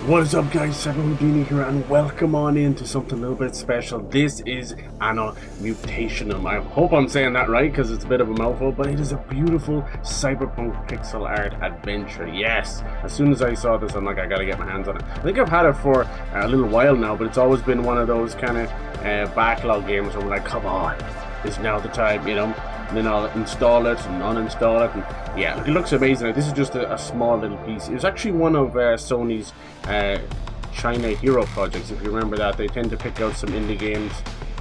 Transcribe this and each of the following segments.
What is up, guys? CyberHoudini here, and welcome on into something a little bit special. This is Anno Mutationem. I hope I'm saying that right, because it's a bit of a mouthful, but it is a beautiful cyberpunk pixel art adventure. Yes, as soon as I saw this, I'm like, I gotta get my hands on it. I think I've had it for a little while now, but it's always been one of those kind of backlog games where I'm like, come on, it's now the time, you know? And then I'll install it and uninstall it, and yeah, look, it looks amazing. Like, this is just a small little piece. It was actually one of Sony's China Hero projects. If you remember that, they tend to pick out some indie games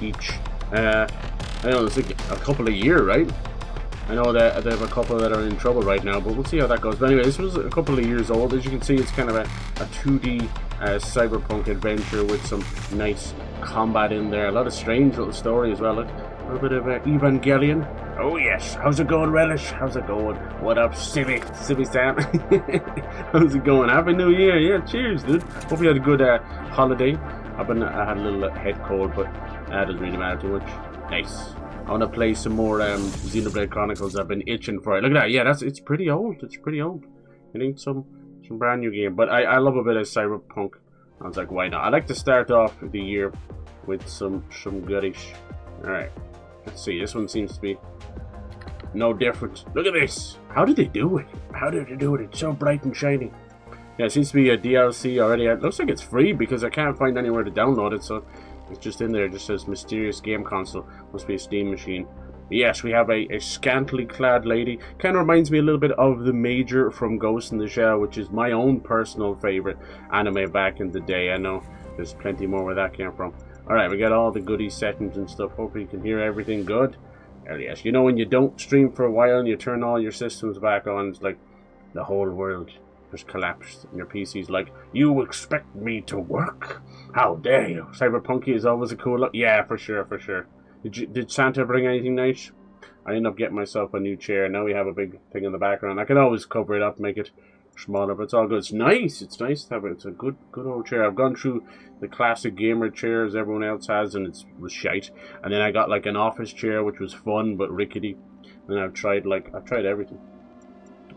each. I don't know, it's like a couple a year, right? I know that they have a couple that are in trouble right now, but we'll see how that goes. But anyway, this was a couple of years old. As you can see, it's kind of a 2D cyberpunk adventure with some nice combat in there. A lot of strange little story as well. Look, a little bit of Evangelion. Oh yes, how's it going, Relish? How's it going? What up, Civi Sam? How's it going? Happy New Year! Yeah, cheers, dude. Hope you had a good holiday. I had a little head cold, but that doesn't really matter too much. Nice. I want to play some more Xenoblade Chronicles. I've been itching for it. Look at that. Yeah, it's pretty old. It's pretty old. It ain't some brand new game, but I love a bit of cyberpunk. I was like, why not? I like to start off the year with some goodish. All right. Let's see. This one seems to be no different. Look at this. How did they do it? How did they do it? It's so bright and shiny. Yeah, it seems to be a DLC already. It looks like it's free because I can't find anywhere to download it, so it's just in there. It just says mysterious game console. Must be a Steam machine. But yes, we have a scantily clad lady. Kind of reminds me a little bit of the Major from Ghost in the Shell, which is my own personal favorite anime back in the day. I know there's plenty more where that came from. Alright, we got all the goodie settings and stuff. Hopefully you can hear everything good. Yes, you know when you don't stream for a while and you turn all your systems back on, it's like the whole world just collapsed. And your PC's like, you expect me to work? How dare you? Cyberpunky is always a cool look. Yeah, for sure, for sure. Did Santa bring anything nice? I ended up getting myself a new chair. Now we have a big thing in the background. I can always cover it up, make it smaller, but it's all good. It's nice. It's nice to have it. It's a good old chair. I've gone through the classic gamer chairs everyone else has, and it was shite. And then I got like an office chair, which was fun but rickety. And I've tried everything.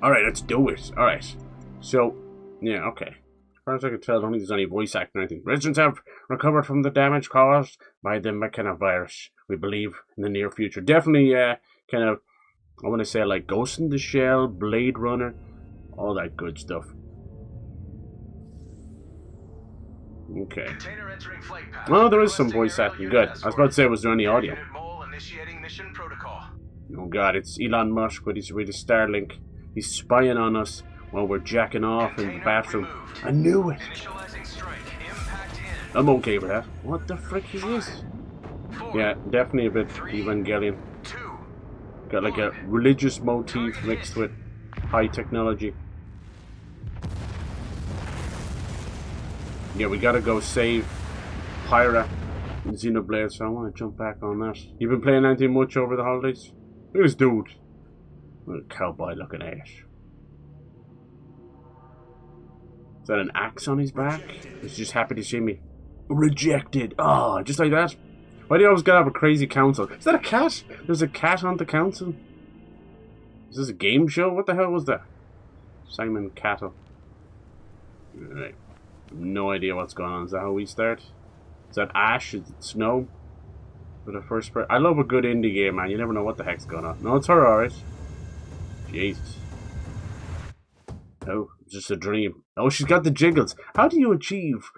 All right, let's do it. All right. So, yeah, okay. As far as I can tell, I don't think there's any voice acting or anything. Residents have recovered from the damage caused by the mechanovirus. We believe in the near future. Definitely, kind of, I want to say like Ghost in the Shell, Blade Runner, all that good stuff. Okay. Well, there is some voice acting. Good. I was about to say, was there any audio? Oh god, it's Elon Musk with his Starlink. He's spying on us while we're jacking off in the bathroom. I knew it. I'm okay with that. What the frick is this? Yeah, definitely a bit Evangelion. Got like a religious motif mixed with high technology. Yeah, we gotta go save Pyra and Xenoblade, so I want to jump back on that. You been playing anything much over the holidays? Look at this dude. What a cowboy looking ass. Is that an axe on his back? He's just happy to see me. Rejected. Oh, just like that. Why do you always gotta have a crazy council? Is that a cat? There's a cat on the council? Is this a game show? What the hell was that? Simon Cattle. Alright. No idea what's going on. Is that how we start? Is that ash? Is it snow? For the first part. I love a good indie game, man. You never know what the heck's going on. No, it's her, alright. Jesus. Oh, it's just a dream. Oh, she's got the jiggles. How do you achieve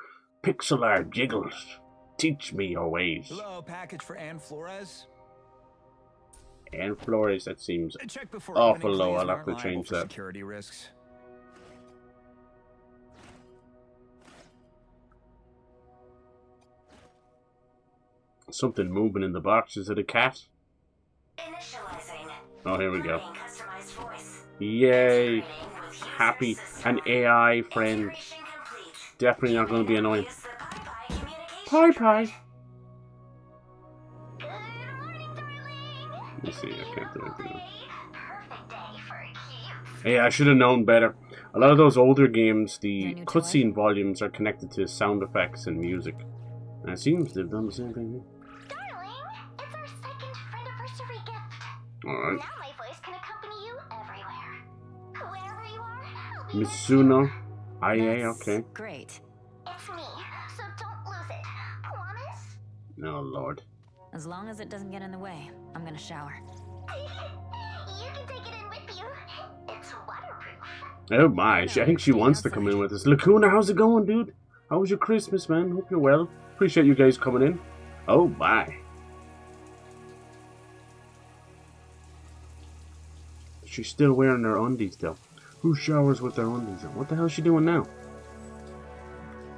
pixel art jiggles? Teach me your ways. Hello, package for Ann Flores. Ann Flores, that seems awful low. I'll have to change that. Security risks. Something moving in the box. Is it a cat? Oh, here we go. Yay. Happy. An AI friend. Definitely not going to be annoying. Pie. Let me see. I can't do anything. Hey, I should have known better. A lot of those older games, the cutscene volumes are connected to sound effects and music. And it seems they've done the same thing here. Alright. Now my voice can accompany you everywhere. Wherever you are, Mizuno. IA, okay. Great. Oh, Lord. As long as it doesn't get in the way, I'm gonna shower. You can take it in with you. It's waterproof. Oh, my. I think she staying wants to come in outside. with us. Lacuna, how's it going, dude? How was your Christmas, man? Hope you're well. Appreciate you guys coming in. Oh, my. She's still wearing her undies, though. Who showers with their undies on? What the hell is she doing now?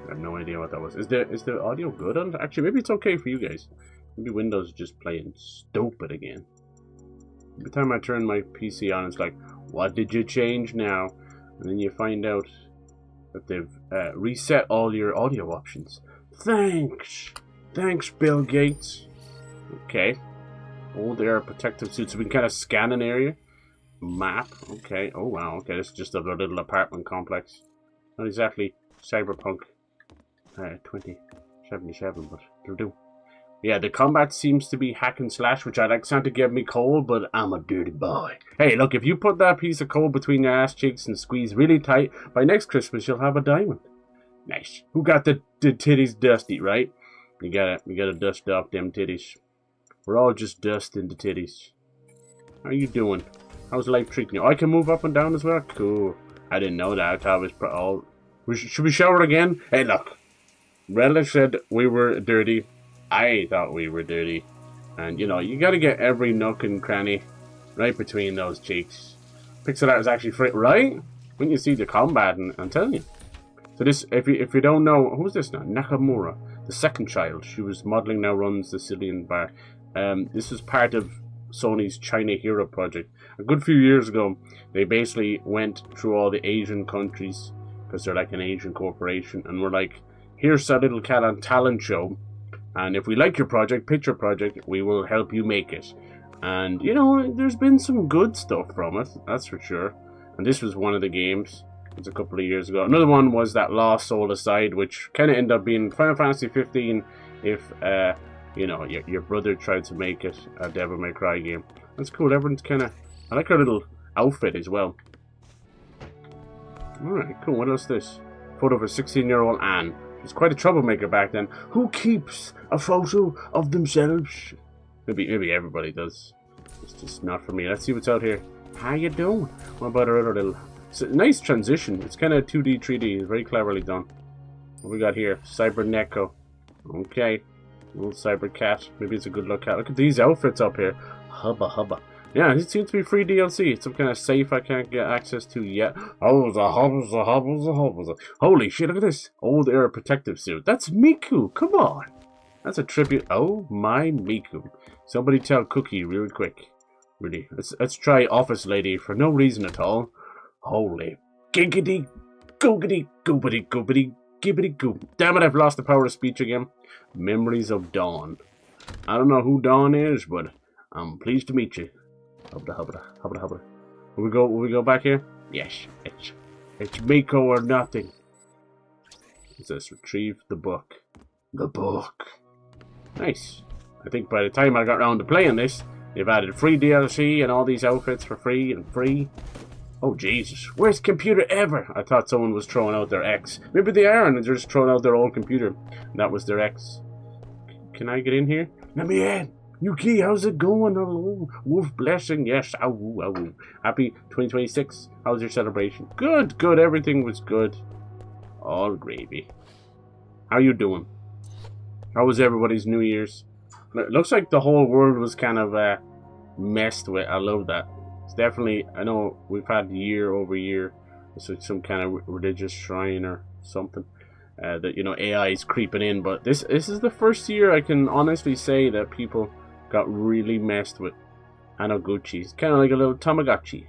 I have no idea what that was. Is the audio good on it? Actually, maybe it's okay for you guys. Maybe Windows is just playing stupid again. Every time I turn my PC on, it's like, what did you change now? And then you find out that they've reset all your audio options. Thanks! Thanks, Bill Gates. Okay. Old air protective suit, so we can kind of scan an area. Map. Okay. Oh, wow. Okay, this is just a little apartment complex. Not exactly Cyberpunk 2077, but it'll do. Yeah, the combat seems to be hack and slash, which I'd like Santa give me coal, but I'm a dirty boy. Hey, look, if you put that piece of coal between your ass cheeks and squeeze really tight, by next Christmas you'll have a diamond. Nice. Who got the titties dusty, right? You gotta dust off them titties. We're all just dust in the titties. How you doing? How's life treating you? Oh, I can move up and down as well? Cool. I didn't know that. I thought it was all... Should we shower again? Hey, look. Relish said we were dirty. I thought we were dirty. And, you know, you gotta get every nook and cranny right between those cheeks. Pixel art is actually free, right? When you see the combat, and I'm telling you. So this, if you don't know, who's this now? Nakamura, the second child. She was modeling, now runs the Cillian bar. This was part of Sony's China Hero project. A good few years ago, they basically went through all the Asian countries, because they're like an Asian corporation, and we're like, here's a little talent show, and if we like your project, picture project, we will help you make it. And, you know, there's been some good stuff from it, that's for sure. And this was one of the games. It was a couple of years ago. Another one was that Lost Soul Aside, which kind of ended up being Final Fantasy 15 if, you know, your brother tried to make it a Devil May Cry game. That's cool. Everyone's kind of... I like her little outfit as well. Alright, cool. What else is this? Photo of a 16-year-old Anne. She's quite a troublemaker back then. Who keeps a photo of themselves? Maybe everybody does. It's just not for me. Let's see what's out here. How you doing? What about our other little... It's a nice transition. It's kind of 2D, 3D. It's very cleverly done. What we got here? Cyber Neko. Okay. Little Cyber Cat. Maybe it's a good look at. Look at these outfits up here. Hubba hubba. Yeah, it seems to be free DLC. It's some kind of safe I can't get access to yet. Oh, the hubba. Holy shit, look at this. Old era protective suit. That's Miku. Come on. That's a tribute. Oh my Miku. Somebody tell Cookie real quick. Really. Let's try Office Lady for no reason at all. Holy giggity googity goobity goobity gibbity goob. Damn it, I've lost the power of speech again. Memories of Dawn. I don't know who Dawn is, but I'm pleased to meet you. Hubba. Will we go back here? Yes, it's Miko or nothing. What's this? Retrieve the book. The book. Nice. I think by the time I got around to playing this, they've added free DLC and all these outfits for free and free. Oh Jesus, worst computer ever! I thought someone was throwing out their ex. Maybe they are and they're just throwing out their old computer. And that was their ex. Can I get in here? Let me in! Yuki, how's it going? Hello. Wolf blessing, yes. Ow. Happy 2026. How was your celebration? Good. Everything was good. All gravy. How you doing? How was everybody's New Year's? It looks like the whole world was kind of messed with. I love that. It's definitely, I know we've had year over year, it's like some kind of religious shrine or something that, you know, AI is creeping in, but this is the first year I can honestly say that people got really messed with Anoguchi. It's kind of like a little Tamagotchi.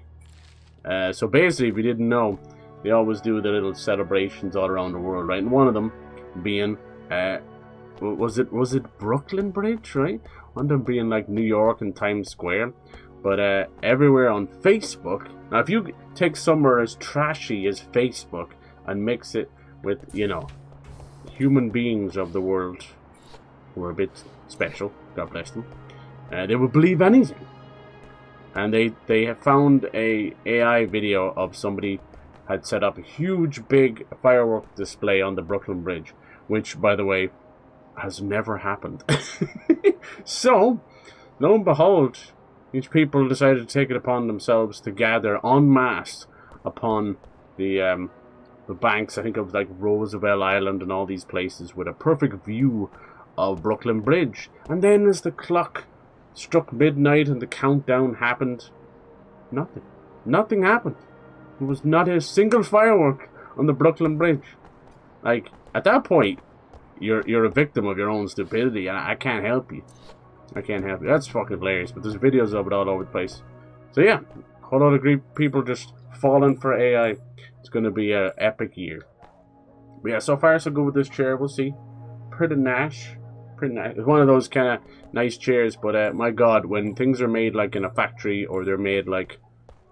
So basically, if you didn't know, they always do the little celebrations all around the world, right? And one of them being, was it Brooklyn Bridge, right? One of them being like New York and Times Square. But everywhere on Facebook. Now, if you take somewhere as trashy as Facebook and mix it with, you know, human beings of the world who are a bit special, God bless them, they will believe anything. And they have found a AI video of somebody had set up a huge big firework display on the Brooklyn Bridge, which, by the way, has never happened. So, lo and behold, each people decided to take it upon themselves to gather en masse upon the banks, I think, of like Roosevelt Island and all these places with a perfect view of Brooklyn Bridge. And then as the clock struck midnight and the countdown happened, nothing happened. There was not a single firework on the Brooklyn Bridge. Like, at that point, you're a victim of your own stupidity, and I can't help you. I can't help you. That's fucking hilarious, but there's videos of it all over the place. So yeah, a whole lot of people just falling for AI. It's going to be an epic year. But yeah, so far so good with this chair. We'll see. Pretty nice. It's one of those kind of nice chairs, but my god, when things are made like in a factory, or they're made like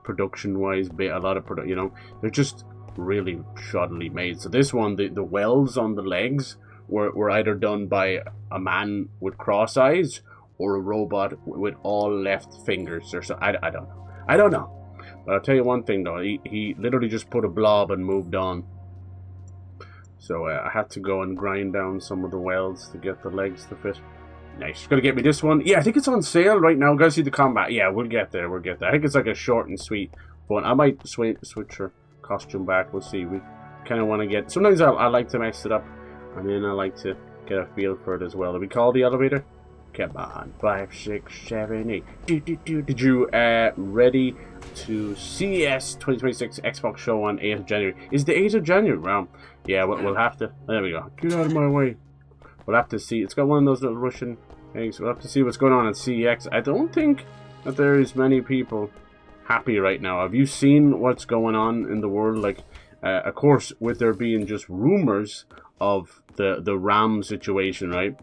production-wise, a lot of you know, they're just really shoddily made. So this one, the welds on the legs were either done by a man with cross eyes or a robot with all left fingers, or so. I don't know. But I'll tell you one thing though, he literally just put a blob and moved on. So I had to go and grind down some of the welds to get the legs to fit. Nice. Gonna get me this one. Yeah, I think it's on sale right now. Guys, see the combat. Yeah, we'll get there. I think it's like a short and sweet one. I might switch her costume back. We'll see. We kind of want to get... Sometimes I like to mess it up, and then I like to get a feel for it as well. Did we call the elevator? Come on. 5, 6, 7, 8. Did you ready to CES 2026 Xbox show on 8th of January? Is the 8th of January? Well, yeah, we'll have to... There we go. Get out of my way. We'll have to see. It's got one of those little Russian things. We'll have to see what's going on at CEX. I don't think that there is many people happy right now. Have you seen what's going on in the world? Like, of course, with there being just rumors of the RAM situation, right?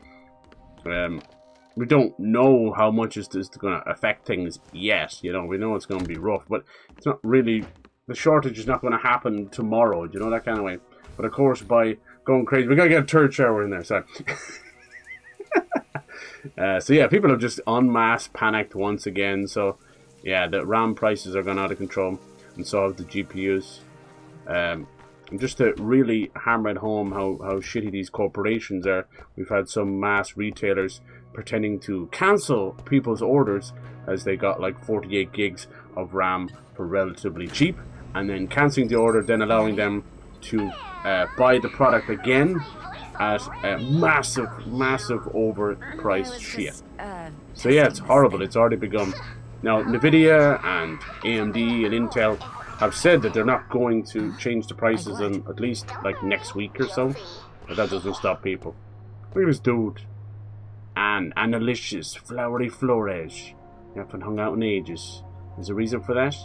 We don't know how much is this going to affect things yet. You know, we know it's going to be rough, but it's not really... The shortage is not going to happen tomorrow. You know, that kind of way. But of course, by going crazy, we got to get a third shower in there. Sorry. So yeah, people have just en masse panicked once again. So yeah, the RAM prices are going out of control, and so have the GPUs. And just to really hammer it home how shitty these corporations are, we've had some mass retailers pretending to cancel people's orders as they got like 48 gigs of RAM for relatively cheap, and then cancelling the order, then allowing them to buy the product again at a massive overpriced shit. So yeah, it's horrible. It's already begun. Now, Nvidia and AMD and Intel have said that they're not going to change the prices in at least like next week or so. But that doesn't stop people. Look at this dude. And Annalicious Flowery Flores. You haven't hung out in ages. There's a reason for that?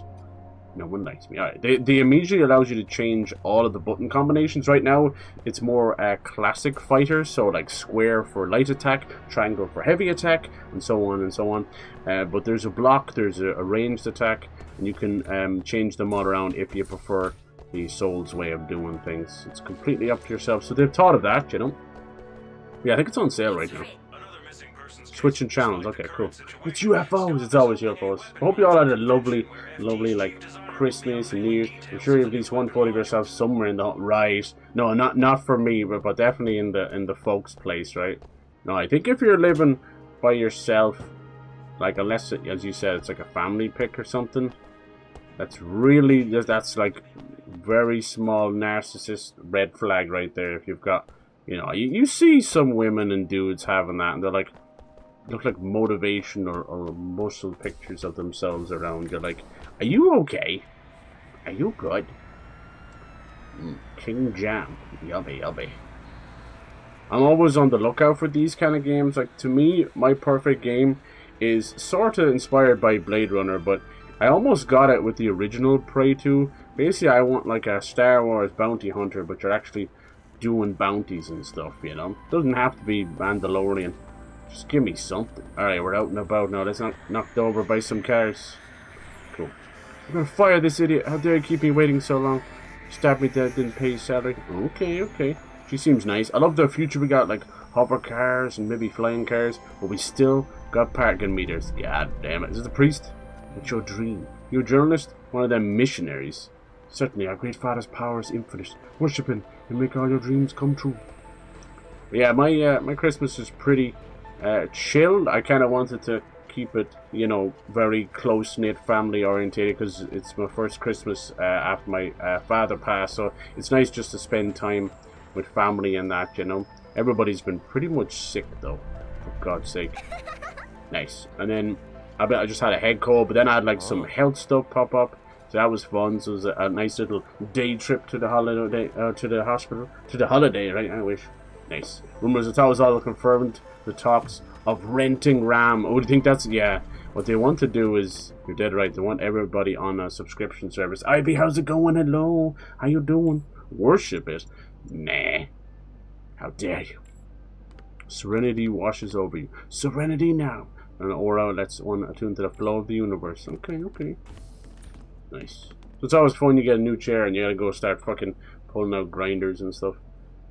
No one likes me. Alright, they immediately allows you to change all of the button combinations. Right now, it's more classic fighter, so like square for light attack, triangle for heavy attack, and so on and so on. But there's a block, there's a ranged attack, and you can change them all around if you prefer the Soul's way of doing things. It's completely up to yourself. So they've thought of that, you know. Yeah, I think it's on sale right now. Switching channels, okay, cool. It's UFOs, it's always UFOs. I hope you all had a lovely, like, Christmas and New Year's. I'm sure you have at least one photo of yourself somewhere in the right. No, not for me, but definitely in the folks' place, right? No, I think if you're living by yourself, like, unless, as you said, it's like a family pic or something, that's like very small narcissist red flag right there. If you've got, you know, you see some women and dudes having that, and they're like, look like motivation or muscle pictures of themselves around. You're like, are you okay? Are you good? King Jam. Yummy. I'm always on the lookout for these kind of games. Like, to me, my perfect game is sort of inspired by Blade Runner, but I almost got it with the original Prey 2. Basically, I want like a Star Wars bounty hunter, but you're actually doing bounties and stuff, you know? Doesn't have to be Mandalorian. Just give me something. Alright, we're out and about now. Let's not knocked over by some cars. Cool. I'm gonna fire this idiot. How dare you keep me waiting so long? Stab me dead, didn't pay his salary. Okay. She seems nice. I love the future we got, like hover cars and maybe flying cars, but we still got parking meters. God damn it. Is it the priest? It's your dream. You're a journalist? One of them missionaries. Certainly, our great father's power is infinite. Worship him and make all your dreams come true. But yeah, my Christmas is pretty chilled. I kind of wanted to keep it, you know, very close-knit, family-orientated, because it's my first Christmas after my father passed, so it's nice just to spend time with family and that, you know. Everybody's been pretty much sick, though, for God's sake. Nice. And then I just had a head cold, but then I had, like, some health stuff pop up, so that was fun. So it was a nice little day trip to the holiday, to the hospital. To the holiday, right? I wish. Nice. Rumors, it's always all confirmed the talks of renting RAM. Oh, do you think that's... Yeah. What they want to do is... You're dead right. They want everybody on a subscription service. Ivy, how's it going? Hello. How you doing? Worship it. Nah. How dare you. Serenity washes over you. Serenity now. And aura lets one attune to the flow of the universe. Okay, okay. Nice. So it's always fun. You get a new chair and you gotta go start fucking pulling out grinders and stuff.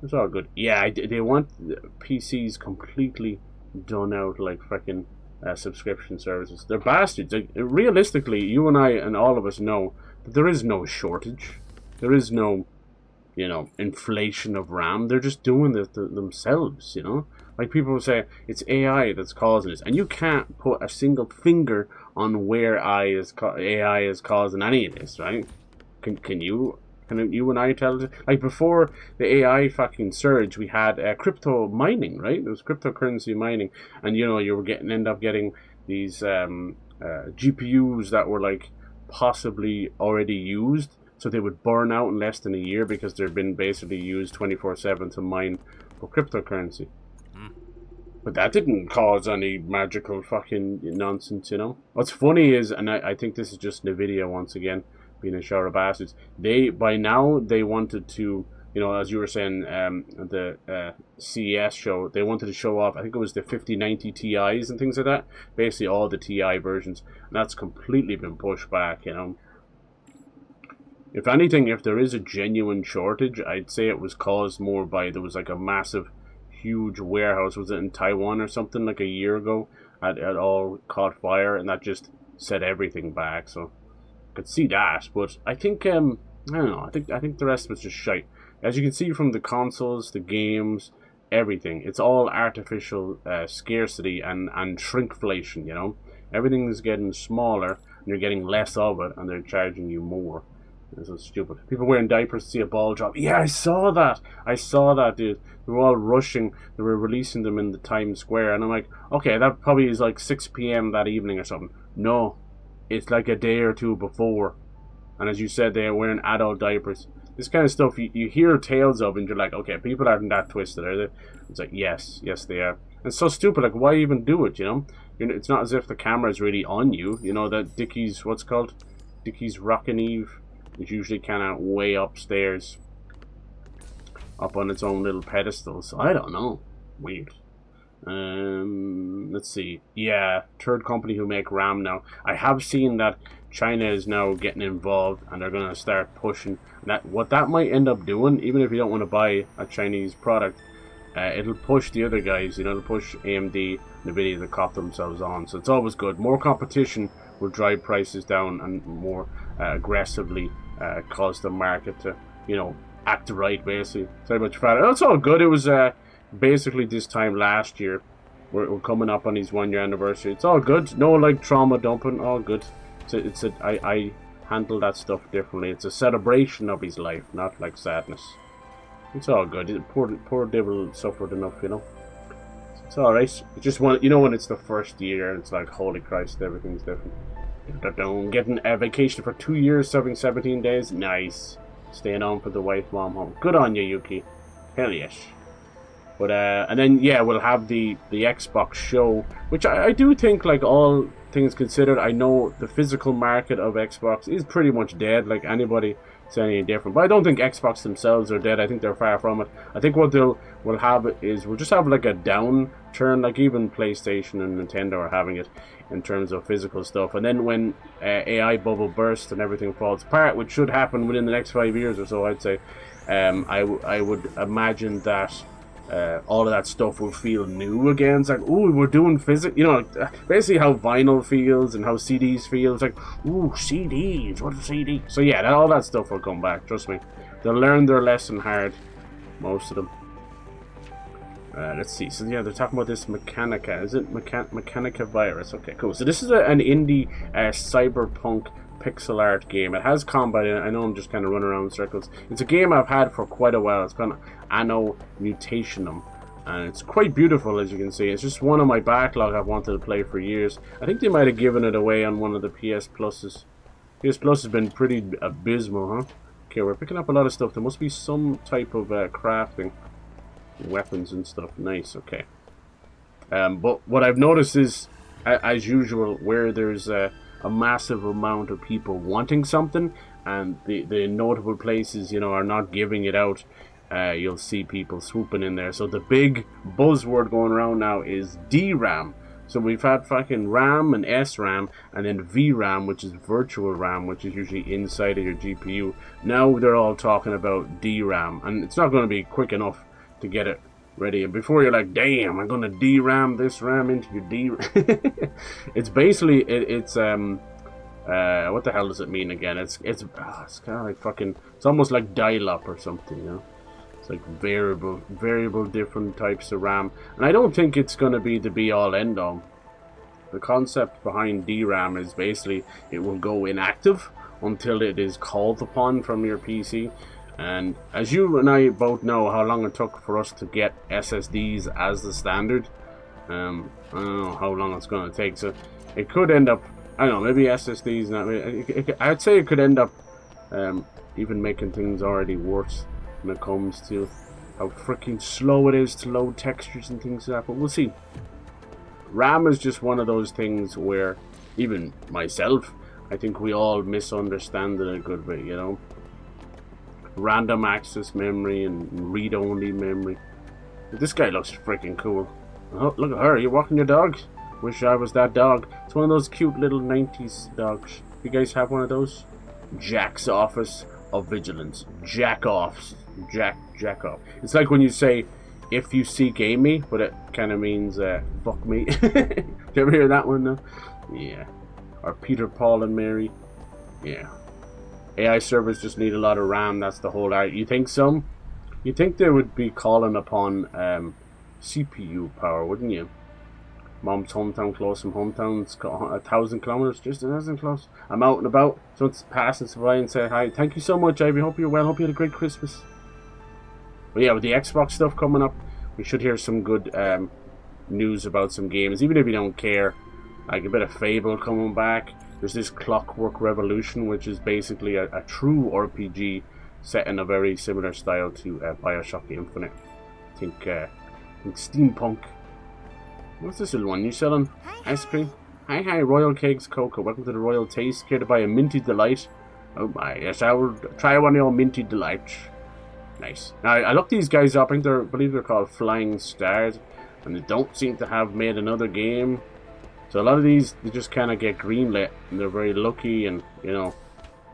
It's all good. Yeah, they want PCs completely done out like fucking subscription services. They're bastards. Like, realistically, you and I and all of us know that there is no shortage. There is no, you know, inflation of RAM. They're just doing it themselves, you know? Like people will say, it's AI that's causing this. And you can't put a single finger on where AI is causing any of this, right? Can you? Can you and I tell it? Like before the AI fucking surge, we had crypto mining, right? There was cryptocurrency mining, and you know you were end up getting these GPUs that were like possibly already used, so they would burn out in less than a year because they've been basically used 24/7 to mine for cryptocurrency. But that didn't cause any magical fucking nonsense, you know. What's funny is, and I think this is just NVIDIA once again being a shower of bastards. By now they wanted to, you know, as you were saying, the CES show, they wanted to show off, I think it was the 5090 Ti's and things like that. Basically all the Ti versions. And that's completely been pushed back, you know. If anything, if there is a genuine shortage, I'd say it was caused more by, there was like a massive, huge warehouse, was it in Taiwan or something, like a year ago, it all caught fire, and that just set everything back, so could see that. But I think I don't know, I think the rest was just shite. As you can see from the consoles, the games, everything, it's all artificial scarcity and shrinkflation, you know. Everything is getting smaller and you're getting less of it, and they're charging you more. It's so stupid. People wearing diapers to see a ball drop. Yeah, I saw that, dude. They were all rushing. They were releasing them in the Times Square, and I'm like, okay, that probably is like 6 p.m. that evening or something. No, it's like a day or two before. And as you said, they are wearing adult diapers. This kind of stuff you hear tales of, and you're like, okay, people aren't that twisted, are they? It's like, yes, they are. And it's so stupid. Like, why even do it? You know, it's not as if the camera is really on you. You know that Dickie's, what's it called? Dickie's Rockin' Eve. It's usually kind of way upstairs, up on its own little pedestal. So I don't know. Weird. Let's see. Yeah, third company who make RAM now. I have seen that China is now getting involved, and they're gonna start pushing that. What that might end up doing, even if you don't want to buy a Chinese product, it'll push the other guys. You know, it'll push AMD, NVIDIA to cop themselves on. So it's always good. More competition will drive prices down and more aggressively cause the market to, you know, act right, basically. Sorry about your father. It's all good. It was basically this time last year. We're coming up on his 1 year anniversary. It's all good. No like trauma dumping. All good. I handle that stuff differently. It's a celebration of his life, not like sadness. It's all good. Poor devil suffered enough, you know. It's all right. It's just one, you know, when it's the first year and it's like, holy Christ, everything's different. Getting a vacation for 2 years, serving 17 days. Nice. Staying on for the wife, mom, home. Good on you, Yuki. Hell yes. But and then yeah, we'll have the Xbox show, which I do think, like all things considered, I know the physical market of Xbox is pretty much dead. Like anybody say any different, but I don't think Xbox themselves are dead. I think they're far from it. I think what we'll have is we'll just have like a downturn, like even PlayStation and Nintendo are having it in terms of physical stuff. And then when AI bubble bursts and everything falls apart, which should happen within the next 5 years or so, I'd say, I would imagine that all of that stuff will feel new again. It's like, ooh, we're doing physics, you know, basically how vinyl feels and how CDs feel. It's like, ooh, CDs, what's a CD? So yeah, all that stuff will come back, trust me. They'll learn their lesson hard, most of them. Let's see. So yeah, they're talking about this Mechanica. Is it Mechanica virus? Okay, cool. So this is an indie cyberpunk pixel art game. It has combat in it. I know I'm just kind of running around in circles. It's a game I've had for quite a while. It's called Anno Mutationem. And it's quite beautiful, as you can see. It's just one of my backlog I've wanted to play for years. I think they might have given it away on one of the PS Pluses. PS Plus has been pretty abysmal, huh? Okay, we're picking up a lot of stuff. There must be some type of crafting. Weapons and stuff. Nice, okay. But what I've noticed is, as usual, where there's a massive amount of people wanting something, and the notable places, you know, are not giving it out, you'll see people swooping in there. So the big buzzword going around now is DRAM. So we've had fucking RAM and SRAM, and then VRAM, which is virtual RAM, which is usually inside of your GPU. Now they're all talking about DRAM, and it's not going to be quick enough to get it ready. And before you're like, damn, I'm going to DRAM this RAM into your DRAM. It's basically, it's what the hell does it mean again? It's kind of like fucking, it's almost like dial-up or something, you know? Like variable different types of RAM, and I don't think it's going to be the be-all end-all. The concept behind DRAM is basically it will go inactive until it is called upon from your PC. And as you and I both know how long it took for us to get SSDs as the standard, I don't know how long it's going to take. So it could end up, I don't know, maybe SSDs not. I'd say it could end up even making things already worse when it comes to how freaking slow it is to load textures and things like that, but we'll see. RAM is just one of those things where, even myself, I think we all misunderstand it a good bit, you know? Random access memory and read-only memory. This guy looks freaking cool. Oh, look at her, you're walking your dog? Wish I was that dog. It's one of those cute little 90s dogs. You guys have one of those? Jack's Office of Vigilance. Jack off. Jack off. It's like when you say, if you seek Amy, but it kind of means fuck me. Did you ever hear that one though? Yeah. Or Peter, Paul, and Mary. Yeah. AI servers just need a lot of RAM. That's the whole art. You think so? You think they would be calling upon CPU power, wouldn't you? Mom's hometown close from hometown. It's 1,000 kilometers, just 1,000 close. I'm out and about. So it's passing by and say hi. Thank you so much, Ivy. Hope you're well. Hope you had a great Christmas. But yeah, with the Xbox stuff coming up, we should hear some good news about some games, even if you don't care. Like a bit of Fable coming back. There's this Clockwork Revolution, which is basically a true RPG set in a very similar style to Bioshock Infinite. I think Steampunk. What's this little one? You selling ice cream? Hi, Royal Cakes Cocoa. Welcome to the Royal Taste. Care to buy a Minty Delight? Oh my, yes, I will try one of your Minty Delights. Nice. Now, I looked these guys up. I believe they're called Flying Stars, and they don't seem to have made another game. So a lot of these, they just kind of get greenlit, and they're very lucky, and, you know,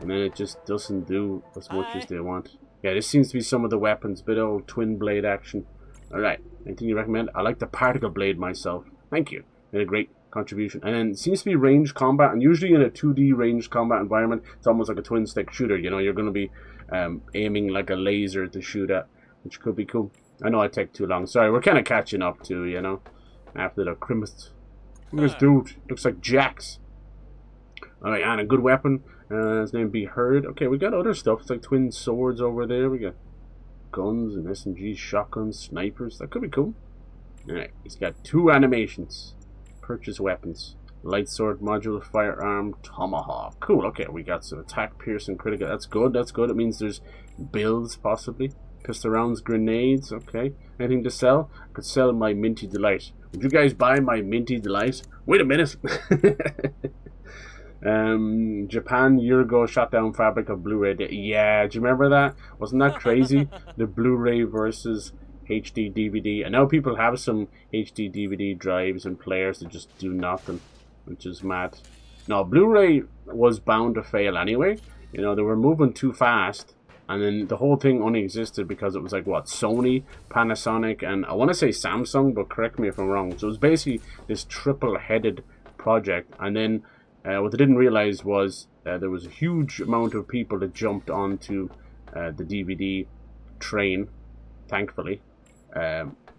and then it just doesn't do as much as they want. Yeah, this seems to be some of the weapons. Bit of old twin blade action. Alright, anything you recommend? I like the particle blade myself. Thank you. Made a great contribution. And then it seems to be ranged combat, and usually in a 2D ranged combat environment, it's almost like a twin stick shooter. You know, you're going to be aiming like a laser to shoot at, which could be cool. I know I take too long. Sorry, we're kind of catching up to, you know, after the Christmas. Look at this dude. Looks like Jax. Alright, and a good weapon. His name be Heard. Okay, we got other stuff. It's like twin swords over there. We got guns and SMGs, shotguns, snipers. That could be cool. Alright, he's got 2 animations. Purchase weapons. Light sword, modular firearm, tomahawk. Cool, okay, we got some attack, piercing, critical. That's good, that's good. It means there's builds, possibly. Pistol rounds, grenades, okay. Anything to sell? I could sell my Minty Delight. Would you guys buy my Minty Delight? Wait a minute. Japan, year ago, shut down fabric of Blu-ray. Yeah, do you remember that? Wasn't that crazy? The Blu-ray versus HD DVD. And now people have some HD DVD drives and players that just do nothing, which is mad. No, Blu-ray was bound to fail anyway. You know, they were moving too fast. And then the whole thing only existed because it was like, what, Sony, Panasonic, and I want to say Samsung, but correct me if I'm wrong. So it was basically this triple-headed project. And then what they didn't realize was there was a huge amount of people that jumped onto the DVD train, thankfully.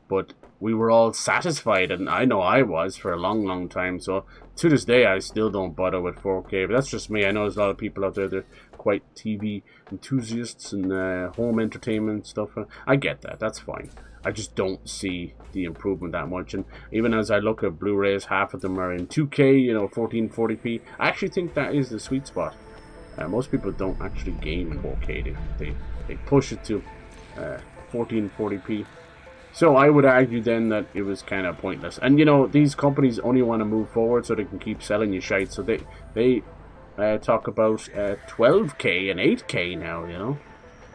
but we were all satisfied, and I know I was for a long time. So to this day, I still don't bother with 4K, but that's just me. I know there's a lot of people out there that are quite TV enthusiasts and home entertainment stuff. I get that. That's fine. I just don't see the improvement that much. And even as I look at Blu-rays, half of them are in 2K, you know, 1440p. I actually think that is the sweet spot. Most people don't actually game in 4K. They push it to 1440p. So I would argue then that it was kind of pointless. And you know, these companies only want to move forward so they can keep selling you shite. So they talk about 12K and 8K now, you know.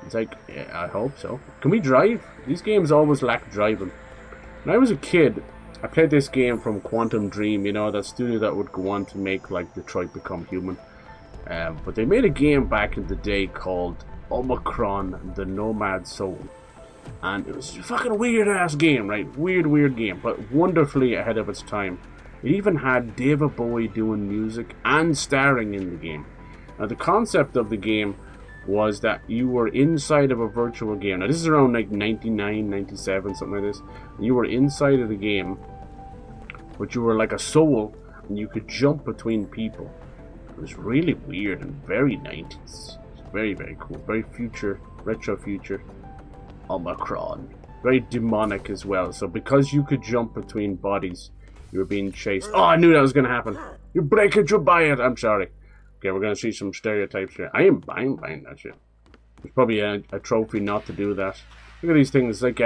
It's like, yeah, I hope so. Can we drive? These games always lack driving. When I was a kid, I played this game from Quantum Dream, you know, that studio that would go on to make like Detroit Become Human. But they made a game back in the day called Omicron: The Nomad Soul. And it was a fucking weird ass game, right? Weird game, but wonderfully ahead of its time. It even had David Bowie doing music and starring in the game. Now the concept of the game was that you were inside of a virtual game. Now this is around like 99, 97, something like this. And you were inside of the game, but you were like a soul, and you could jump between people. It was really weird and very 90s. It's very cool. Very future, retro future. Omicron. Very demonic as well. So because you could jump between bodies, you were being chased. Oh, I knew that was going to happen. You break it, you buy it. I'm sorry. Okay, we're going to see some stereotypes here. I am buying that shit. There's probably a trophy not to do that. Look at these things like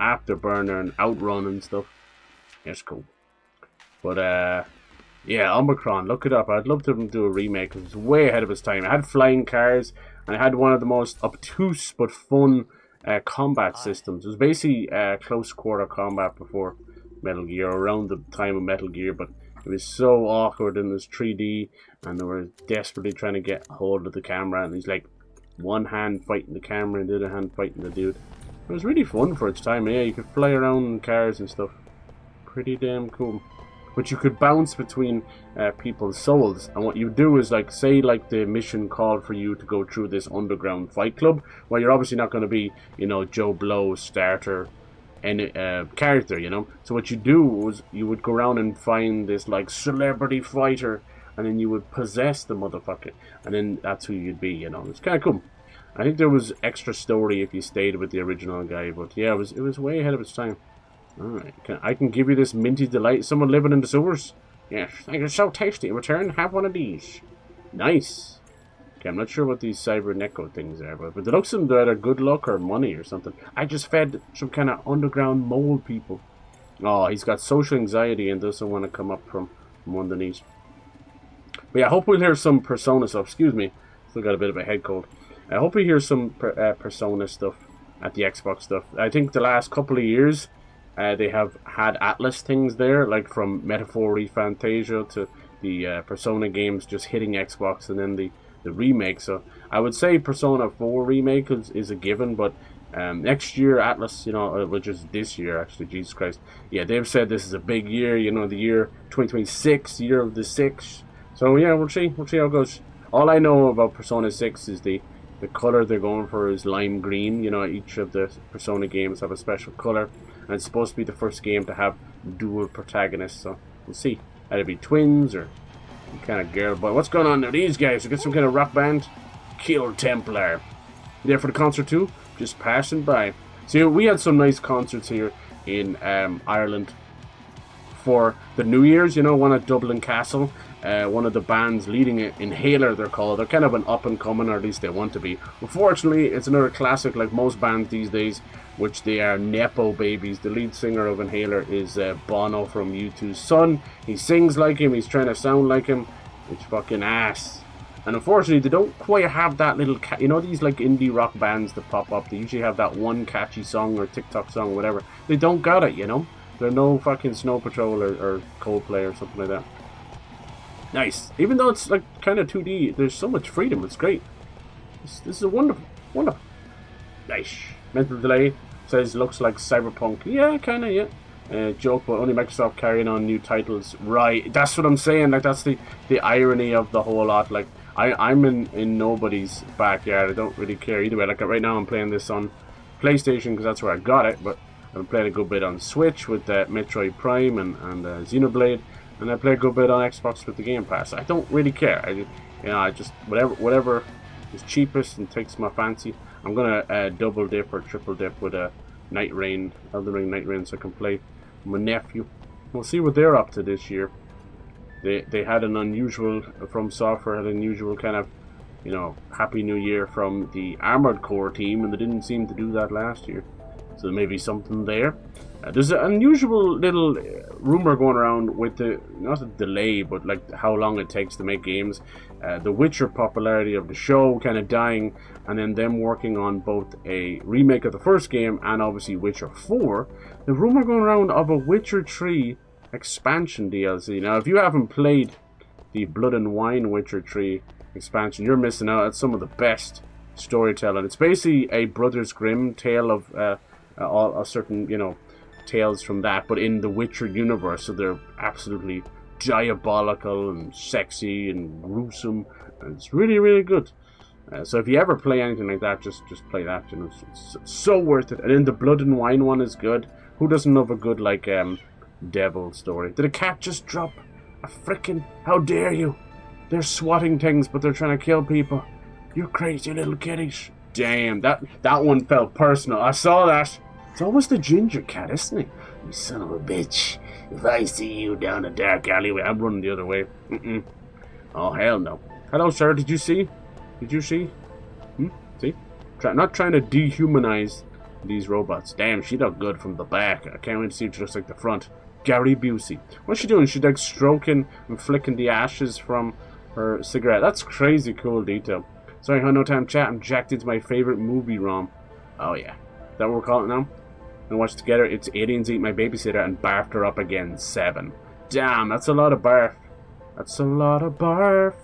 Afterburner and Outrun and stuff. Yeah, it's cool. But yeah, Omicron, look it up. I'd love to do a remake because it's way ahead of its time. It had flying cars and it had one of the most obtuse but fun combat systems. It was basically close quarter combat before Metal Gear, around the time of Metal Gear, but it was so awkward and it was 3D, and they were desperately trying to get hold of the camera, and he's like one hand fighting the camera and the other hand fighting the dude. It was really fun for its time. Yeah, you could fly around in cars and stuff. Pretty damn cool. But you could bounce between people's souls, and what you do is, like, say like the mission called for you to go through this underground fight club. Well, you're obviously not going to be, you know, Joe Blow starter any character, you know. So what you do was you would go around and find this like celebrity fighter, and then you would possess the motherfucker, and then that's who you'd be, you know. It's kind of cool. I think there was extra story if you stayed with the original guy, but yeah, it was way ahead of its time. Alright, I can give you this minty delight. Someone living in the sewers? Yes, it's so tasty. In return, have one of these. Nice. Okay, I'm not sure what these cyber things are, but the looks of them, they're either good luck or money or something. I just fed some kind of underground mole people. Oh, he's got social anxiety and doesn't want to come up from underneath. But yeah, I hope we'll hear some Persona stuff. Excuse me, still got a bit of a head cold. I hope we hear some Persona stuff at the Xbox stuff. I think the last couple of years, they have had Atlas things there, like from Metaphor Fantasia to the Persona games just hitting Xbox, and then the remake. So I would say Persona 4 remake is a given, but next year Atlas, you know, which is this year actually, Jesus Christ, yeah, they've said this is a big year, you know, the year 2026, year of the 6. So yeah, we'll see how it goes. All I know about Persona 6 is the color they're going for is lime green. You know, each of the Persona games have a special color, and it's supposed to be the first game to have dual protagonists, so we'll see. Either be twins or some kind of girl boy. What's going on now? These guys, we got some kind of rock band? Kill Templar. You there for the concert too? Just passing by. See, we had some nice concerts here in Ireland for the New Year's, you know, one at Dublin Castle. One of the bands leading it, Inhaler they're called. They're kind of an up and coming, or at least they want to be. Unfortunately, it's another classic like most bands these days, which they are Nepo babies. The lead singer of Inhaler is Bono from U2's son. He sings like him, he's trying to sound like him. It's fucking ass. And unfortunately, they don't quite have that little, you know, these like indie rock bands that pop up, they usually have that one catchy song or TikTok song or whatever. They don't got it, you know. They're no fucking Snow Patrol or Coldplay or something like that. Nice. Even though it's like kind of 2D, there's so much freedom. It's great. This is a wonderful. Nice. Mental delay says looks like Cyberpunk. Yeah, kind of. Yeah. Joke, but only Microsoft carrying on new titles. Right. That's what I'm saying. Like that's the irony of the whole lot. Like I'm in nobody's backyard. I don't really care either way. Like right now, I'm playing this on PlayStation because that's where I got it. But I played a good bit on Switch with Metroid Prime and Xenoblade, and I played a good bit on Xbox with the Game Pass. I don't really care. I just whatever is cheapest and takes my fancy. I'm gonna double dip or triple dip with a Elden Ring Night Rain, so I can play my nephew. We'll see what they're up to this year. They had an unusual From Software had an unusual kind of, Happy New Year from the Armored Core team, and they didn't seem to do that last year. So there may be something there. There's an unusual little rumor going around with not a delay, but like how long it takes to make games. The Witcher popularity of the show kind of dying, and then them working on both a remake of the first game and obviously Witcher 4. The rumor going around of a Witcher 3 expansion DLC. Now, if you haven't played the Blood and Wine Witcher 3 expansion, you're missing out. It's some of the best storytelling. It's basically a Brothers Grimm tale of all a certain, tales from that, but in the Witcher universe. So they're absolutely diabolical and sexy and gruesome, and it's really, really good. So if you ever play anything like that, just play that. It's so worth it. And then the Blood and Wine one is good. Who doesn't love a good devil story? Did a cat just drop a frickin'? How dare you? They're swatting things, but they're trying to kill people. You crazy little kitties. Damn, that one felt personal. I saw that. It's always the ginger cat, isn't it? You son of a bitch. If I see you down a dark alleyway, I'm running the other way. Oh, hell no. Hello, sir. Did you see? See? Not trying to dehumanize these robots. Damn, she looked good from the back. I can't wait to see if she looks like the front. Gary Busey. What's she doing? She's like stroking and flicking the ashes from her cigarette. That's crazy cool detail. Sorry, no time chat. I'm jacked into my favorite movie ROM. Oh yeah. Is that what we're calling it now? And watch together. It's Aliens Eat My Babysitter and barfed her up again. 7. Damn, that's a lot of barf. That's a lot of barf.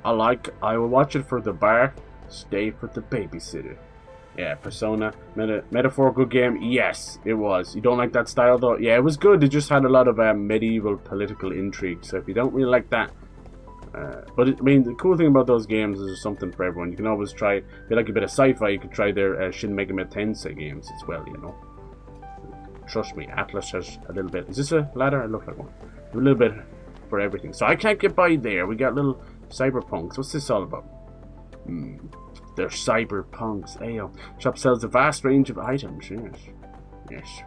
I will watch it for the barf. Stay for the babysitter. Yeah, Persona. Metaphorical game. Yes, it was. You don't like that style though? Yeah, it was good. It just had a lot of medieval political intrigue. So if you don't really like that, but the cool thing about those games is there's something for everyone. You can always try, if you like a bit of sci-fi, you could try their Shin Megami Tensei games as well, Trust me, Atlas has a little bit. Is this a ladder? It looks like one. A little bit for everything. So I can't get by there. We got little cyberpunks. What's this all about? They're cyberpunks. Ayo. Shop sells a vast range of items. Yes.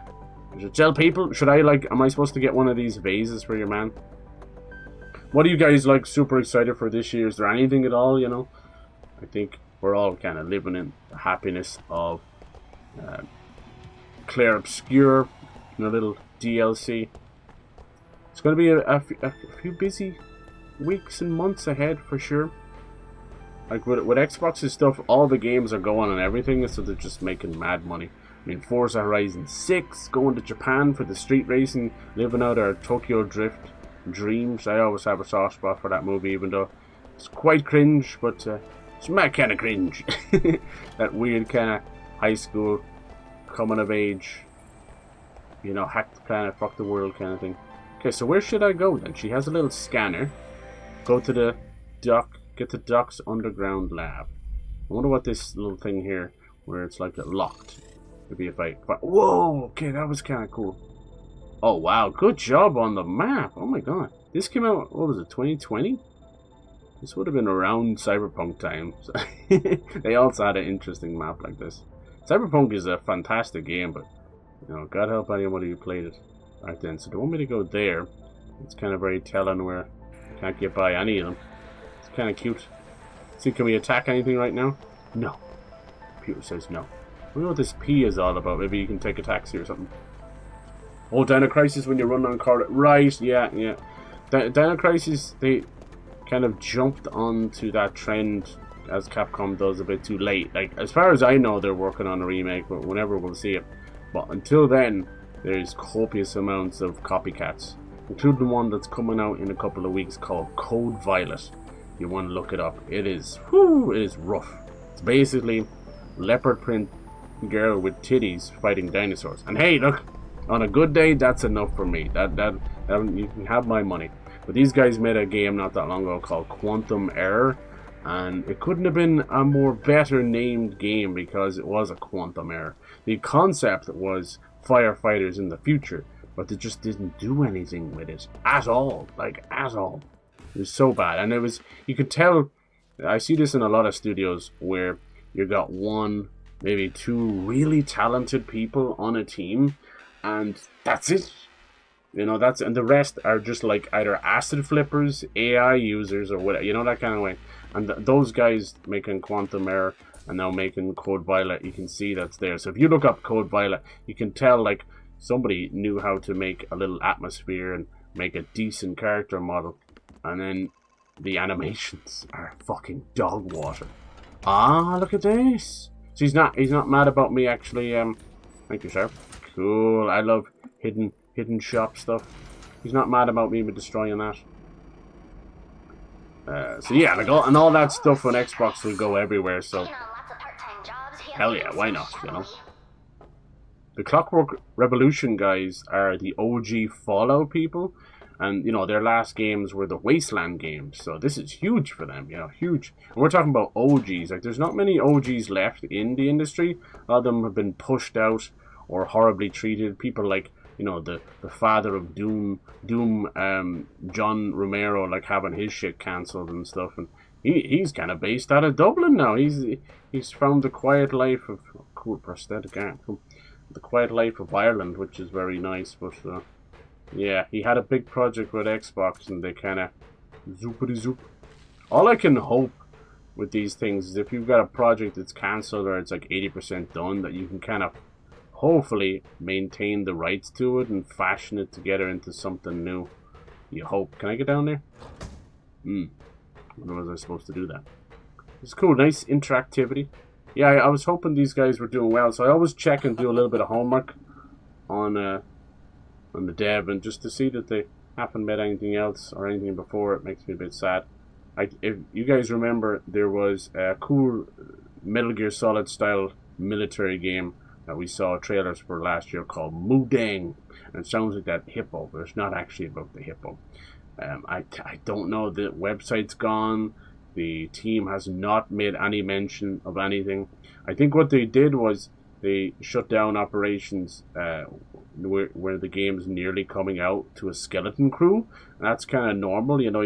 I should tell people, am I supposed to get one of these vases for your man? What are you guys super excited for this year? Is there anything at all, I think we're all kind of living in the happiness of Claire Obscure and a little DLC. It's going to be a few busy weeks and months ahead for sure. Like with Xbox's stuff, all the games are going and everything, so they're just making mad money. Forza Horizon 6, going to Japan for the street racing, living out our Tokyo Drift dreams. I always have a soft spot for that movie, even though it's quite cringe, but it's mad kind of cringe. That weird kind of high school, coming of age, hack the planet, fuck the world kind of thing. Okay, so where should I go then? She has a little scanner. Go to the dock, get the dock's underground lab. I wonder what this little thing here, where it's locked. Maybe if I whoa, okay, that was kind of cool. Oh wow, good job on the map. Oh my god. This came out, what was it, 2020? This would have been around Cyberpunk time. They also had an interesting map like this. Cyberpunk is a fantastic game, but God help anybody who played it back then. So they want me to go there. It's kind of very telling where I can't get by any of them. It's kind of cute. See, can we attack anything right now? No. Computer says no. I wonder what this P is all about. Maybe you can take a taxi or something. Oh, Dino Crisis when you run on car. Right, yeah. Dino Crisis, they kind of jumped onto that trend as Capcom does a bit too late. As far as I know, they're working on a remake, but whenever we'll see it. But until then, there's copious amounts of copycats, including one that's coming out in a couple of weeks called Code Violet. You want to look it up. It is rough. It's basically leopard print girl with titties fighting dinosaurs. And hey, look, on a good day, that's enough for me. That you can have my money. But these guys made a game not that long ago called Quantum Error, And it couldn't have been a more better named game because it was a quantum error. The concept was firefighters in the future, but they just didn't do anything with it at all. Like, at all. It was so bad. And it was, you could tell, I see this in a lot of studios where you got one, maybe two really talented people on a team, and that's it. You know, and the rest are just like either acid flippers, AI users, or whatever, you know, that kind of way. And those guys making Quantum Error and now making Code Violet, you can see that's there. So if you look up Code Violet, you can tell like somebody knew how to make a little atmosphere and make a decent character model. And then the animations are fucking dog water. Ah, look at this. So he's not mad about me actually. Thank you, sir. Cool. I love hidden shop stuff. He's not mad about me destroying that. So yeah, like all that stuff on Xbox will go everywhere. So hell yeah, why not? You know. The Clockwork Revolution guys are the OG Fallout people, and you know their last games were the Wasteland games. So this is huge for them, you know, huge. And we're talking about OGs. Like there's not many OGs left in the industry. A lot of them have been pushed out or horribly treated. People like, you know, the father of Doom, John Romero, like having his shit cancelled and stuff, and he's kind of based out of Dublin now. He's found the quiet life of cool prosthetic art, the quiet life of Ireland, which is very nice. But yeah, he had a big project with Xbox, and they kind of zoopity zoop. All I can hope with these things is if you've got a project that's cancelled or it's like 80% done, that you can kind of hopefully maintain the rights to it and fashion it together into something new. You hope. Can I get down there? I wonder was I supposed to do that. It's cool. Nice interactivity. Yeah, I was hoping these guys were doing well, so I always check and do a little bit of homework on the dev, and just to see that they haven't made anything else or anything before, it makes me a bit sad. If you guys remember, there was a cool Metal Gear Solid style military game that we saw trailers for last year called Mudang, and it sounds like that hippo, but it's not actually about the hippo. I don't know, the website's gone, the team has not made any mention of anything. I think what they did was they shut down operations where the game's nearly coming out to a skeleton crew, and that's kind of normal, you know.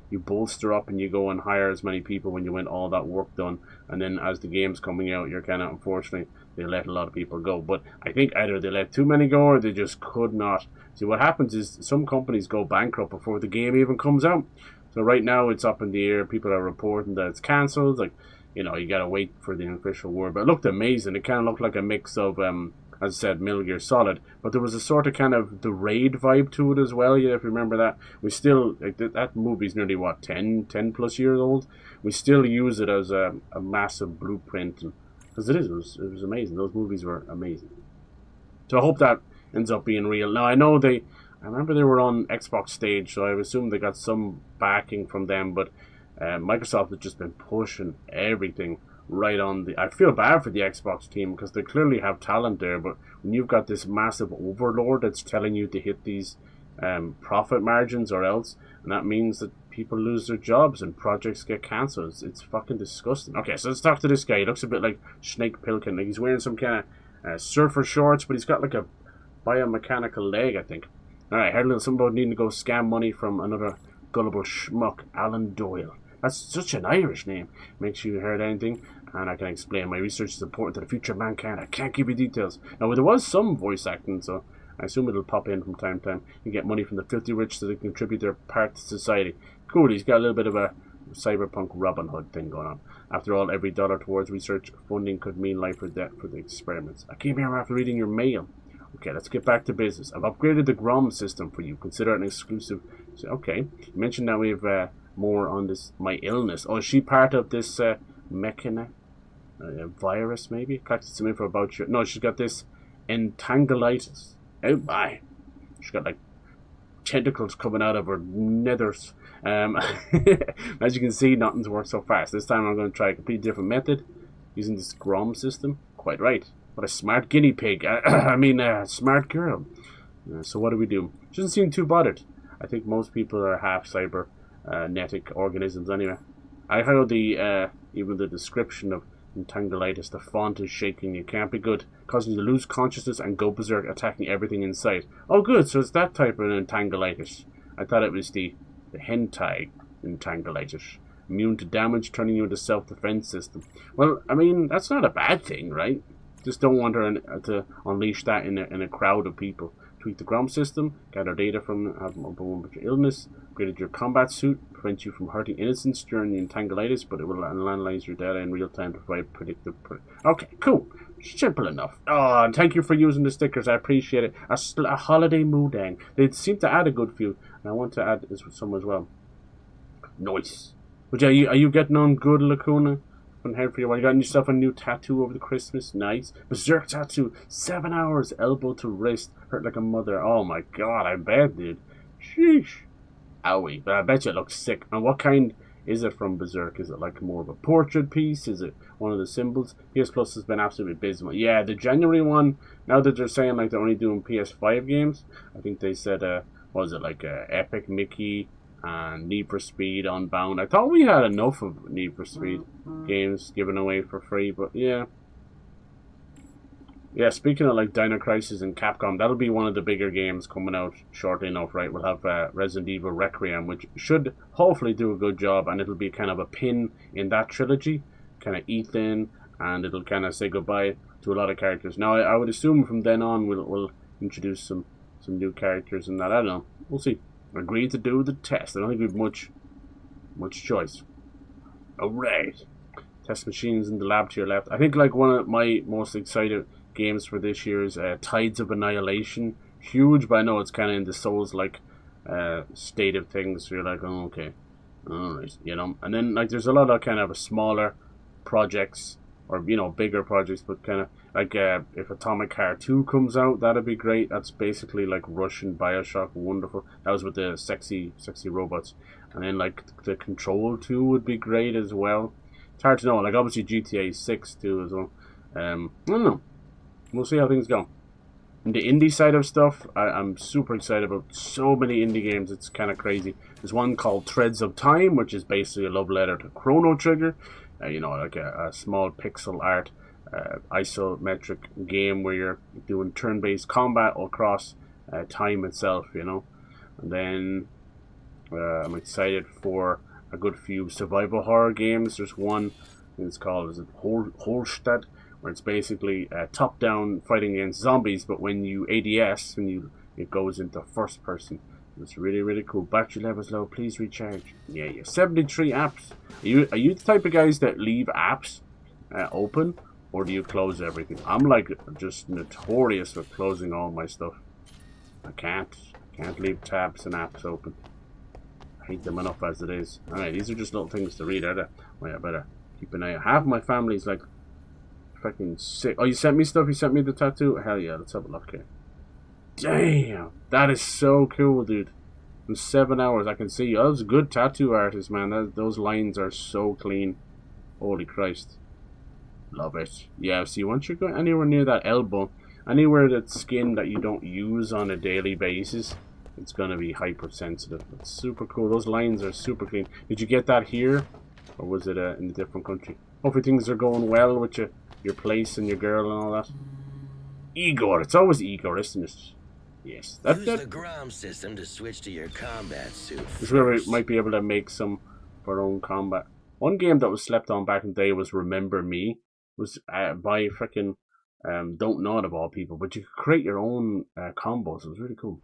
You bolster up and you go and hire as many people when you want all that work done, and then as the game's coming out, you're kind of, unfortunately, they let a lot of people go. But I think either they let too many go or they just could not. See, what happens is some companies go bankrupt before the game even comes out. So right now it's up in the air. People are reporting that it's cancelled. Like, you know, you gotta wait for the official word. But it looked amazing. It kind of looked like a mix of, as I said, Metal Gear Solid, but there was a sort of kind of the Raid vibe to it as well. Yeah, if you remember that, we still, like, that movie's nearly what, 10 plus years old. We still use it as a massive blueprint, because it was amazing. Those movies were amazing. So I hope that ends up being real. Now I remember they were on Xbox stage, so I assume they got some backing from them, but Microsoft has just been pushing everything right on the... I feel bad for the Xbox team because they clearly have talent there, but when you've got this massive overlord that's telling you to hit these profit margins or else, and that means that people lose their jobs and projects get cancelled. It's fucking disgusting. Okay, so let's talk to this guy. He looks a bit like Snake Pilkin. Like he's wearing some kind of surfer shorts, but he's got like a biomechanical leg, I think. Alright, heard a little something about needing to go scam money from another gullible schmuck, Alan Doyle. That's such an Irish name. Make sure you heard anything, and I can explain. My research is important to the future of mankind. I can't give you details. Now, there was some voice acting, so I assume it'll pop in from time to time. You get money from the filthy rich so they can contribute their part to society. Cool, he's got a little bit of a Cyberpunk Robin Hood thing going on. After all, every dollar towards research funding could mean life or death for the experiments. I came here after reading your mail. Okay, let's get back to business. I've upgraded the Grom system for you. Consider it an exclusive. So, okay, you mentioned now we have more on this, my illness. Oh, is she part of this mechana? Virus, maybe? Collected some info about you. No, she's got this entanglitis. Oh my. She's got like tentacles coming out of her nethers. As you can see, nothing's worked so fast. This time I'm going to try a completely different method using this Grom system. Quite right. What a smart guinea pig. Smart girl. So what do we do? She doesn't seem too bothered. I think most people are half cybernetic organisms anyway. I heard the even the description of entanglitis. The font is shaking. It can't be good, causing you to lose consciousness and go berserk, attacking everything in sight. Oh, good. So it's that type of entanglitis. I thought it was the hentai entanglitis. Immune to damage, turning you into self-defense system. Well, I mean, that's not a bad thing, right? Just don't want her to unleash that in a crowd of people. Tweak the ground system, gather data from having a illness, upgraded your combat suit, prevent you from hurting innocents during the entanglitis, but it will analyze your data in real time to provide predictive. Okay, cool. Simple enough. Oh, and thank you for using the stickers. I appreciate it. A holiday moodang. They seem to add a good few, and I want to add some as well. Nice. But yeah, are you getting on good, Lacuna? Been here for you. You got yourself a new tattoo over the Christmas. Nice. Berserk tattoo. 7 hours. Elbow to wrist. Hurt like a mother. Oh my god, I bet, dude. Sheesh. Owie. But I bet you it looks sick. And what kind is it from Berserk? Is it like more of a portrait piece? Is it one of the symbols? PS Plus has been absolutely abysmal. Yeah, the January one, now that they're saying like they're only doing PS5 games, I think they said, what was it, like Epic Mickey and Need for Speed Unbound. I thought we had enough of Need for Speed games given away for free, but yeah. Yeah, speaking of like Dino Crisis and Capcom, that'll be one of the bigger games coming out shortly enough, right? We'll have Resident Evil Requiem, which should hopefully do a good job, and it'll be kind of a pin in that trilogy, kind of Ethan, and it'll kind of say goodbye to a lot of characters. Now, I would assume from then on we'll introduce some new characters and that. I don't know. We'll see. Agreed to do the test. I don't think we've much choice. Alright. Test machines in the lab to your left. I think like one of my most excited games for this year is Tides of Annihilation. Huge, but I know it's kind of in the Souls-like state of things. So you're like, oh, okay. Alright, you know. And then like there's a lot of kind of smaller projects, or you know, bigger projects, but kind of like if Atomic Heart 2 comes out, that'd be great. That's basically like Russian Bioshock. Wonderful. That was with the sexy robots. And then like the Control 2 would be great as well. It's hard to know. Like obviously GTA 6 too as well. I don't know. We'll see how things go. And the indie side of stuff, I'm super excited about. So many indie games, it's kind of crazy. There's one called Threads of Time, which is basically a love letter to Chrono Trigger. You know, like a small pixel art, isometric game where you're doing turn-based combat across time itself, you know. And then I'm excited for a good few survival horror games. There's one, I think it's called, Holstead, where it's basically top-down fighting against zombies, but when you ADS, it goes into first person. It's really, really cool. Battery levels low. Please recharge. Yeah. 73 apps. Are you the type of guys that leave apps open, or do you close everything? I'm like just notorious for closing all my stuff. I can't leave tabs and apps open. I hate them enough as it is. Alright, these are just little things to read, are they? Well, I better keep an eye out. Half my family's like fucking sick. Oh, you sent me stuff? You sent me the tattoo? Hell yeah, let's have a look here. Damn, that is so cool, dude. In 7 hours, I can see. Oh, that was a good tattoo artist, man. Those lines are so clean. Holy Christ. Love it. Yeah, see, once you're going anywhere near that elbow, anywhere that's skin that you don't use on a daily basis, it's going to be hypersensitive. It's super cool. Those lines are super clean. Did you get that here? Or was it in a different country? Hopefully things are going well with your place and your girl and all that. Igor. It's always Igor, isn't it? Yes. Use the ground system to switch to your combat suit. This is where we might be able to make some for our own combat. One game that was slept on back in the day was Remember Me. It was by freaking Don't Nod of all people, but you could create your own combos. It was really cool.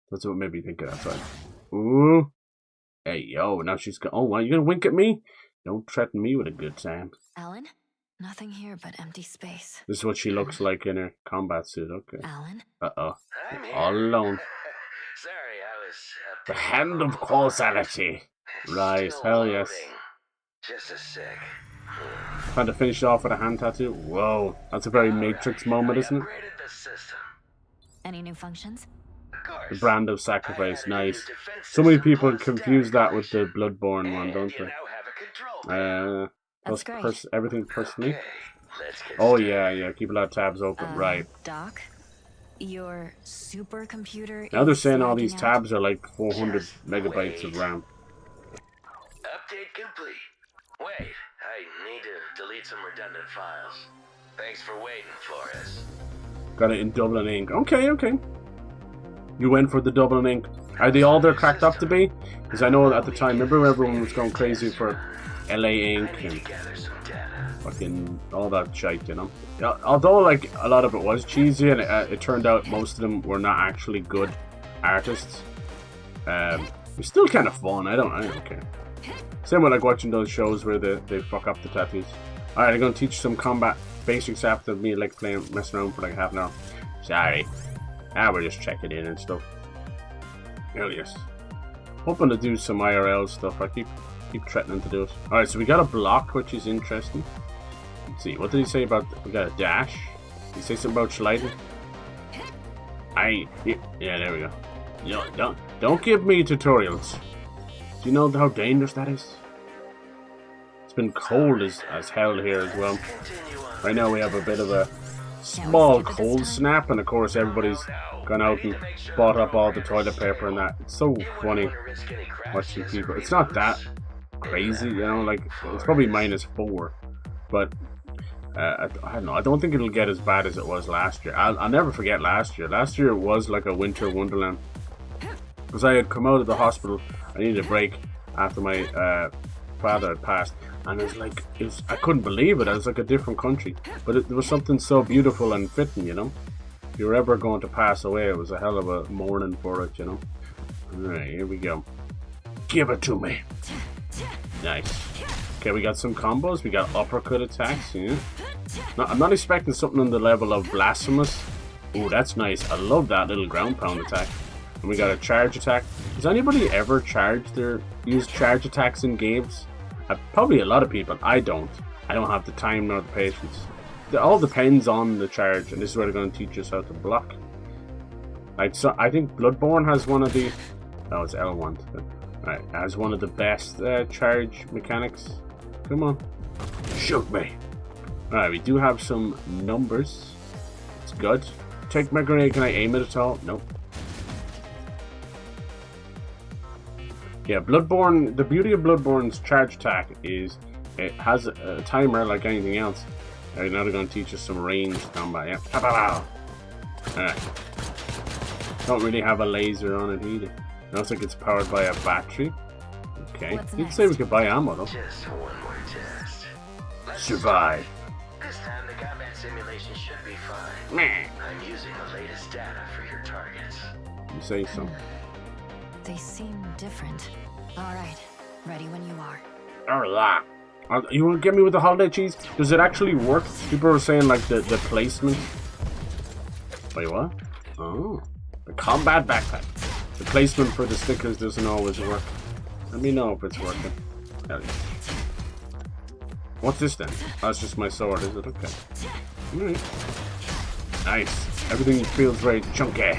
That's what made me think of that side. Ooh. Hey, yo, now she's going. Oh, what, you gonna wink at me? Don't threaten me with a good time. Alan? Nothing here but empty space. This is what she looks like in her combat suit. Okay. Alan? Uh-oh. I'm here. All alone. Sorry, I was The hand of causality. Right, Still hell yes. loading. Just a sec. Trying to finish off with a hand tattoo. Whoa, that's a very Matrix moment, isn't it? Upgraded the system. Any new functions? Of course. The brand of I sacrifice, added a new nice. defense So many system people plus confuse data that with the Bloodborne one, and don't you they? now have a control panel. That's great. Everything personally. Okay, let's get Oh started. yeah, keep a lot of tabs open, right. Doc? Your supercomputer Now they're is saying all lagging these out? tabs are like 400 Just megabytes of wait. RAM. Update complete. Wait, I need to delete some redundant files. Thanks for waiting, Flores. Got it in Dublin ink. Okay, okay. You went for the Dublin ink. Are they all they're cracked up to be? Because I know at the time, remember everyone was going crazy for LA ink and fucking all that shit, you know? Yeah, although, like, a lot of it was cheesy and it turned out most of them were not actually good artists. It's still kind of fun. I don't care. Same with like watching those shows where they fuck up the tattoos. Alright, I'm gonna teach some combat basics after me like messing around for like half an hour. Sorry. We're just checking in and stuff. Hell yes. Hoping to do some IRL stuff. I keep threatening to do it. Alright, so we got a block, which is interesting. Let's see, what did he say about... We got a dash. Did he say something about sliding? Yeah, there we go. No, don't give me tutorials. Do you know how dangerous that is? It's been cold as hell here as well. Right now we have a bit of a small cold snap, and of course everybody's gone out and bought up all the toilet paper and that. It's so funny watching people. It's not that crazy, you know, like it's probably -4, but I don't know. I don't think it'll get as bad as it was last year. I'll never forget last year. Last year was like a winter wonderland. Because I had come out of the hospital, I needed a break after my father had passed, and I couldn't believe it. I was like a different country, but there was something so beautiful and fitting, you know. If you were ever going to pass away, it was a hell of a morning for it, you know. Alright, here we go. Give it to me. Nice. Okay, we got some combos. We got uppercut attacks. Yeah. Now, I'm not expecting something on the level of blasphemous. Oh, that's nice. I love that little ground pound attack. And we got a charge attack. Does anybody ever use charge attacks in games? Probably a lot of people. I don't. I don't have the time nor the patience. It all depends on the charge, and this is where they're going to teach us how to block. Like, so I think Bloodborne has one of the... Oh, it's L1. Right, has one of the best charge mechanics. Come on. Shoot me. Alright, we do have some numbers. It's good. Take my grenade. Can I aim it at all? Nope. Yeah, Bloodborne, the beauty of Bloodborne's charge attack is it has a timer like anything else. Now they're going to teach us some ranged combat, yeah. Pow, pow, pow. Alright. Don't really have a laser on it either. Looks like it's powered by a battery. Okay. You'd say we could buy ammo though. Just one more test. Survive. This time the combat simulation should be fine. Meh. I'm using the latest data for your targets. You say so. They seem different. Alright, ready when you are. Alright. You want to get me with the holiday cheese? Does it actually work? People are saying like the placement. Wait, what? Oh. The combat backpack. The placement for the stickers doesn't always work. Let me know if it's working. What's this then? Oh, that's just my sword, is it? Okay. Alright. Nice. Everything feels very chunky.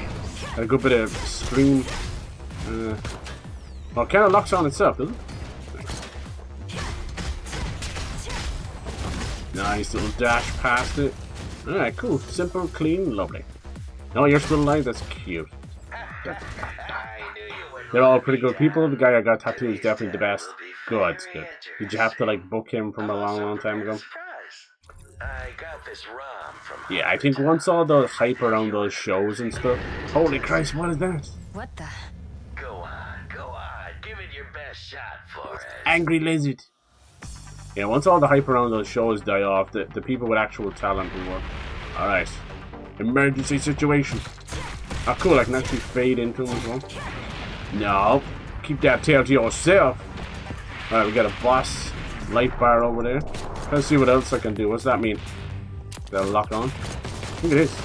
Got a good bit of screen. Well, it kind of locks on itself, doesn't it? Nice little dash past it. Alright, cool. Simple, clean, lovely. No, you're still alive? That's cute. They're all pretty good people. The guy I got tattooed is definitely the best. Good, good. Did you have to like book him from a long time ago? I got this ROM from... Yeah, I think once all the hype around those shows and stuff. Holy Christ, what is that? What the? Go on. Give it your best shot, Flores. Angry lizard. Yeah, once all the hype around those shows die off, the people with actual talent will work. Alright. Emergency situation. Oh, cool, I can actually fade into him as well. No. Keep that tail to yourself. Alright, we got a boss light bar over there. Let's see what else I can do. What's that mean? That'll lock on? Look at this.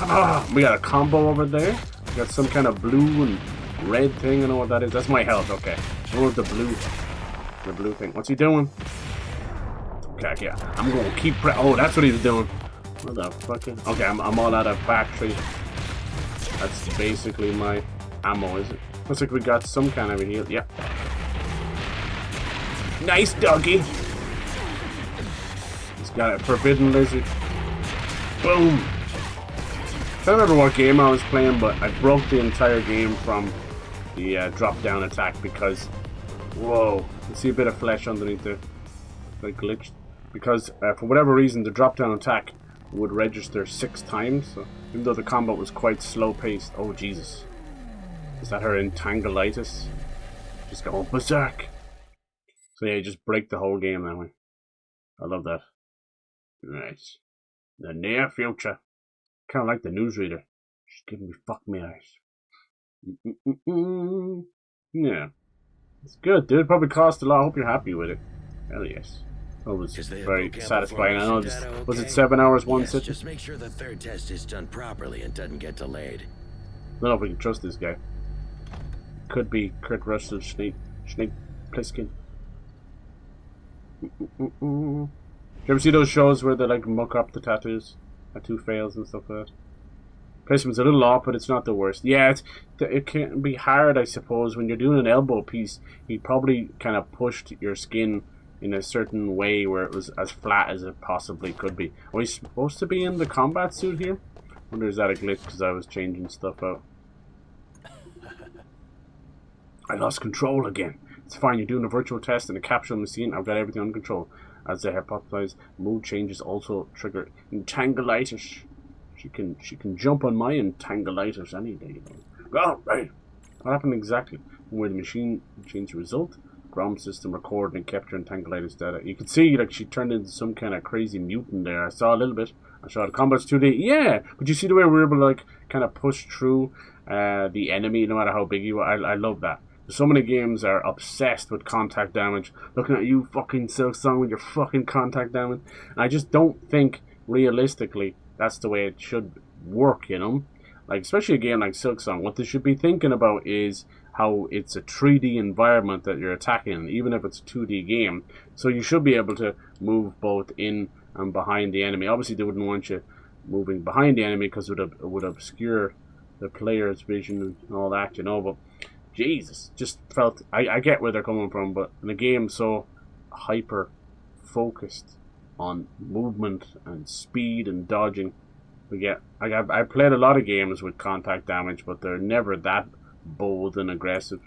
Ah, we got a combo over there. We got some kind of blue and red thing. I don't know what that is. That's my health. Okay. I want the blue thing. What's he doing? Okay, yeah. I'm gonna keep oh, that's what he's doing. What the fuck? Okay, I'm all out of battery. That's basically my ammo, is it? Looks like we got some kind of a heal. Yep. Nice doggy. He's got a forbidden lizard. Boom. I don't remember what game I was playing, but I broke the entire game from the drop down attack because, whoa, You see a bit of flesh underneath there. Like glitched. Because for whatever reason the drop down attack would register 6 times. So even though the combat was quite slow paced. Oh Jesus. Is that her entangleitis? Just go berserk. So yeah, you just break the whole game that way. I love that. Nice. The near future. Kind of like the newsreader. She's giving me fuck me eyes. Yeah. It's good, dude. Probably cost a lot. I hope you're happy with it. Hell yes. That was very satisfying. I know this was it 7 hours one Yes, sitting? just make sure the third test is done properly and doesn't get delayed. I don't know if we can trust this guy. Could be Kurt Russell, Snake Plissken. You ever see those shows where they like muck up the tattoos? Tattoo fails and stuff like that. Placement's a little off, but it's not the worst. Yeah, it can be hard, I suppose, when you're doing an elbow piece. He probably kind of pushed your skin in a certain way where it was as flat as it possibly could be. Are we supposed to be in the combat suit here? I wonder is that a glitch because I was changing stuff out. I lost control again. It's fine, you're doing a virtual test in a capsule machine. I've got everything under control. As they hypothesize, mood changes also trigger entangleitis. She can jump on my entangleitis any day. Oh, right. What happened exactly? Where the machine changed the result? GROM system recorded and kept her entangleitis data. You could see like she turned into some kind of crazy mutant there. I saw a little bit. I saw the combat's 2D. Yeah, but you see the way we were able to like kind of push through the enemy no matter how big you are. I love that. So many games are obsessed with contact damage. Looking at you fucking Silksong with your fucking contact damage. And I just don't think realistically that's the way it should work, you know? Like, especially a game like Silksong, what they should be thinking about is how it's a 3D environment that you're attacking, even if it's a 2D game. So you should be able to move both in and behind the enemy. Obviously, they wouldn't want you moving behind the enemy because it would obscure the player's vision and all that, you know? But Jesus, just felt... I get where they're coming from, but in a game so hyper-focused on movement and speed and dodging, I played a lot of games with contact damage, but they're never that bold and aggressive.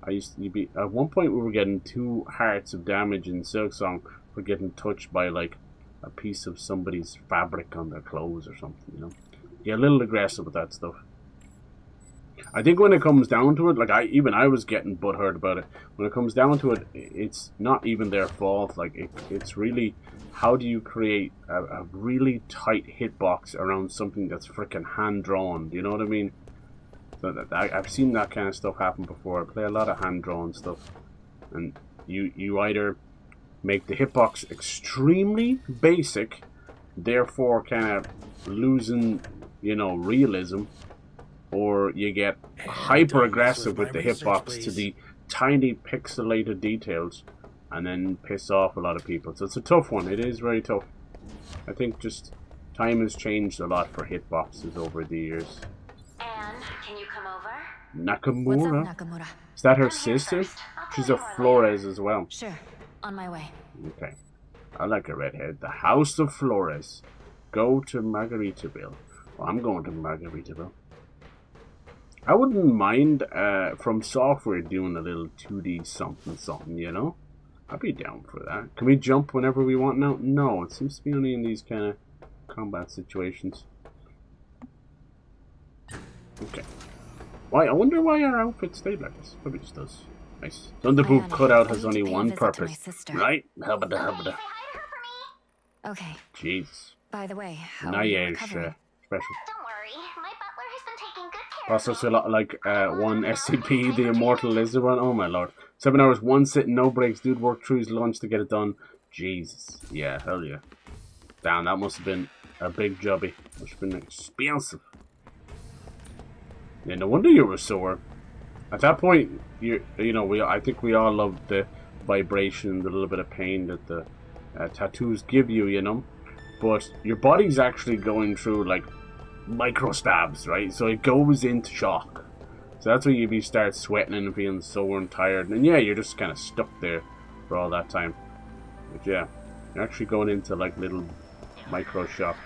At one point we were getting 2 hearts of damage in Silksong for getting touched by like a piece of somebody's fabric on their clothes or something, you know. Get a little aggressive with that stuff. I think when it comes down to it, like I was getting butthurt about it. When it comes down to it, it's not even their fault. Like it's really, how do you create a really tight hitbox around something that's freaking hand drawn? Do you know what I mean? So I've seen that kind of stuff happen before. I play a lot of hand drawn stuff, and you either make the hitbox extremely basic, therefore kind of losing, you know, realism. Or you get hyper aggressive with the hitbox to the tiny pixelated details and then piss off a lot of people. So it's a tough one. It is very tough. I think just time has changed a lot for hitboxes over the years. Anne, can you come over? Nakamura? What's up, Nakamura? Is that her Come here sister? first. I'll tell She's you a more Flores as well. Sure, on my way. Okay. I like a redhead. The House of Flores. Go to Margaritaville. Well, I'm going to Margaritaville. I wouldn't mind From Software doing a little 2D something, you know? I'd be down for that. Can we jump whenever we want now? No, it seems to be only in these kind of combat situations. Okay. Why? I wonder why our outfit stayed like this. Probably just does. Nice. Thunderboob cutout has only one purpose. Right? Hubba Say hi to her for me. Okay. Jeez. By the way, how Now are you yeah, recovering? special. Don't worry, my butler has been taking good care Also, of so a me. lot like one SCP, the Immortal Lizard one. Oh my lord. 7 hours, one sitting, no breaks. Dude worked through his lunch to get it done. Jesus. Yeah, hell yeah. Damn, that must have been a big jobby. Must have been expensive. Yeah, no wonder you were sore. At that point, you know, I think we all loved the vibration, the little bit of pain that the tattoos give you, you know. But your body's actually going through like micro stabs, right? So it goes into shock. So that's when you start sweating and feeling sore and tired. And yeah, you're just kind of stuck there for all that time. But yeah, you're actually going into like little micro shock.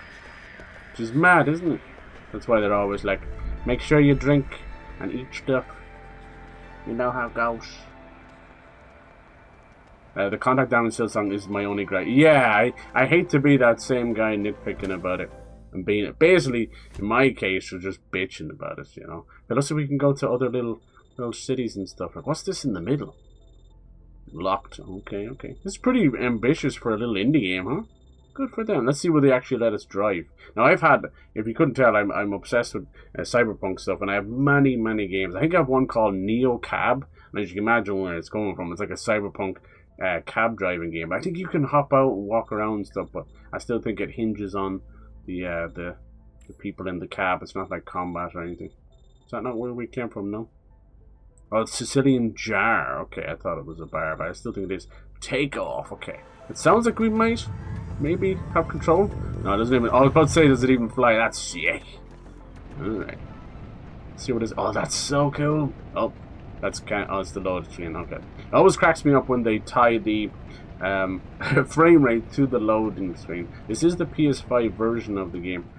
Which is mad, isn't it? That's why they're always like, make sure you drink and eat stuff. You know how it goes. The contact damage still song is my only gripe. Yeah, I hate to be that same guy nitpicking about it. And being basically, in my case, we're just bitching about it, you know. But also we can go to other little cities and stuff. Like, what's this in the middle? Locked. Okay. This is pretty ambitious for a little indie game, huh? Good for them. Let's see where they actually let us drive. Now, I've had, if you couldn't tell, I'm obsessed with Cyberpunk stuff, and I have many games. I think I have one called Neo Cab, and as you can imagine where it's coming from, it's like a Cyberpunk cab driving game. I think you can hop out and walk around and stuff, but I still think it hinges on the people in the cab. It's not like combat or anything. Is that not where we came from? No. Oh, it's Sicilian Jar. Okay, I thought it was a bar, but I still think it is. Take off. Okay. It sounds like we might maybe have control. No, it doesn't even. Oh, I was about to say, does it even fly? That's sick. Alright. Let's see what it is. Oh, that's so cool. Oh, that's kind of. Oh, it's the load screen. Okay. It always cracks me up when they tie the frame rate to the loading screen. This is the PS5 version of the game.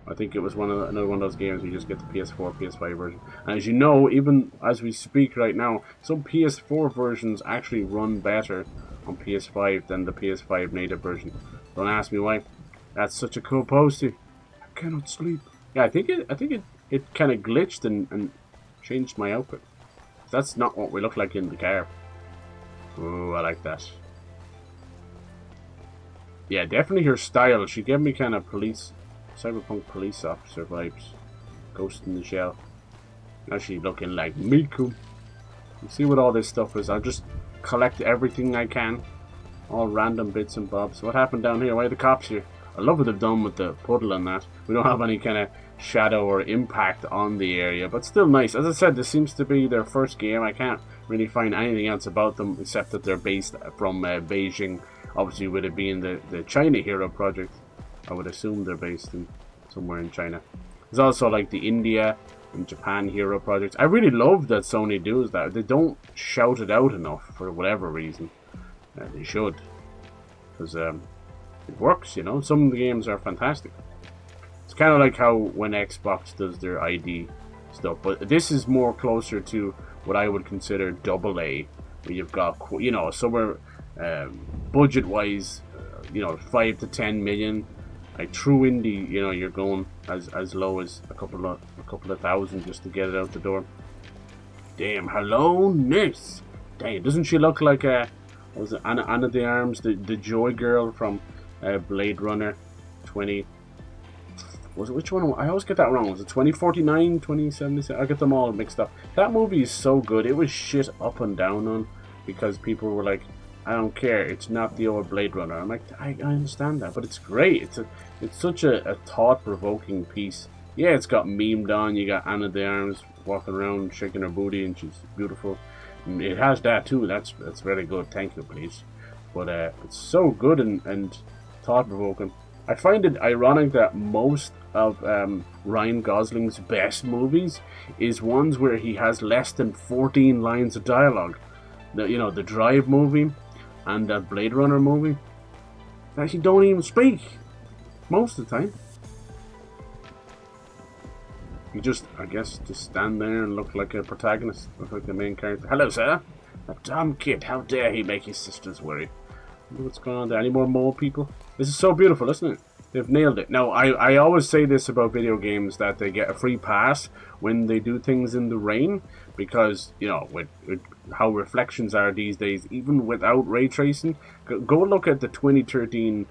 I think it was another one of those games where you just get the PS4, PS5 version. And as you know, even as we speak right now, some PS4 versions actually run better on PS5 than the PS5 native version. Don't ask me why. That's such a cool poster. I cannot sleep. Yeah, I think it kind of glitched and changed my outfit. That's not what we look like in the car. Oh, I like that. Yeah, definitely her style. She gave me kind of Cyberpunk police officer vibes. Ghost in the Shell. Now she's looking like Miku. You see what all this stuff is. I'll just collect everything I can. All random bits and bobs. What happened down here? Why are the cops here? I love what they've done with the puddle and that. We don't have any kind of shadow or impact on the area, but still nice. As I said, this seems to be their first game. I can't really find anything else about them except that they're based from Beijing. Obviously, with it being the China Hero project, I would assume they're based in somewhere in China. There's also like the India and Japan Hero projects. I really love that Sony does that. They don't shout it out enough for whatever reason. They should, because it works, you know. Some of the games are fantastic. It's kind of like how when Xbox does their ID stuff, but this is more closer to what I would consider AA, where you've got, you know, somewhere budget-wise, you know, 5 to 10 million. Like true indie, you know, you're going as low as a couple of thousand just to get it out the door. Damn, hello, Nurse. Damn, doesn't she look like what was it, Anna de Arms, the Joy girl from Blade Runner 20? Was it, which one? I always get that wrong. Was it 2049, 2077? I get them all mixed up. That movie is so good. It was shit up and down on because people were like, I don't care, it's not the old Blade Runner. I'm like, I understand that, but it's great. It's such a thought-provoking piece. Yeah, it's got memed on. You got Anna de Arms walking around shaking her booty, and she's beautiful. And it has that too. That's very good. Thank you, please. But it's so good and thought-provoking. I find it ironic that most of Ryan Gosling's best movies is ones where he has less than 14 lines of dialogue. The Drive movie and that Blade Runner movie, that he don't even speak most of the time. You just, I guess, just stand there and look like a protagonist, look like the main character. Hello, sir. That dumb kid, how dare he make his sisters worry? What's going on there? Any more mole people? This is so beautiful, isn't it? They've nailed it. Now, I always say this about video games, that they get a free pass when they do things in the rain, because, you know, with how reflections are these days, even without ray tracing, go look at the 2013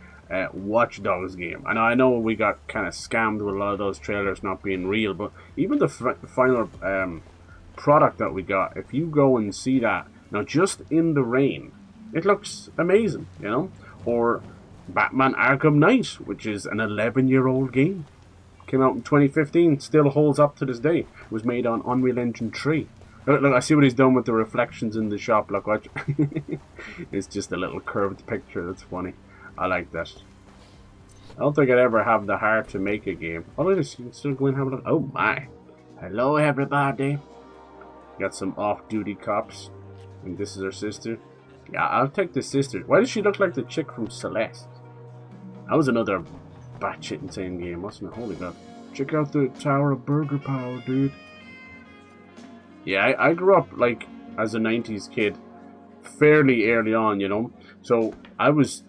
Watch Dogs game. And I know we got kind of scammed with a lot of those trailers not being real, but even the final product that we got, if you go and see that, now just in the rain, it looks amazing, you know? Or Batman Arkham Knight, which is an 11-year-old game. Came out in 2015, still holds up to this day. It was made on Unreal Engine 3. Look, I see what he's done with the reflections in the shop. Look, watch. It's just a little curved picture. That's funny. I like that. I don't think I'd ever have the heart to make a game. Oh, look at this. You can still go and have a look. Oh, my. Hello, everybody. Got some off-duty cops. And this is her sister. Yeah, I'll take the sister. Why does she look like the chick from Celeste? That was another batshit insane game, wasn't it? Holy god. Check out the Tower of Burger Power, dude. Yeah, I grew up, like, as a 90s kid, fairly early on, you know. So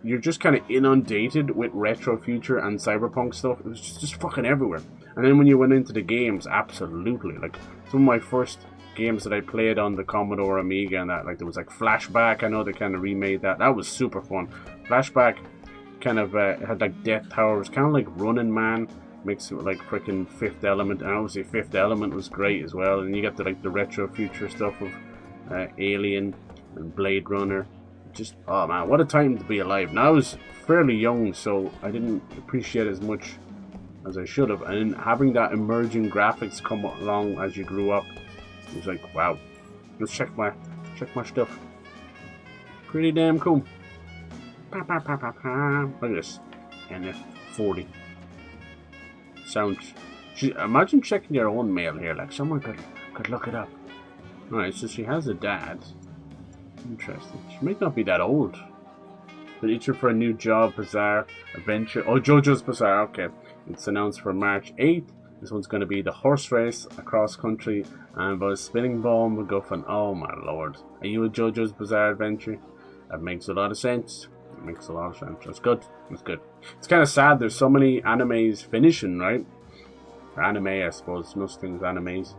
you're just kind of inundated with retro future and cyberpunk stuff. It was just fucking everywhere. And then when you went into the games, absolutely. Like, some of my first games that I played on the Commodore Amiga and that, like, there was like Flashback. I know they kind of remade that. That was super fun. Flashback kind of had like Death Tower. It was kind of like Running Man mixed with like freaking Fifth Element. And obviously Fifth Element was great as well. And you got the retro future stuff of Alien and Blade Runner. Just, oh man, what a time to be alive. Now I was fairly young, so I didn't appreciate it as much as I should have. And having that emerging graphics come along as you grew up, it was like, wow, let's check my stuff. Pretty damn cool. Look at this, NF40. Sounds. Imagine checking your own mail here. Like, someone could look it up. Alright, so she has a dad. Interesting. She might not be that old. But each for a new job, Bazaar, Adventure. Oh, JoJo's Bazaar. Okay. It's announced for March 8th. This one's going to be the horse race across country and about a spinning ball MacGuffin. Oh my lord. Are you a JoJo's Bizarre Adventure? That makes a lot of sense. It makes a lot of sense. That's good. That's good. It's kind of sad there's so many animes finishing, right? Or anime, I suppose. Most things animes.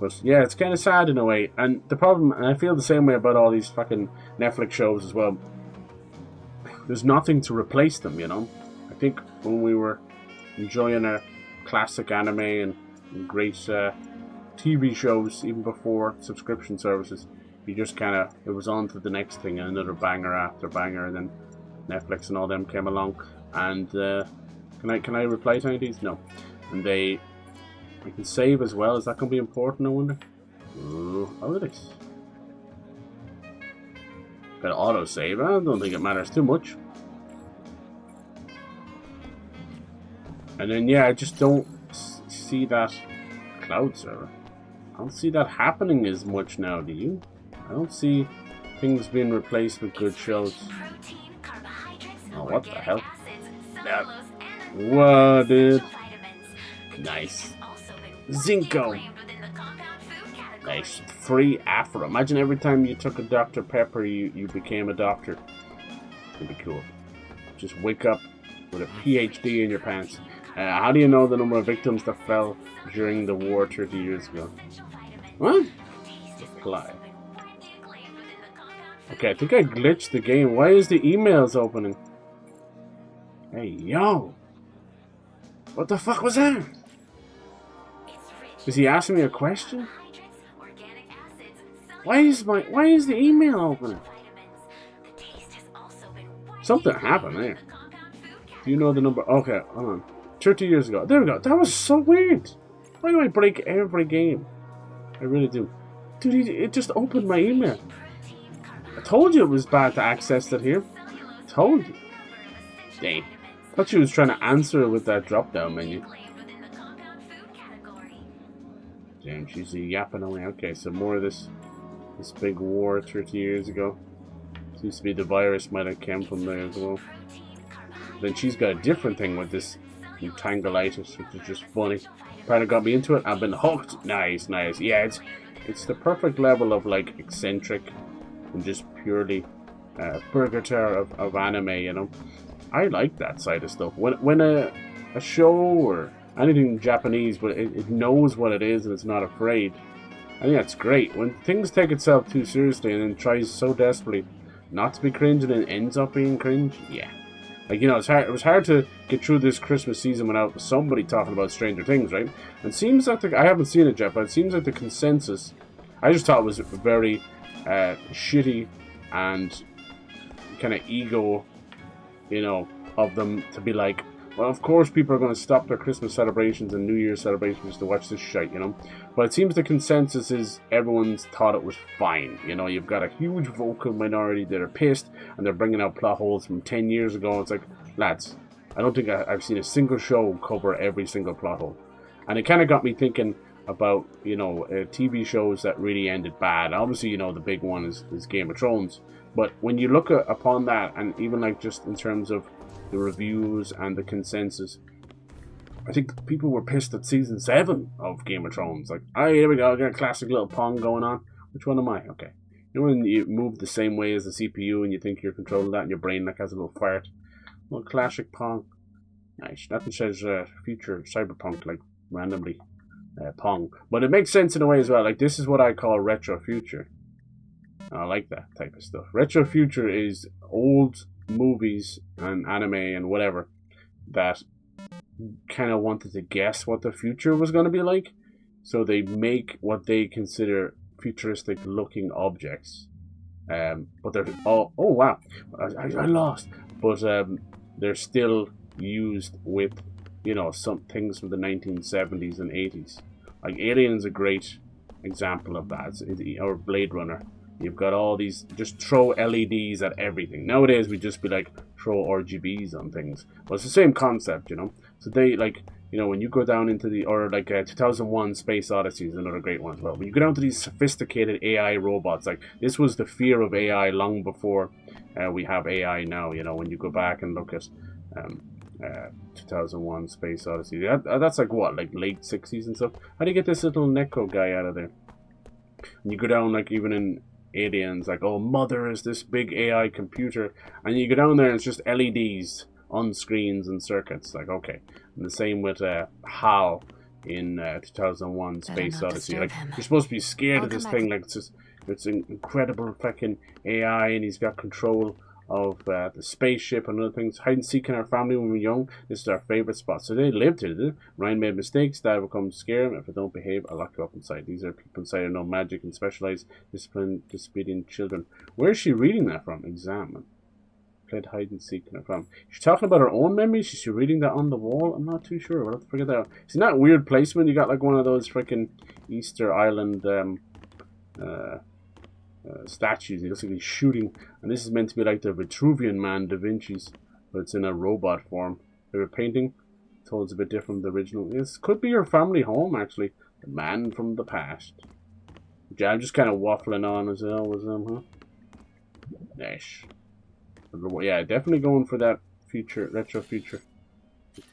But yeah, it's kind of sad in a way. And the problem, and I feel the same way about all these fucking Netflix shows as well. There's nothing to replace them, you know? I think when we were enjoying our classic anime and great TV shows, even before subscription services, you just kind of, it was on to the next thing, and another banger after banger, and then Netflix and all them came along. And can I reply to any of these? No. And I can save as well. Is that going to be important, I wonder? Ooh, oh, it is. Got auto save. I don't think it matters too much. And then, yeah, I just don't see that cloud server. I don't see that happening as much now, do you? I don't see things being replaced with good shows. Oh, what the hell? Whoa, dude. Nice. Zinco. Nice. Free Afro. Imagine every time you took a Dr. Pepper, you became a doctor. It'd be cool. Just wake up with a PhD in your pants. How do you know the number of victims that fell during the war 30 years ago? What? Reply. Okay, I think I glitched the game. Why is the emails opening? Hey, yo! What the fuck was that? Is he asking me a question? Why is the email opening? Something happened there. Do you know the number? Okay, hold on. 30 years ago. There we go. That was so weird. Why do I break every game? I really do. Dude, it just opened my email. I told you it was bad to access it here. I told you. Dang. Thought she was trying to answer it with that drop down menu. Damn, she's yapping away. Okay, so more of this big war 30 years ago. Seems to be the virus might have come from there as well. Then she's got a different thing with this entangleitis, which is just funny. Kind of got me into it. I've been hooked. Nice, nice. Yeah, it's the perfect level of like eccentric and just purely purgatoire of anime, you know. I like that side of stuff. When a show or anything Japanese, but it knows what it is and it's not afraid. I think that's great. When things take itself too seriously and then tries so desperately not to be cringe and then ends up being cringe, yeah. Like, you know, it was hard to get through this Christmas season without somebody talking about Stranger Things, right? And it seems like I haven't seen it yet, but it seems like the consensus, I just thought it was very shitty and kind of ego, you know, of them to be like, well, of course people are going to stop their Christmas celebrations and New Year's celebrations to watch this shite, you know? But it seems the consensus is everyone's thought it was fine. You know, you've got a huge vocal minority that are pissed and they're bringing out plot holes from 10 years ago. It's like, lads, I don't think I've seen a single show cover every single plot hole. And it kind of got me thinking about, you know, TV shows that really ended bad. Obviously, you know, the big one is Game of Thrones. But when you look upon that, and even like just in terms of the reviews and the consensus, I think people were pissed at season 7 of Game of Thrones. Like, oh, here we go, I got a classic little pong going on. Which one am I? Okay. You know when you move the same way as the CPU and you think you're controlling that and your brain like has a little fart. Well, classic Pong. Nice. Nothing says future Cyberpunk like randomly Pong. But it makes sense in a way as well. Like this is what I call retro future. I like that type of stuff. Retro future is old movies and anime and whatever that kind of wanted to guess what the future was going to be like. So they make what they consider futuristic looking objects. But they're oh wow, I lost. But they're still used with, you know, some things from the 1970s and 80s. Like Alien's a great example of that. Or Blade Runner. You've got all these, just throw LEDs at everything. Nowadays we just be like, throw RGBs on things. But it's the same concept, you know. So they like, you know, when you go down into the, or like 2001 Space Odyssey is another great one as well. When you go down to these sophisticated AI robots, like this was the fear of AI long before we have AI now, you know, when you go back and look at 2001 Space Odyssey. That's like what, like late 60s and stuff? How do you get this little Neko guy out of there? And you go down like even in Aliens, like, oh, Mother is this big AI computer, and you go down there and it's just LEDs on screens and circuits. Like, okay. And the same with HAL in 2001 Space Odyssey. Like, you're supposed to be scared of this thing. Like, it's an incredible fucking AI, and he's got control of the spaceship and other things. Hide and seek in our family when we were young. This is our favorite spot. So they lived here, did it? Ryan made mistakes. Dad will come scare him. If I don't behave, I'll lock you up inside. These are people inside who know magic and specialized discipline, disobedient children. Where is she reading that from? Examine. Played hide and seek in her family. She's talking about her own memories. Is she reading that on the wall? I'm not too sure. We'll have to figure that out. Isn't that weird placement? You got like one of those freaking Easter Island statues. He looks like he's shooting, and this is meant to be like the Vitruvian Man, Da Vinci's, but it's in a robot form. Favorite painting? Told it's a bit different from the original. This could be your family home, actually. The Man from the Past. Yeah, I'm just kind of waffling on as well as huh? Nice. Yeah, definitely going for that future, retro future.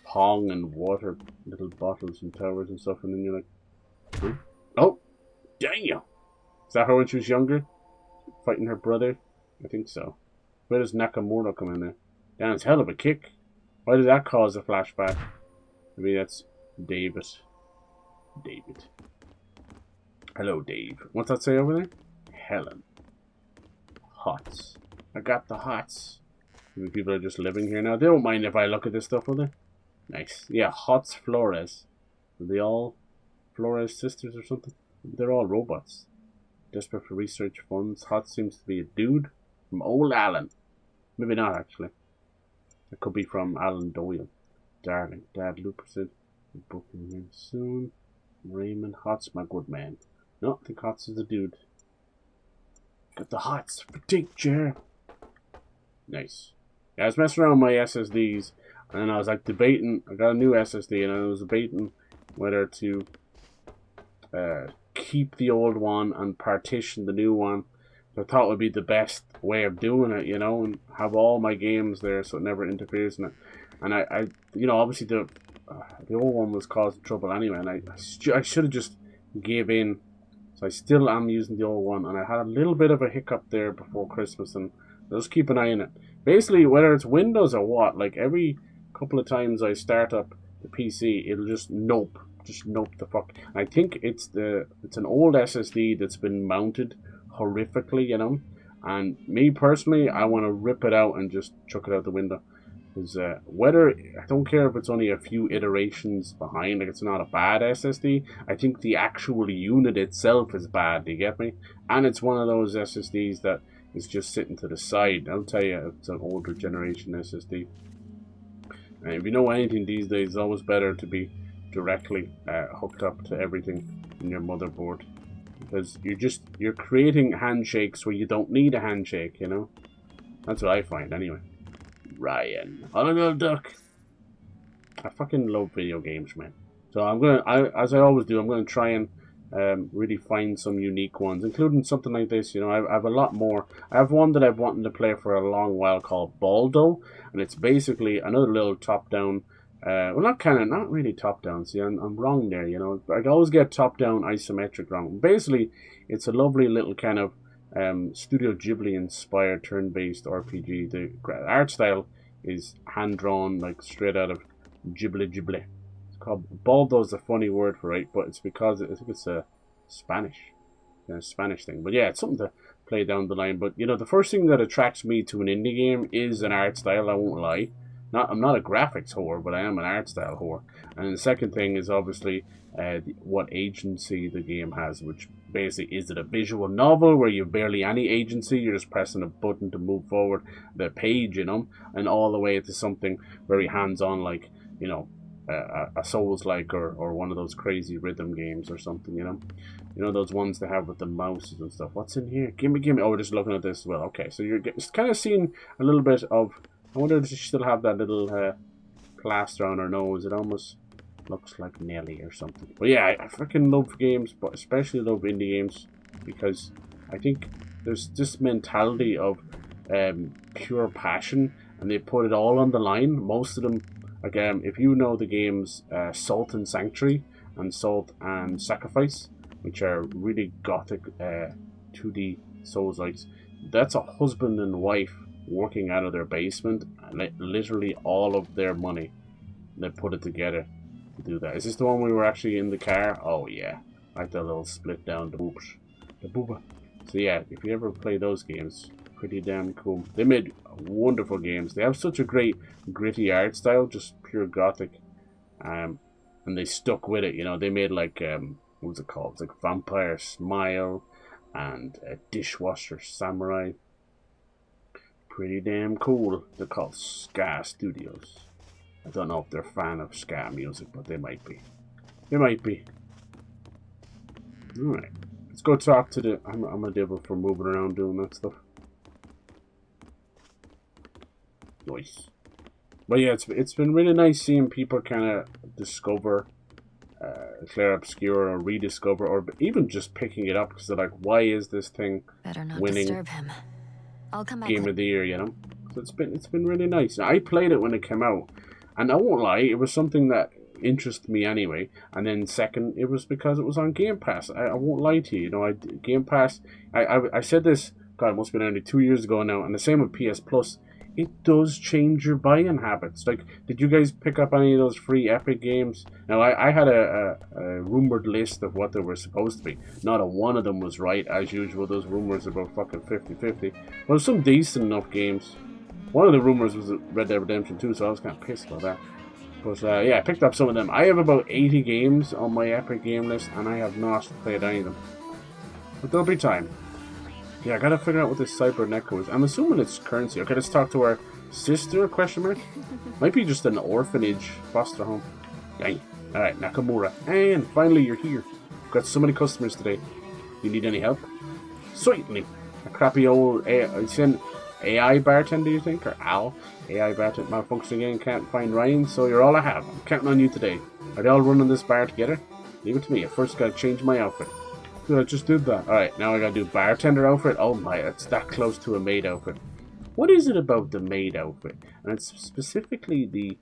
Pong and water, little bottles and towers and stuff, and then you're like, oh, damn! Is that her when she was younger? Fighting her brother? I think so. Where does Nakamura come in there? Damn, it's hell of a kick. Why did that cause a flashback? Maybe that's David. David. Hello, Dave. What's that say over there? Helen. Hots. I got the hots. Maybe people are just living here now. They don't mind if I look at this stuff, will they? Nice. Yeah, Hots Flores. Are they all Flores sisters or something? They're all robots. Desperate for research funds. Hot seems to be a dude from old Alan. Maybe not, actually. It could be from Alan Doyle. Darling, Dad Looper said, we're booking here soon. Raymond Hot's my good man. No, I think Hot's is a dude. Got the Hots for take chair. Nice. Yeah, I was messing around with my SSDs, and then I was like debating. I got a new SSD, and I was debating whether to keep the old one and partition the new one. I thought would be the best way of doing it, you know, and have all my games there so it never interferes in it. And I you know, obviously the old one was causing trouble anyway, and I should have just gave in. So I still am using the old one, and I had a little bit of a hiccup there before Christmas, and I'll just keep an eye on it. Basically, whether it's Windows or what, like every couple of times I start up the PC, it'll just nope the fuck. I think it's an old SSD that's been mounted horrifically, you know. And me personally, I want to rip it out and just chuck it out the window. Because whether, I don't care if it's only a few iterations behind, like it's not a bad SSD. I think the actual unit itself is bad. Do you get me? And it's one of those SSDs that is just sitting to the side. I'll tell you, it's an older generation SSD. And if you know anything these days, it's always better to be directly hooked up to everything in your motherboard, because you're creating handshakes where you don't need a handshake, you know. That's what I find anyway. Ryan, hello little duck. I fucking love video games, man. So as I always do, I'm gonna try and really find some unique ones, including something like this. You know, I have a lot more. I have one that I've wanted to play for a long while called Baldo, and it's basically another little top-down. Well, not really top-down. See, I'm wrong there. You know, I always get top-down isometric wrong. Basically, it's a lovely little kind of Studio Ghibli inspired turn-based RPG. The art style is hand-drawn, like straight out of Ghibli. It's called Baldo is a funny word for it, but it's because I think it's a Spanish thing. But yeah, it's something to play down the line. But you know, the first thing that attracts me to an indie game is an art style. I won't lie. I'm not a graphics whore, but I am an art style whore. And the second thing is obviously what agency the game has, which basically is it a visual novel where you have barely any agency, you're just pressing a button to move forward the page, you know, and all the way to something very hands-on, like, you know, a Souls-like or one of those crazy rhythm games or something, you know those ones they have with the mouses and stuff. What's in here? Gimme. Oh, we're just looking at this as well. Okay, so you're kind of seeing a little bit of, I wonder if she still have that little plaster on her nose. It almost looks like Nelly or something. But yeah, I freaking love games, but especially love indie games, because I think there's this mentality of pure passion, and they put it all on the line. Most of them, like, if you know the games Salt and Sanctuary and Salt and Sacrifice, which are really gothic 2D Souls-likes, that's a husband and wife working out of their basement, and literally all of their money, they put it together to do that. Is this the one we were actually in the car? Oh yeah, like that little split down the booba. So yeah, if you ever play those games, pretty damn cool. They made wonderful games. They have such a great gritty art style, just pure gothic, and they stuck with it. You know, they made like what was it called? It's like Vampire Smile and Dishwasher Samurai. Pretty damn cool. They're called Ska Studios. I don't know if they're a fan of ska music, but they might be. Alright. Let's go talk to the... I'm a devil for moving around doing that stuff. Nice. But yeah, it's been really nice seeing people kind of discover Claire Obscure or rediscover, or even just picking it up because they're like, why is this thing Better not winning disturb him. I'll come back. Game of the Year, you know? So it's been really nice. I played it when it came out, and I won't lie, it was something that interested me anyway. And then second, it was because it was on Game Pass. I won't lie to you, you know, Game Pass, I said this, God, it must have been only 2 years ago now, and the same with PS Plus. It does change your buying habits. Like, did you guys pick up any of those free Epic games? Now, I had a rumored list of what they were supposed to be. Not a one of them was right, as usual. Those rumors about fucking 50-50. Well, some decent enough games. One of the rumors was Red Dead Redemption 2, so I was kind of pissed about that. But yeah, I picked up some of them. I have about 80 games on my Epic game list, and I have not played any of them. But there'll be time. Yeah, I gotta figure out what this Cyberneco is. I'm assuming it's currency. Okay, let's talk to our sister, question mark? Might be just an orphanage foster home. Dang. Alright, Nakamura. And finally you're here. We've got so many customers today. You need any help? Certainly. A crappy old AI bartender, you think? Or Al? AI bartender malfunctioning again, can't find Ryan, so you're all I have. I'm counting on you today. Are they all running this bar together? Leave it to me. I first gotta change my outfit. Dude, I just did that. Alright, now I gotta do bartender outfit. Oh my, it's that close to a maid outfit. What is it about the maid outfit? And it's specifically the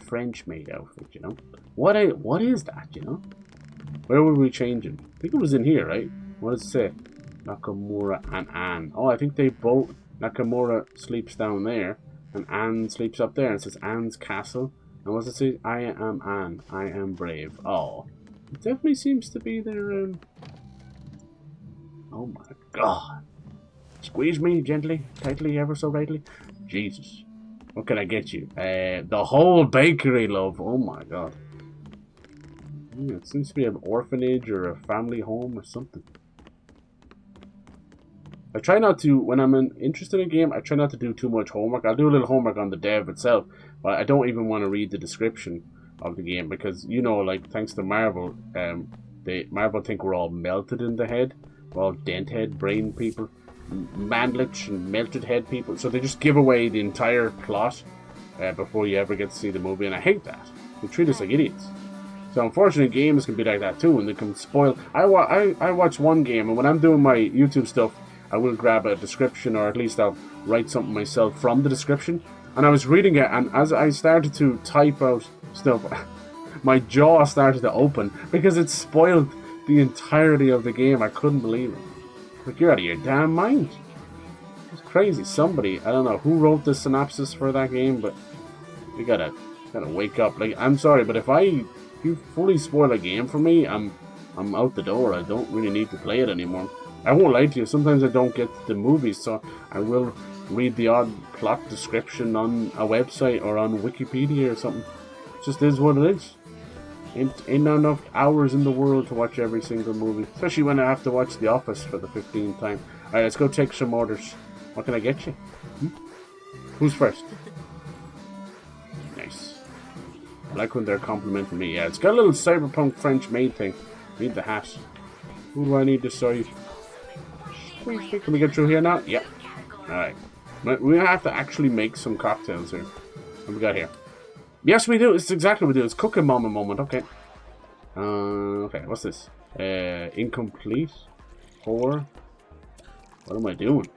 French maid outfit, you know? What is that, you know? Where were we changing? I think it was in here, right? What does it say? Nakamura and Anne. Oh, I think they both... Nakamura sleeps down there, and Anne sleeps up there. And it says Anne's castle. And what does it say? I am Anne. I am brave. Oh. It definitely seems to be their... Oh my God. Squeeze me gently, tightly, ever so rightly. Jesus. What can I get you? The whole bakery, love. Oh my God. Yeah, it seems to be an orphanage or a family home or something. I try not to, when I'm interested in a game, I try not to do too much homework. I'll do a little homework on the dev itself, but I don't even want to read the description of the game because, you know, like, thanks to Marvel, Marvel think we're all melted in the head. We're all dent head brain people, manlich and melted head people. So they just give away the entire plot before you ever get to see the movie, and I hate that. They treat us like idiots. So unfortunately, games can be like that too, and they can spoil. I watch one game, and when I'm doing my YouTube stuff, I will grab a description, or at least I'll write something myself from the description. And I was reading it, and as I started to type out stuff, my jaw started to open because it spoiled the entirety of the game. I couldn't believe it. Like, you're out of your damn mind. It's crazy. Somebody, I don't know who wrote the synopsis for that game, but you gotta wake up. Like, I'm sorry, but if you fully spoil a game for me, I'm out the door. I don't really need to play it anymore. I won't lie to you. Sometimes I don't get the movies, so I will read the odd plot description on a website or on Wikipedia or something. It just is what it is. Ain't enough hours in the world to watch every single movie, especially when I have to watch The Office for the 15th time. Alright, let's go take some orders. What can I get you? Who's first? Nice. I like when they're complimenting me. Yeah, it's got a little cyberpunk French maid thing. Need the hat. Who do I need to decide? Can we get through here now? Yep. Alright. We have to actually make some cocktails here. What do we got here? Yes, we do. It's exactly what we do. It's cooking mama moment. Okay. Okay, what's this? Incomplete. 4. What am I doing?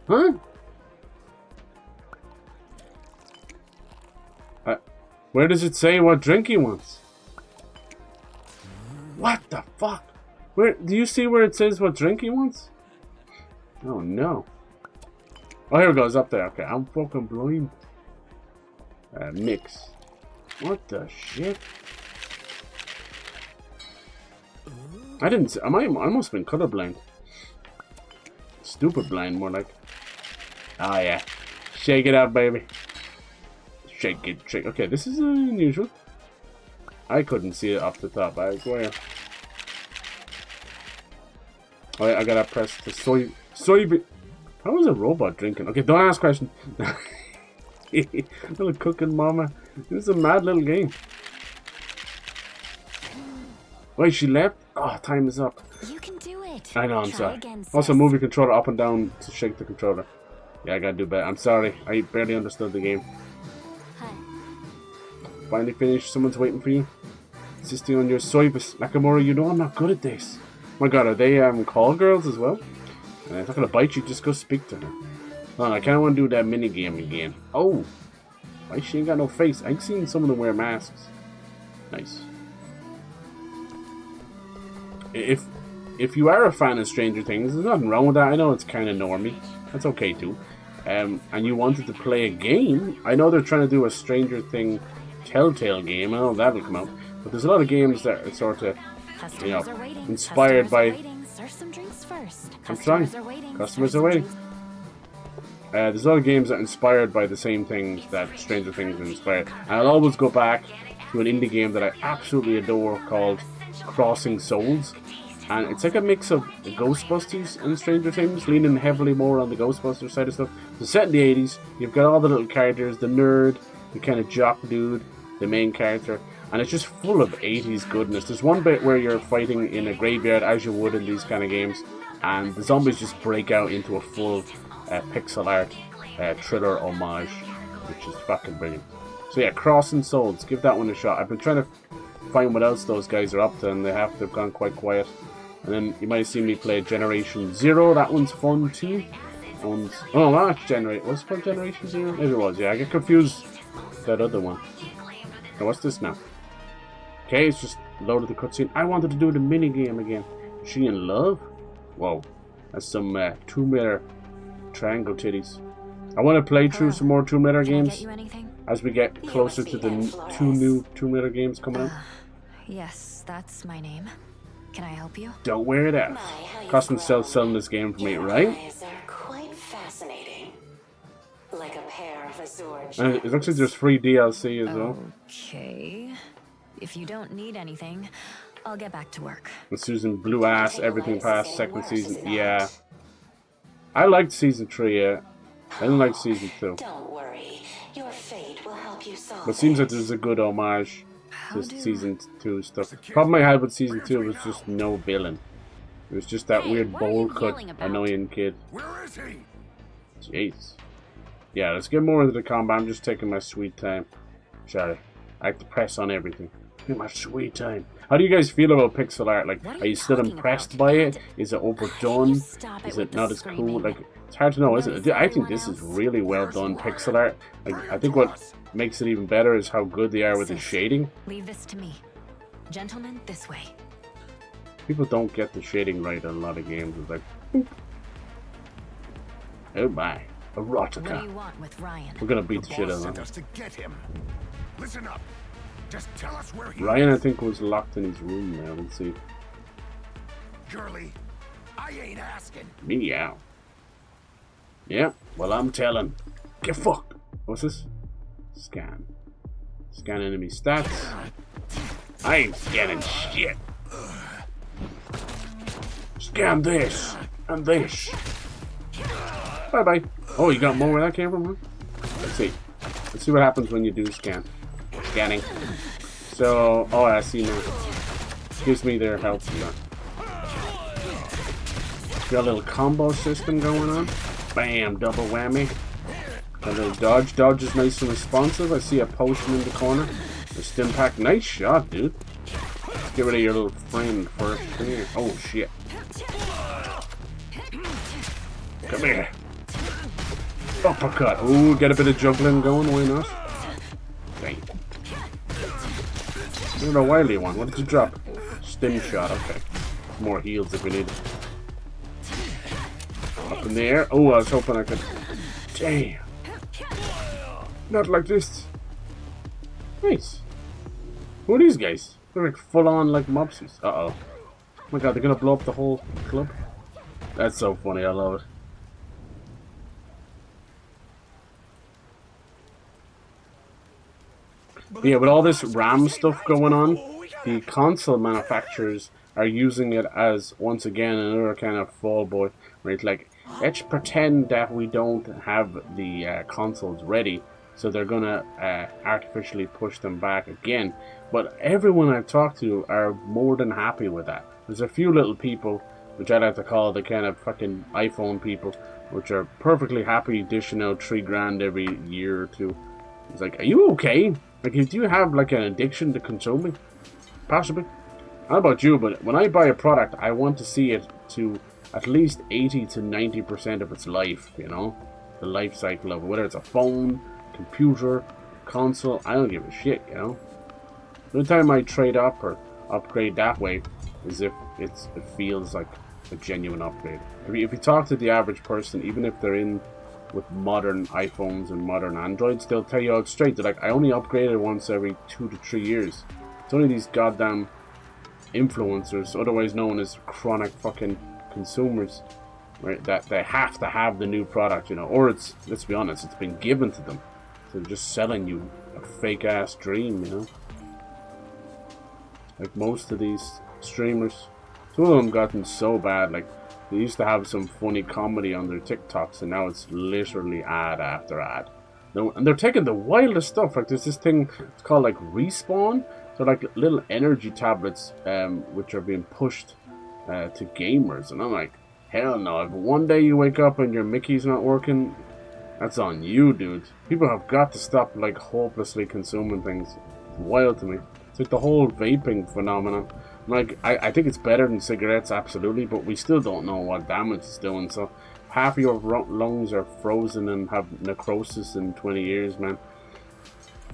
Huh? Where does it say what drink he wants? What the fuck? Where do you see where it says what drink he wants? Oh no. Oh, here it goes up there. Okay, I'm fucking blind. Mix. What the shit? I didn't. I must have been colorblind. Stupid blind, more like. Oh yeah. Shake it up, baby. Shake it, shake. Okay, this is unusual. I couldn't see it off the top. I swear. Oh, I gotta press the soybean. How is a robot drinking? Okay, don't ask questions. Little cooking mama. This is a mad little game. Wait, she left? Oh, time is up. You can do it. I know, I'm Try sorry. again, Also, sis. move your controller up and down to shake the controller. Yeah, I gotta do better. I'm sorry. I barely understood the game. Hi. Finally finished. Someone's waiting for you. Insisting on your soybus. Nakamura, you know I'm not good at this. My god, are they call girls as well? It's not gonna bite you, just go speak to her. Hold on, I kinda wanna do that mini game again. Oh! Why she ain't got no face? I've seen some of them wear masks. Nice. If you are a fan of Stranger Things, there's nothing wrong with that. I know it's kinda normie. That's okay too. And you wanted to play a game, I know they're trying to do a Stranger Thing Telltale game. I know that'll come out. But there's a lot of games that are sort of, you know, inspired by... Serve some drinks first. I'm trying. Customers are waiting. There's a lot of games that are inspired by the same things that Stranger Things are inspired. And I'll always go back to an indie game that I absolutely adore called Crossing Souls. And it's like a mix of the Ghostbusters and Stranger Things, leaning heavily more on the Ghostbusters side of stuff. So set in the 80s, you've got all the little characters, the nerd, the kind of jock dude, the main character. And it's just full of 80s goodness. There's one bit where you're fighting in a graveyard, as you would in these kind of games, and the zombies just break out into a full pixel art thriller homage, which is fucking brilliant. So yeah, Crossing Souls, give that one a shot. I've been trying to find what else those guys are up to, and they have to have gone quite quiet. And then you might have seen me play Generation Zero. That one's fun too. And oh, that's was it called Generation Zero? Maybe it was. Yeah, I get confused with that other one. Now what's this now? Okay, it's just loaded the cutscene. I wanted to do the mini game again. Is she in love? Whoa, that's some Tomb Raider triangle titties. I want to play through some more Tomb Raider Can I games get you anything? as we get closer to the 2 new Tomb Raider games coming out. Yes, that's my name. Can I help you? Don't wear it out. Custom selling this game for me, right? Eyes are quite fascinating. Like a pair of azure And it looks like there's free DLC as well. Okay. If you don't need anything, I'll get back to work. And Susan blew ass everything past second season. Yeah. I liked season 3, yeah. I didn't like season 2. Don't worry, your fate will help you solve But it seems like there's a good homage to How do- season 2 stuff. Problem I had with season 2 was just no villain. It was just that Hey, weird what are bowl you cut yelling about? annoying kid. Where is he? Jeez. Yeah, let's get more into the combat. I'm just taking my sweet time. Sorry. I like to press on everything. Take my sweet time. How do you guys feel about pixel art? Like, What are are you you still talking impressed about, by it? Dad? Is it overdone? Stop it Is with it the not as cool? screaming. Like, it's hard to know, isn't it? Notice I think everyone this is else? really well done pixel art. Like, I think what makes it even better is how good they are with the Sis. shading. Leave this to me. Gentlemen, this way. People don't get the shading right on a lot of games. It's like, Oh my. What do Erotica. you want with Ryan? We're gonna beat the shit out Boss of sent him. us to get him. Listen up. Just tell us where he Ryan, I is. think, was locked in his room now. Let's see. Girlie, I ain't asking. Meow. Yeah, well, I'm telling. Get fucked. What's this? Scan. Scan enemy stats. I ain't scanning shit. Scan this and this. Bye bye. Oh, you got more where that came from, huh? Let's see. Let's see what happens when you do scan. Scanning. So, oh, I see now. Gives me their health. Got a little combo system going on. Bam, double whammy. Got a little dodge. Dodge is nice and responsive. I see a potion in the corner. A stim pack. Nice shot, dude. Let's get rid of your little friend first. Come here. Oh, shit. Come here. Uppercut. Ooh, get a bit of juggling going. Why not? Dang. You're a wily one. What did you drop? Stim shot. Okay. More heals if we need it. Up in the air. Oh, I was hoping I could. Damn. Not like this. Nice. Who are these guys? They're like full on like mobsters. Uh-oh. Oh my god, they're gonna blow up the whole club? That's so funny, I love it. But yeah, with all this RAM stuff going on, the console manufacturers are using it as, once again, another kind of fall boy. Where it's like, let's pretend that we don't have the consoles ready, so they're gonna artificially push them back again. But everyone I've talked to are more than happy with that. There's a few little people, which I like to call the kind of fucking iPhone people, which are perfectly happy dishing out $3,000 every year or two. It's like, are you okay? Like, do you have like an addiction to consuming? Possibly. I don't know about you, but when I buy a product, I want to see it to at least 80 to 90% of its life, you know? The life cycle of it. Whether it's a phone, computer, console, I don't give a shit, you know? The only time I trade up or upgrade that way is if it feels like a genuine upgrade. If you talk to the average person, even if they're in with modern iPhones and modern Androids, they'll tell you out straight. They're like, I only upgrade it once every 2 to 3 years. It's only these goddamn influencers, otherwise known as chronic fucking consumers, right, that they have to have the new product, you know, or it's, let's be honest, it's been given to them. So they're just selling you a fake ass dream, you know. Like most of these streamers, some of them gotten so bad, like they used to have some funny comedy on their TikToks, and now it's literally ad after ad. No, and they're taking the wildest stuff. Like there's this thing, it's called like Respawn. So like little energy tablets, which are being pushed to gamers, and I'm like, hell no! If one day you wake up and your Mickey's not working, that's on you, dude. People have got to stop like hopelessly consuming things. It's wild to me. It's like the whole vaping phenomenon. Like, I think it's better than cigarettes, absolutely, but we still don't know what damage it's doing. So half of your lungs are frozen and have necrosis in 20 years, man.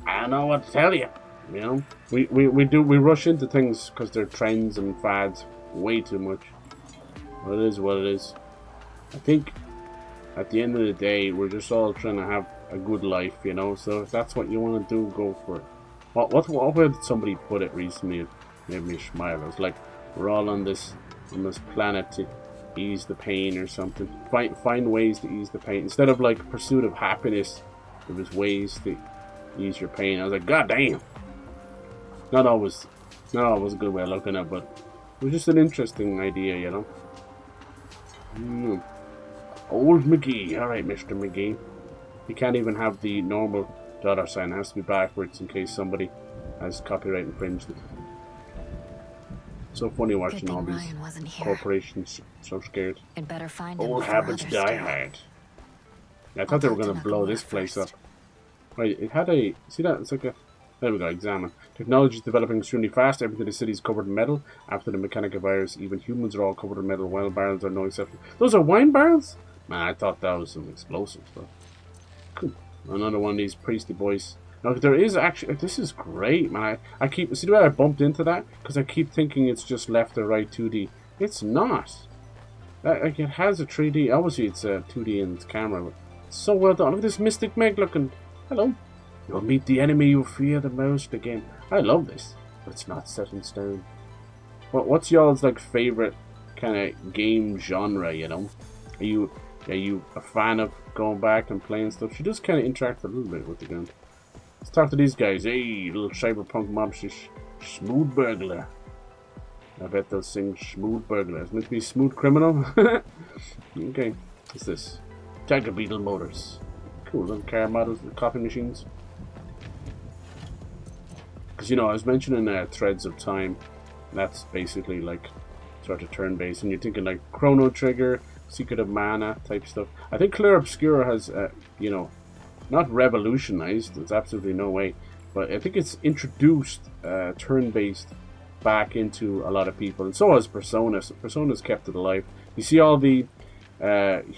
I don't know what to tell you. You know, we rush into things because they're trends and fads way too much. But it is what it is. I think at the end of the day, we're just all trying to have a good life, you know. So if that's what you want to do, go for it. What way did somebody put it recently? It made me smile. It was like, we're all on this planet to ease the pain or something. Find ways to ease the pain instead of like pursuit of happiness. There was ways to ease your pain. I was like, god damn. Not always a good way of looking at it, but it was just an interesting idea, you know. Old McGee. Alright, Mr. McGee. You can't even have the normal $sign. It has to be backwards in case somebody has copyright infringed it. So funny watching all these corporations so scared. I'd better find Old habits die hard. Yeah, I thought they were going to blow this place up. Wait, it had a... See that? It's like a... There we go, examine. Technology is developing extremely fast. Everything in the city is covered in metal. After the mechanical virus, even humans are all covered in metal. Wine barrels are no exception. Those are wine barrels? Man, I thought that was some explosives, but... Cool. Another one of these priesty boys. Now, there is actually... This is great, man. I keep... See the way I bumped into that? Because I keep thinking it's just left or right 2D. It's not. Like it has a 3D. Obviously, it's a 2D in its camera, but it's so well done. Look at this Mystic Meg looking. Hello. You'll meet the enemy you fear the most again. I love this, but it's not set in stone. What's y'all's like favorite kind of game genre? You know, are you a fan of going back and playing stuff? She does kind of interact a little bit with the gun. Let's talk to these guys. Hey, little cyberpunk mobsters, smooth burglar. I bet they'll sing smooth burglar. It's meant to be smooth criminal. Okay, what's this? Tiger Beetle Motors. Cool little car models with coffee machines. Because, you know, I was mentioning Threads of Time. That's basically like sort of turn-based. And you're thinking like Chrono Trigger, Secret of Mana type stuff. I think Clair Obscura has, you know, not revolutionized. There's absolutely no way. But I think it's introduced turn-based back into a lot of people. And so has Persona. So Persona's kept it alive. You see all the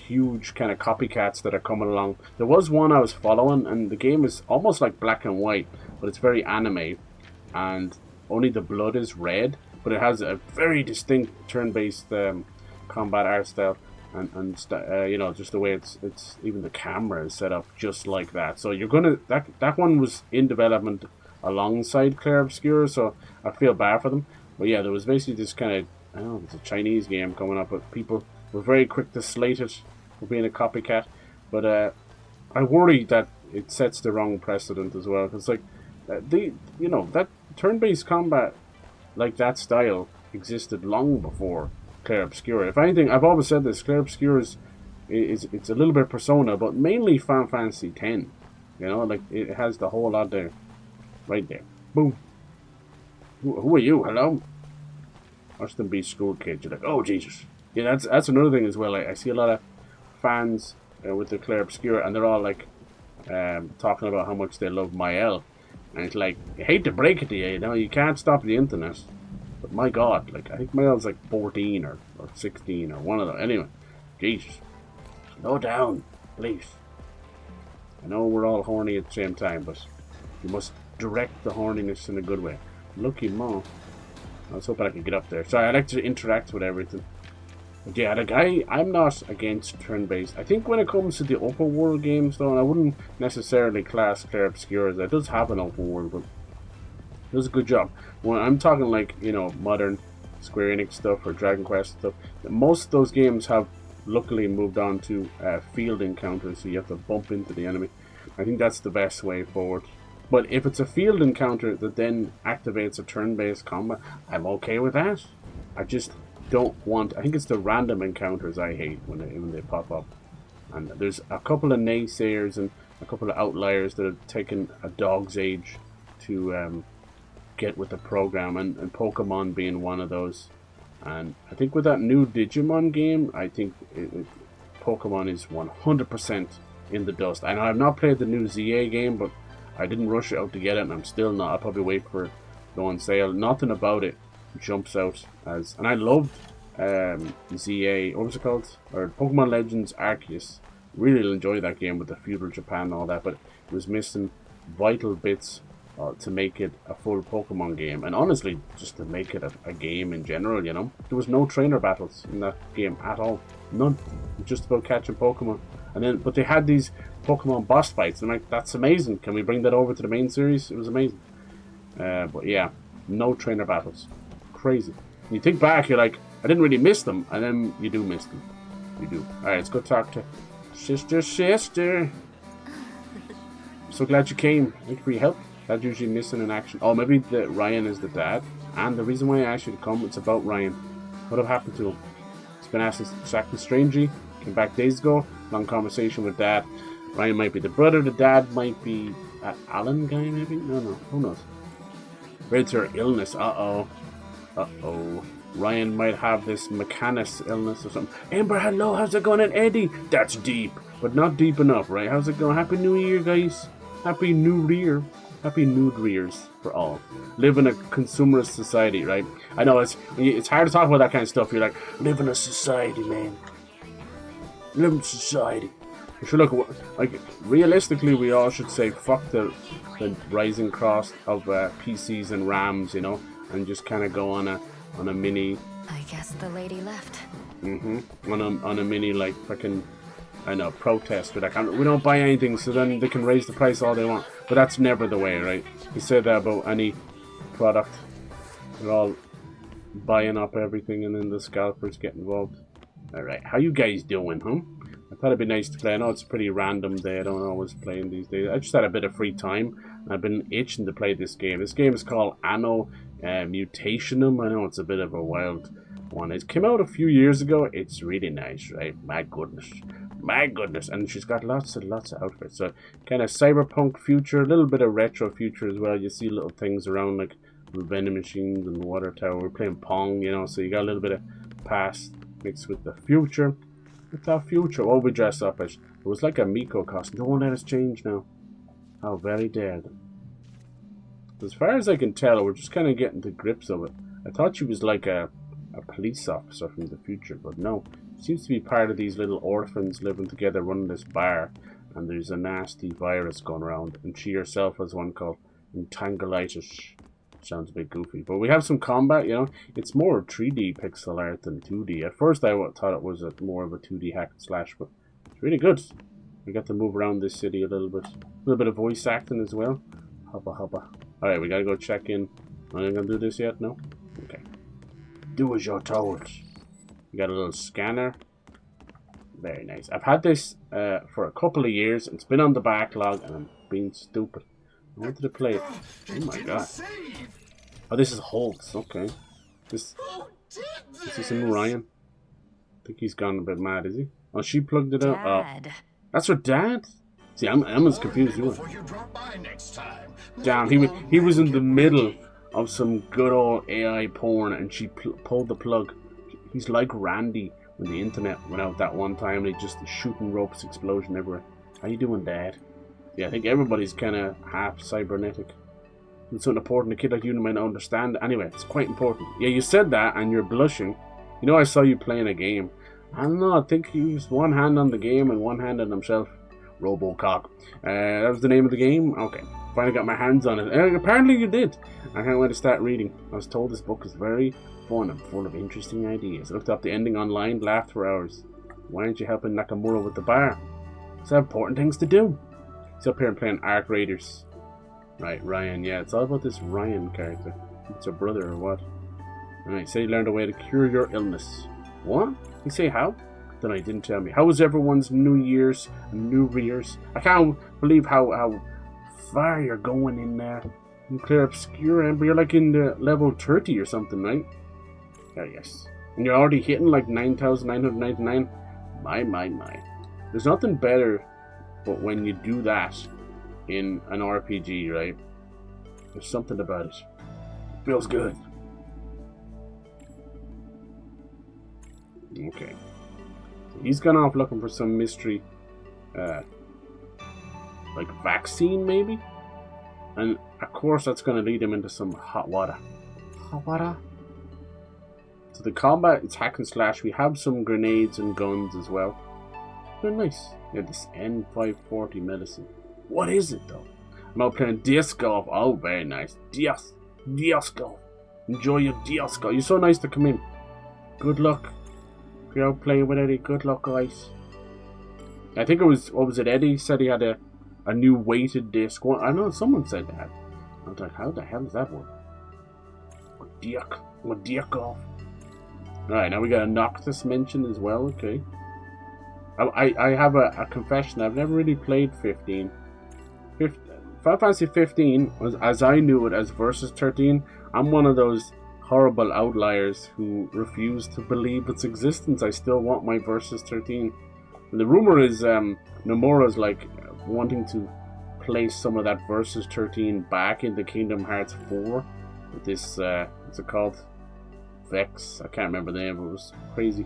huge kind of copycats that are coming along. There was one I was following, and the game is almost like black and white, but it's very anime. And only the blood is red, but it has a very distinct turn-based combat art style, and you know, just the way it's even the camera is set up just like that. So you're gonna that one was in development alongside Clair Obscura, so I feel bad for them. But yeah, there was basically this kind of, I don't know, it's a Chinese game coming up, but people were very quick to slate it for being a copycat. But I worry that it sets the wrong precedent as well, because like you know, that turn-based combat like that style existed long before Clair Obscura. If anything, I've always said this, Clair Obscura is it's a little bit Persona, but mainly Final Fantasy X. You know, like it has the whole lot there, right there. Boom. Who are you? Hello. Watch them be school kids. You're like, oh Jesus. Yeah, that's another thing as well. I see a lot of fans with the Clair Obscura, and they're all like talking about how much they love Mael. And it's like, I hate to break it to you, you know, you can't stop the internet. But my God, like, I think Mael's like 14 or 16 or one of them. Anyway, Jesus. Slow down, please. I know we're all horny at the same time, but you must direct the horniness in a good way. Lucky Mo. I was hoping I could get up there. Sorry, I like to interact with everything. But yeah, like I'm not against turn-based. I think when it comes to the open world games, though, I wouldn't necessarily class Clair Obscura as it does have an open world, but it does a good job. When I'm talking like, you know, modern Square Enix stuff or Dragon Quest stuff, most of those games have luckily moved on to field encounters, so you have to bump into the enemy. I think that's the best way forward. But if it's a field encounter that then activates a turn-based combat, I'm okay with that. I just don't want. I think it's the random encounters I hate when they pop up. And there's a couple of naysayers and a couple of outliers that have taken a dog's age to get with the program, and Pokemon being one of those. And I think with that new Digimon game, I think Pokemon is 100% in the dust. I know I've not played the new ZA game, but I didn't rush it out to get it, and I'm still not. I'll probably wait for it to go on sale. Nothing about it jumps out as, and I loved ZA, what was it called, or Pokemon Legends Arceus. Really enjoyed that game with the feudal Japan and all that, but it was missing vital bits to make it a full Pokemon game, and honestly just to make it a game in general. You know, there was no trainer battles in that game at all, none. It was just about catching Pokemon. And then, but they had these Pokemon boss fights, and I'm like, that's amazing, can we bring that over to the main series? It was amazing. But yeah, no trainer battles. Crazy. When you think back, you're like, I didn't really miss them, and then you do miss them. You do. Alright, let's go talk to Sister. I'm so glad you came. Thank you for your help. That's usually missing in action. Oh, maybe Ryan is the dad. And the reason why I asked you to come, it's about Ryan. What have happened to him? He's been acting strangely. Came back days ago. Long conversation with Dad. Ryan might be the brother. The dad might be that Alan guy, maybe? No. Who knows? Hereditary illness. Uh-oh. Ryan might have this Mechanus illness or something. Amber, hello. How's it going? And Eddie? That's deep. But not deep enough, right? How's it going? Happy New Year, guys. Happy New Year. Happy Nude Rears for all. Live in a consumerist society, right? I know it's hard to talk about that kind of stuff. You're like, live in a society, man. Live in society. We should look, like, realistically, we all should say fuck the rising cost of PCs and RAMs, you know, and just kind of go on on a mini. I guess the lady left. On a mini like fucking, I know, protest. But we don't buy anything, so then they can raise the price all they want. But that's never the way, right? You say that about any product. They're all buying up everything, and then the scalpers get involved. All right, how you guys doing, huh? I thought it'd be nice to play. I know it's a pretty random day. I don't always play in these days. I just had a bit of free time. I've been itching to play this game. This game is called Anno Mutationem. I know it's a bit of a wild one. It came out a few years ago. It's really nice, right? My goodness. My goodness. And she's got lots of outfits. So kind of cyberpunk future, a little bit of retro future as well. You see little things around like vending machines and water tower. We're playing Pong, you know, so you got a little bit of past mixed with the future. It's our future. What we dress up as? It was like a Miko costume. Don't let us change now. How very dare them. As far as I can tell, we're just kind of getting to grips of it. I thought she was like a police officer from the future, but no. She seems to be part of these little orphans living together running this bar, and there's a nasty virus going around, and she herself has one called Entangleitis. Sounds a bit goofy, but we have some combat, you know. It's more 3D pixel art than 2D. At first I thought it was more of a 2D hack and slash, but it's really good. We got to move around this city a little bit of voice acting as well. Hoppa hoppa. Alright, we gotta go check in. Are you gonna do this yet? No? Okay. Do as you're told. We got a little scanner. Very nice. I've had this for a couple of years. It's been on the backlog and I'm being stupid. I wanted to play it. Oh my god. Oh, this is Holtz. Okay. This is him, Ryan. I think he's gone a bit mad, is he? Oh, she plugged it out. Oh. That's her dad? See, I'm as confused as you are. Damn, he was in the middle of some good old AI porn and she pulled the plug. He's like Randy when the internet went out that one time and he just shooting ropes explosion everywhere. How you doing, Dad? Yeah, I think everybody's kind of half cybernetic. It's something important a kid like you might not understand. Anyway, it's quite important. Yeah, you said that and you're blushing. You know, I saw you playing a game. I don't know, I think he used one hand on the game and one hand on himself. Robocock. That was the name of the game? Okay. Finally got my hands on it. Apparently you did. I can't wait to start reading. I was told this book is very fun and full of interesting ideas. I looked up the ending online, laughed for hours. Why aren't you helping Nakamura with the bar? Because I have important things to do. He's up here playing Arc Raiders. Right, Ryan. Yeah, it's all about this Ryan character. It's her brother or what? Alright, say you learned a way to cure your illness. What? You say how? Then he didn't tell me. How was everyone's New Year's and New Year's? I can't believe how far you're going in there. Nuclear Obscure Ember. You're like in the level 30 or something, right? Oh, yes. And you're already hitting like 9,999. My. There's nothing better but when you do that in an RPG, right? There's something about it. Feels good. Okay. He's gone off looking for some mystery, like vaccine maybe? And of course that's going to lead him into some hot water. Hot water? So the combat, it's hack and slash. We have some grenades and guns as well. They're nice. Yeah, this N540 medicine. What is it though? I'm out playing disc golf. Oh, very nice. Disc golf. Enjoy your disc golf. You're so nice to come in. Good luck. If you're out playing with Eddie, good luck, guys. I think it was, what was it, Eddie said he had a new weighted disc. Well, I know someone said that. I was like, how the hell does that work? Disc golf. Alright, now we got a Noctis mention as well, okay. I have a confession. I've never really played 15. Final Fantasy 15 was, as I knew it, as Versus 13. I'm one of those horrible outliers who refuse to believe its existence. I still want my Versus 13. And the rumor is Nomura's like wanting to place some of that Versus 13 back into Kingdom Hearts 4 with this what's it called? Vex. I can't remember the name. It was crazy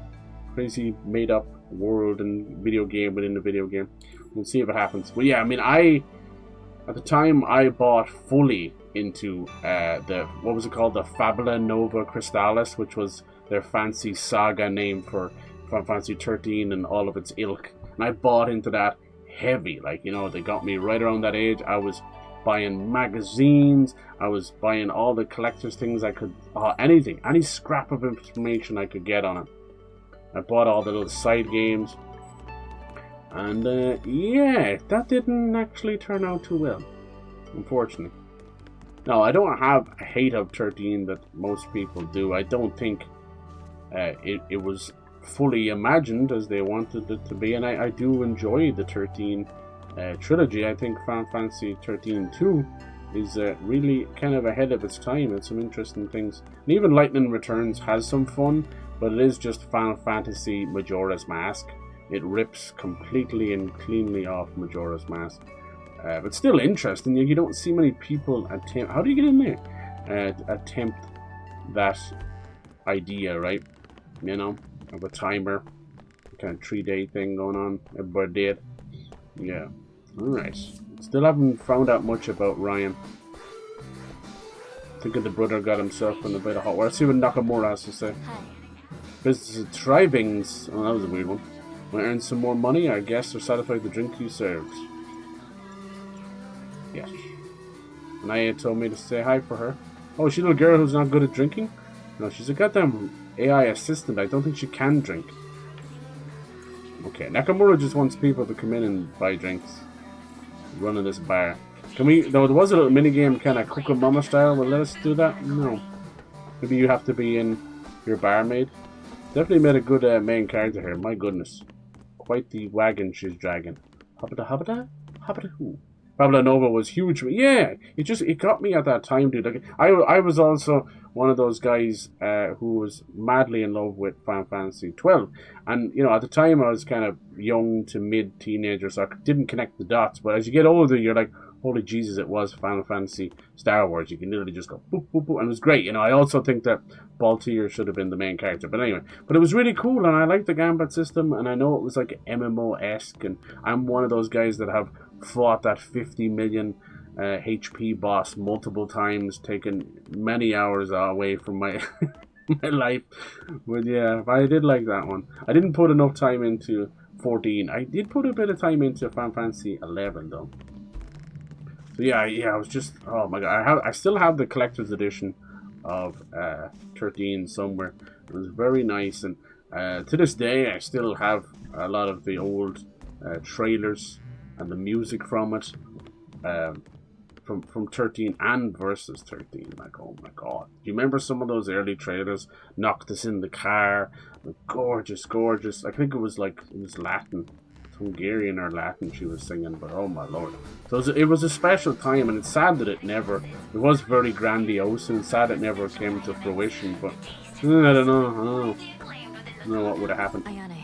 made up world and video game within the video game. We'll see if it happens. But yeah, I mean, at the time I bought fully into the, what was it called, the Fabula Nova Crystallis, which was their fancy saga name for Final Fantasy 13 and all of its ilk. And I bought into that heavy, like, you know, they got me right around that age. I was buying magazines. I was buying all the collector's things I could, anything, any scrap of information I could get on it. I bought all the little side games. And yeah, that didn't actually turn out too well, unfortunately. Now, I don't have a hate of 13 that most people do. I don't think it was fully imagined as they wanted it to be, and I do enjoy the 13 trilogy. I think Final Fantasy 13-2 is really kind of ahead of its time and some interesting things. And even Lightning Returns has some fun, but it is just Final Fantasy Majora's Mask. It rips completely and cleanly off Majora's Mask. But still interesting. You don't see many people attempt... How do you get in there? Attempt that idea, right? You know, of a timer. Kind of 3-day thing going on. Everybody did. Yeah. Alright. Still haven't found out much about Ryan. I think the brother got himself in a bit of hot water. Let's see what Nakamura has to say. Business is thriving. Oh, that was a weird one. Want to earn some more money? Our guests are satisfied with the drink you served. Yes. Naya told me to say hi for her. Oh, is she a little girl who's not good at drinking? No, she's a goddamn AI assistant. I don't think she can drink. Okay, Nakamura just wants people to come in and buy drinks. Running this bar. Can we... No, there was a little minigame kind of Cook 'n Mama style. Will let us do that? No. Maybe you have to be in your barmaid. Definitely made a good main character here. My goodness. Quite the wagon she's dragging. Hoppita hoppita? Hoppita who? Pablo Nova was huge. Yeah, it got me at that time, dude. Like, I was also one of those guys who was madly in love with Final Fantasy 12, and you know, at the time I was kind of young to mid teenager, so I didn't connect the dots. But as you get older, you're like, holy Jesus, it was Final Fantasy Star Wars. You can literally just go boop boop boop, and it was great. You know, I also think that Baltier should have been the main character, but anyway, but it was really cool, and I liked the Gambit system, and I know it was like MMO-esque, and I'm one of those guys that have fought that 50 million HP boss multiple times, taking many hours away from my my life. But yeah, I did like that one. I didn't put enough time into 14. I did put a bit of time into Final Fantasy 11 though. So yeah, I was just, oh my god, I still have the collector's edition of 13 somewhere. It was very nice, and to this day I still have a lot of the old trailers and the music from it, from 13 and versus 13. Like, oh my god, do you remember some of those early trailers? Noctis in the car, gorgeous. I think it was Latin, Hungarian or Latin she was singing, but oh my lord. So it was a special time, and it's sad that it was very grandiose, and sad it never came to fruition, but I don't know what would have happened. Ayane,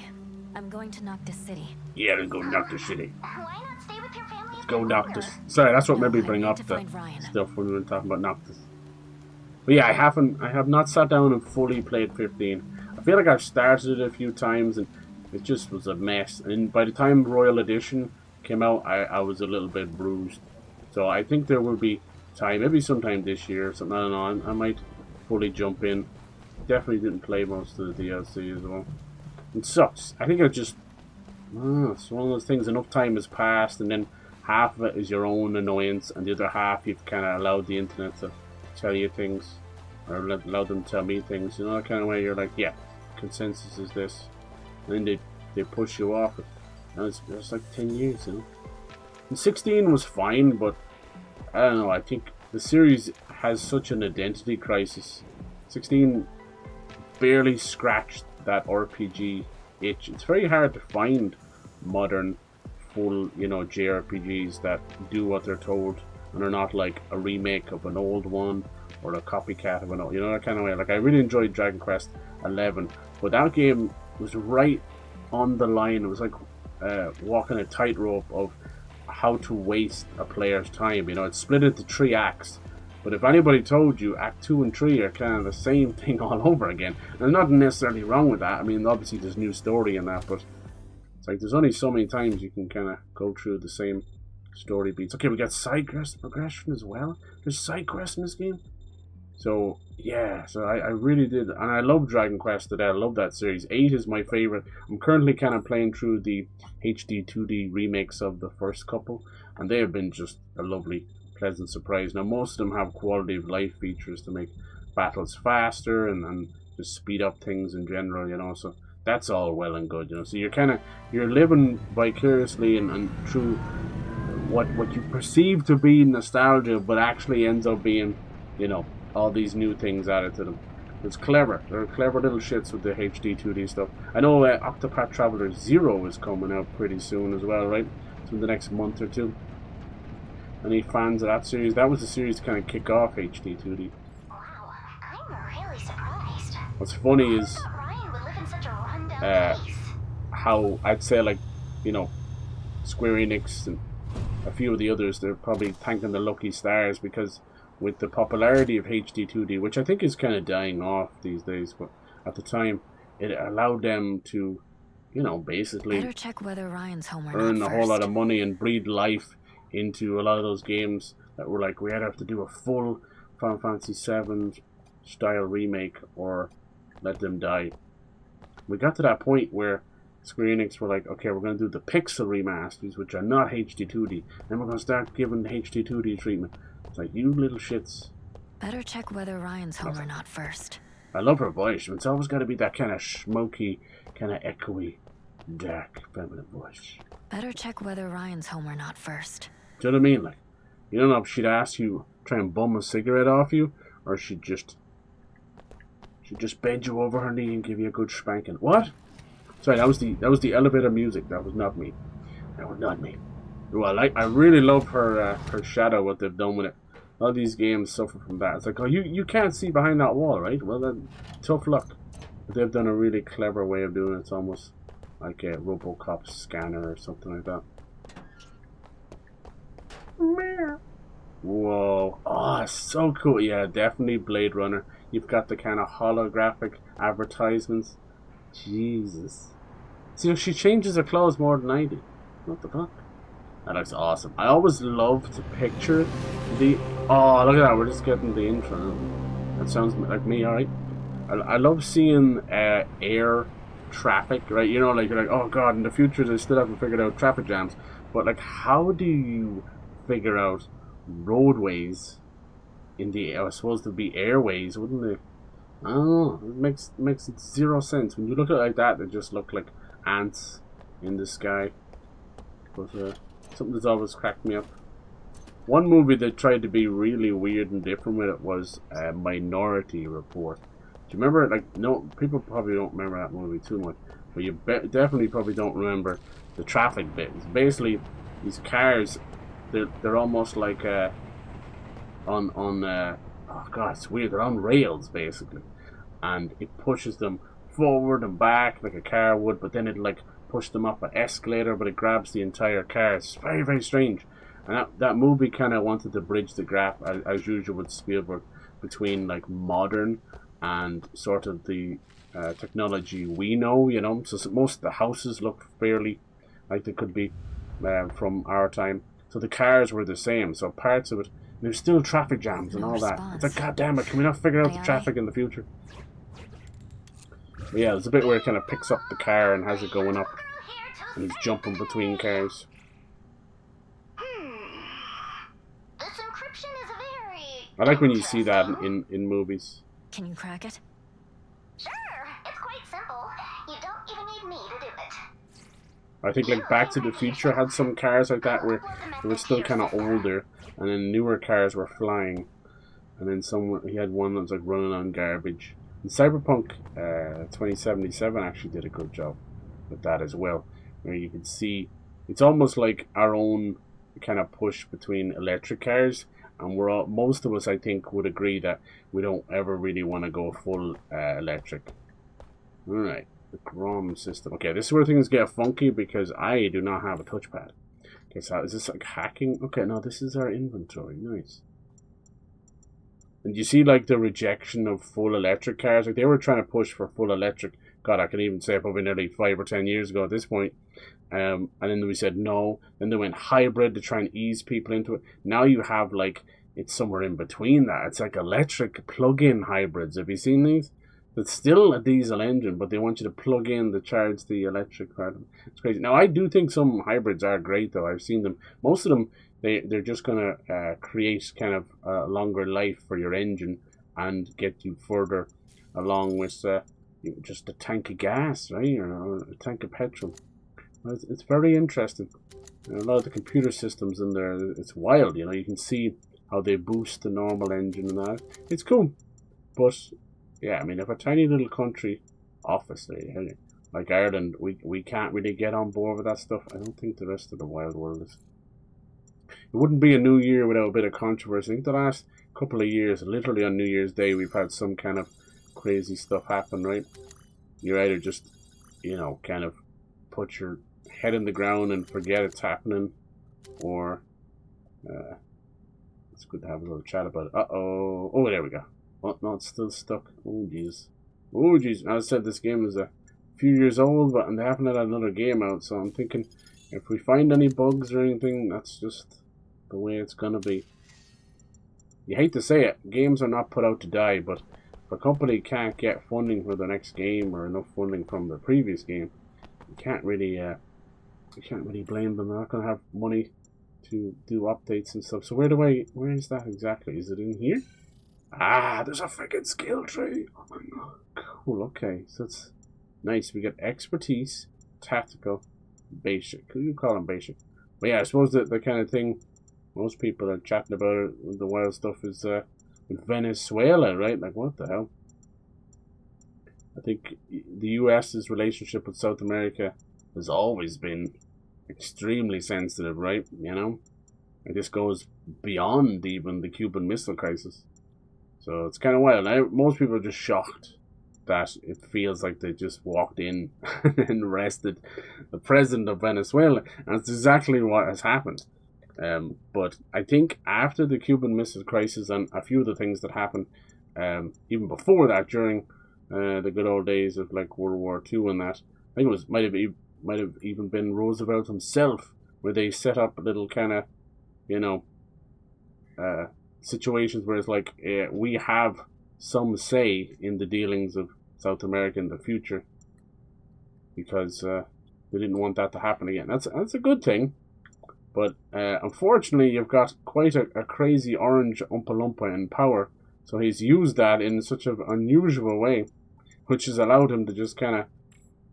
I'm going to Noctis City. Yeah, let's go Noctis City. Why not stay with your family? Let's go Noctis. Sorry, that's what made me bring I need up to the find Ryan. stuff when we were talking about Noctis. But yeah, I have not sat down and fully played 15. I feel like I've started it a few times, and it just was a mess. And by the time Royal Edition came out, I was a little bit bruised. So I think there will be time, maybe sometime this year or something. I don't know. I might fully jump in. Definitely didn't play most of the DLC as well. It sucks. I think it's one of those things. Enough time has passed, and then half of it is your own annoyance, and the other half you've kind of allowed the internet to tell you things, or allowed them to tell me things. You know, that kind of way. You're like, yeah, consensus is this, and then they push you off. And it's like 10 years, you know. And 16 was fine, but I don't know. I think the series has such an identity crisis. 16 barely scratched that RPG itch. It's very hard to find modern, full, you know, JRPGs that do what they're told and are not like a remake of an old one or a copycat of an old, you know, that kind of way. Like, I really enjoyed Dragon Quest 11, but that game was right on the line. It was like walking a tightrope of how to waste a player's time. You know, it's split into 3 acts. But if anybody told you Act 2 and 3 are kind of the same thing all over again, there's nothing necessarily wrong with that. I mean, obviously there's new story in that, but it's like there's only so many times you can kind of go through the same story beats. Okay, we got side quest progression as well. There's side quests in this game. So, yeah, so I really did. And I love Dragon Quest today. I love that series. 8 is my favorite. I'm currently kind of playing through the HD 2D remakes of the first couple, and they have been just a lovely pleasant surprise. Now, most of them have quality of life features to make battles faster and just speed up things in general, you know. So that's all well and good, you know. So you're living vicariously and through what you perceive to be nostalgia, but actually ends up being, you know, all these new things added to them. It's clever. They're clever little shits with the HD 2D stuff. I know Octopath Traveler 0 is coming out pretty soon as well, right? So in the next month or two. Any fans of that series? That was the series to kind of kick off HD 2D. Wow, I'm really surprised. What's funny is I thought Ryan would live in such a rundown place. how I'd say, like, you know, Square Enix and a few of the others, they're probably thanking the lucky stars, because with the popularity of HD 2D, which I think is kind of dying off these days, but at the time it allowed them to, you know, basically Better check whether Ryan's home or earn not a whole lot first. of money and breathe life into a lot of those games that were like, we either have to do a full Final Fantasy VII style remake or let them die. We got to that point where Square Enix were like, okay, we're going to do the pixel remasters, which are not HD 2D, and we're going to start giving the HD 2D treatment. It's like, you little shits. Better check whether Ryan's home or not first. I love her voice. It's always got to be that kind of smoky, kind of echoey, dark, feminine voice. Better check whether Ryan's home or not first. Do you know what I mean? Like, you don't know if she'd ask you, try and bum a cigarette off you, or she'd just bend you over her knee and give you a good spanking. What? Sorry, that was the elevator music. That was not me. That was not me. Well, I really love her shadow, what they've done with it. All these games suffer from that. It's like, oh, you can't see behind that wall, right? Well, then, tough luck. But they've done a really clever way of doing it. It's almost like a Robocop scanner or something like that. Whoa. Oh, so cool. Yeah, definitely Blade Runner. You've got the kind of holographic advertisements. Jesus. See, she changes her clothes more than I do. What the fuck? That looks awesome. I always love to picture the... Oh, look at that. We're just getting the intro. That sounds like me, alright? I love seeing air traffic, right? You know, like, you're like, oh god, in the future they still haven't figured out traffic jams. But, like, how do you figure out roadways in the air? I suppose there'd be airways, wouldn't they? I don't know. It makes zero sense. When you look at it like that, they just look like ants in the sky. But something that's always cracked me up. One movie that tried to be really weird and different with it was Minority Report. Do you remember it? Like, no, people probably don't remember that movie too much, but you definitely probably don't remember the traffic bit. It's basically these cars. They're almost like oh god, it's weird. They're on rails basically, and it pushes them forward and back like a car would, but then it like push them up an escalator, but it grabs the entire car. It's very, very strange. And that movie kind of wanted to bridge the gap, as usual with Spielberg, between like modern and sort of the technology we know, you know. So most of the houses look fairly like they could be from our time. So the cars were the same. So parts of it, there's still traffic jams and No all that. response. It's like, god damn it, can we not figure out the traffic in the future? But yeah, there's a bit where it kind of picks up the car and has it going up, and he's jumping between cars. This encryption is very... I like when you see that in movies. Can you crack it? Sure, it's quite simple. You don't even need me to do it. I think like Back to the Future had some cars like that where they were still kind of older, and then newer cars were flying, and then he had one that was like running on garbage. And Cyberpunk 2077 actually did a good job with that as well, where you can see it's almost like our own kind of push between electric cars, and most of us, I think, would agree that we don't ever really want to go full electric. All right, the Grom system. Okay, this is where things get funky because I do not have a touchpad. Okay, so is this like hacking? Okay, no, this is our inventory. Nice. And you see like the rejection of full electric cars. Like they were trying to push for full electric. God, I can even say probably nearly 5 or 10 years ago at this point. And then we said no. Then they went hybrid to try and ease people into it. Now you have like, it's somewhere in between that. It's like electric plug-in hybrids. Have you seen these? It's still a diesel engine, but they want you to plug in to charge the electric part. It's crazy. Now, I do think some hybrids are great, though. I've seen them. Most of them, they're just gonna create kind of a longer life for your engine and get you further along with just a tank of gas, right, or a tank of petrol. It's very interesting. And a lot of the computer systems in there, it's wild. You know, you can see how they boost the normal engine and that. It's cool, but yeah, I mean, if a tiny little country, obviously, like Ireland, we can't really get on board with that stuff. I don't think the rest of the wild world is. It wouldn't be a new year without a bit of controversy. I think the last couple of years, literally on New Year's Day, we've had some kind of crazy stuff happen, right? You either just, you know, kind of put your head in the ground and forget it's happening, or it's good to have a little chat about it. Uh-oh. Oh, there we go. Oh, no, it's still stuck. Oh, jeez. Oh, jeez. As I said, this game is a few years old, and they haven't had another game out, so I'm thinking if we find any bugs or anything, that's just the way it's gonna be. You hate to say it, games are not put out to die, but if a company can't get funding for the next game or enough funding from the previous game, you can't really blame them. They're not gonna have money to do updates and stuff. So where is that exactly? Is it in here? Ah, there's a freaking skill tree. Oh my god. Cool, okay. So it's nice. We get expertise, tactical, basic. Who do you call them basic? But yeah, I suppose that the kind of thing most people are chatting about the wild stuff is Venezuela, right? Like, what the hell? I think the US's relationship with South America has always been extremely sensitive, right? You know? And this goes beyond even the Cuban Missile Crisis. So it's kind of wild. Now, most people are just shocked that it feels like they just walked in and arrested the president of Venezuela. And it's exactly what has happened. But I think after the Cuban Missile Crisis and a few of the things that happened, even before that, during the good old days of like World War II and that, I think it might have even been Roosevelt himself, where they set up little kind of, you know, situations where it's like we have some say in the dealings of South America in the future, because they didn't want that to happen again. That's a good thing. But unfortunately, you've got quite a crazy orange Oompa Loompa in power. So he's used that in such an unusual way, which has allowed him to just kind of,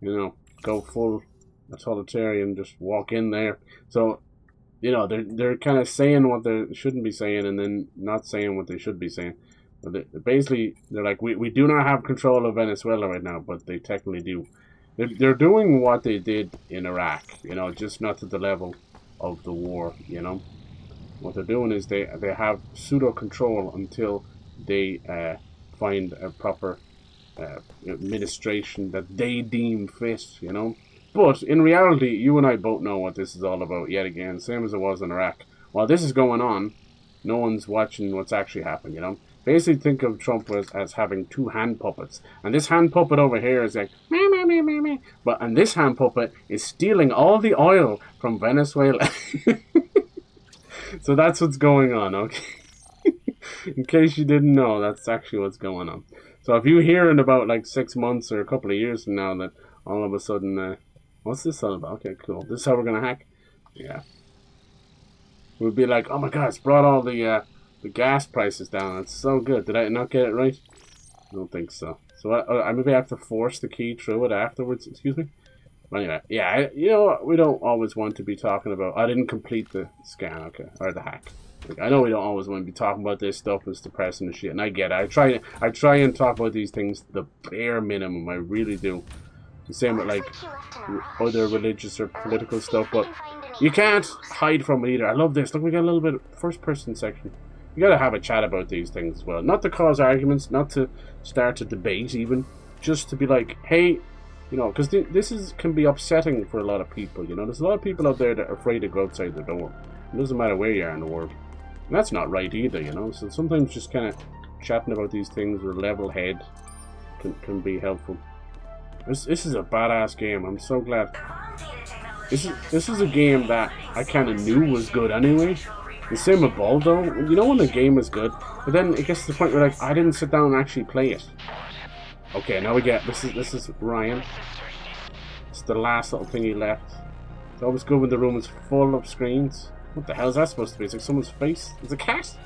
you know, go full totalitarian, just walk in there. So, you know, they're kind of saying what they shouldn't be saying and then not saying what they should be saying. But they're like, we do not have control of Venezuela right now, but they technically do. They're doing what they did in Iraq, you know, just not to the level of the war, you know. What they're doing is they have pseudo control until they find a proper administration that they deem fit, you know. But in reality, you and I both know what this is all about yet again, same as it was in Iraq. While this is going on, no one's watching what's actually happening, you know. Basically think of Trump as having two hand puppets. And this hand puppet over here is like, meh, meh, meh, meh, meh. And this hand puppet is stealing all the oil from Venezuela. So that's what's going on, okay? In case you didn't know, that's actually what's going on. So if you hear in about like 6 months or a couple of years from now that all of a sudden, what's this all about? Okay, cool. This is how we're going to hack? Yeah. We'd be like, oh my god, it's brought all the gas prices down. It's so good. Did I not get it right? I don't think so. So I maybe have to force the key through it afterwards. Excuse me? But anyway, yeah, you know, we don't always want to be talking about... I didn't complete the scan, okay, or the hack. Like, I know we don't always want to be talking about this stuff. It's depressing and shit, and I get it. I try and talk about these things the bare minimum. I really do. The same with, like, other religious or political stuff, but you can't hide from it either. I love this. Look, we got a little bit of first-person section. You gotta have a chat about these things as well. Not to cause arguments, not to start a debate even. Just to be like, hey, you know, because this can be upsetting for a lot of people, you know. There's a lot of people out there that are afraid to go outside their door. It doesn't matter where you are in the world. And that's not right either, you know. So sometimes just kind of chatting about these things with a level head can be helpful. This is a badass game. I'm so glad. This is a game that I kind of knew was good anyway. The same with Baldo. You know when the game is good, but then it gets to the point where like I didn't sit down and actually play it. Okay, now we get this is Ryan. It's the last little thing he left. It's always good when the room is full of screens. What the hell is that supposed to be? It's like someone's face. It's a cat.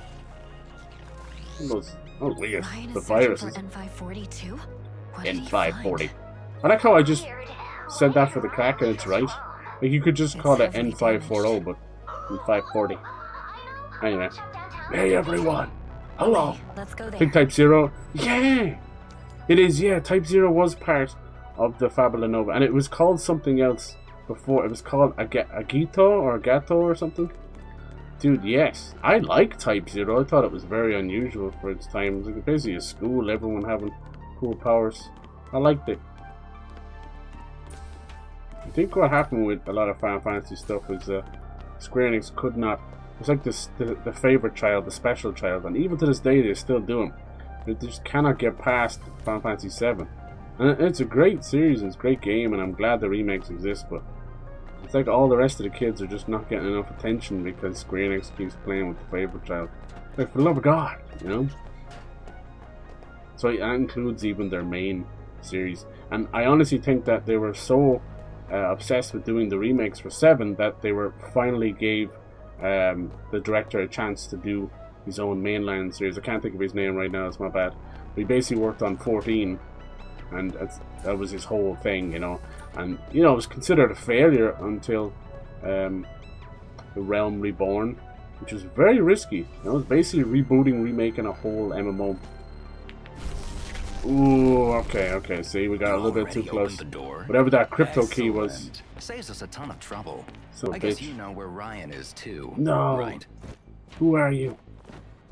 Those, oh weird. Ryan The is searching viruses. for N540 too? What did he N540. find? I like how I just said that for the crack and it's right. Like you could just call it N540, but N540. Anyway. Hey everyone. Hello. Let's go there. Think Type 0. Yeah. It is, yeah. Type 0 was part of the Fabula Nova. And it was called something else before. It was called Agito or Gato or something. Dude, yes. I like Type 0. I thought it was very unusual for its time. It was like basically a school, everyone having cool powers. I liked it. I think what happened with a lot of Final Fantasy stuff was Square Enix could not. It's like this, the favorite child, the special child, and even to this day they still do them. They just cannot get past Final Fantasy VII. And it's a great series, and it's a great game, and I'm glad the remakes exist, but it's like all the rest of the kids are just not getting enough attention because Square Enix keeps playing with the favorite child. Like, for the love of God, you know? So that includes even their main series. And I honestly think that they were so obsessed with doing the remakes for 7 that they were finally gave the director a chance to do his own mainline series. I can't think of his name right now, it's my bad. But he basically worked on 14, and that was his whole thing, you know. And, you know, it was considered a failure until The Realm Reborn, which was very risky. You know, it was basically rebooting, remaking a whole MMO. Ooh, okay, see, we got a little bit too close. Whatever that crypto key was. Saves us a ton of trouble. So I guess bitch. you know where Ryan is too. No. Right. Who are you?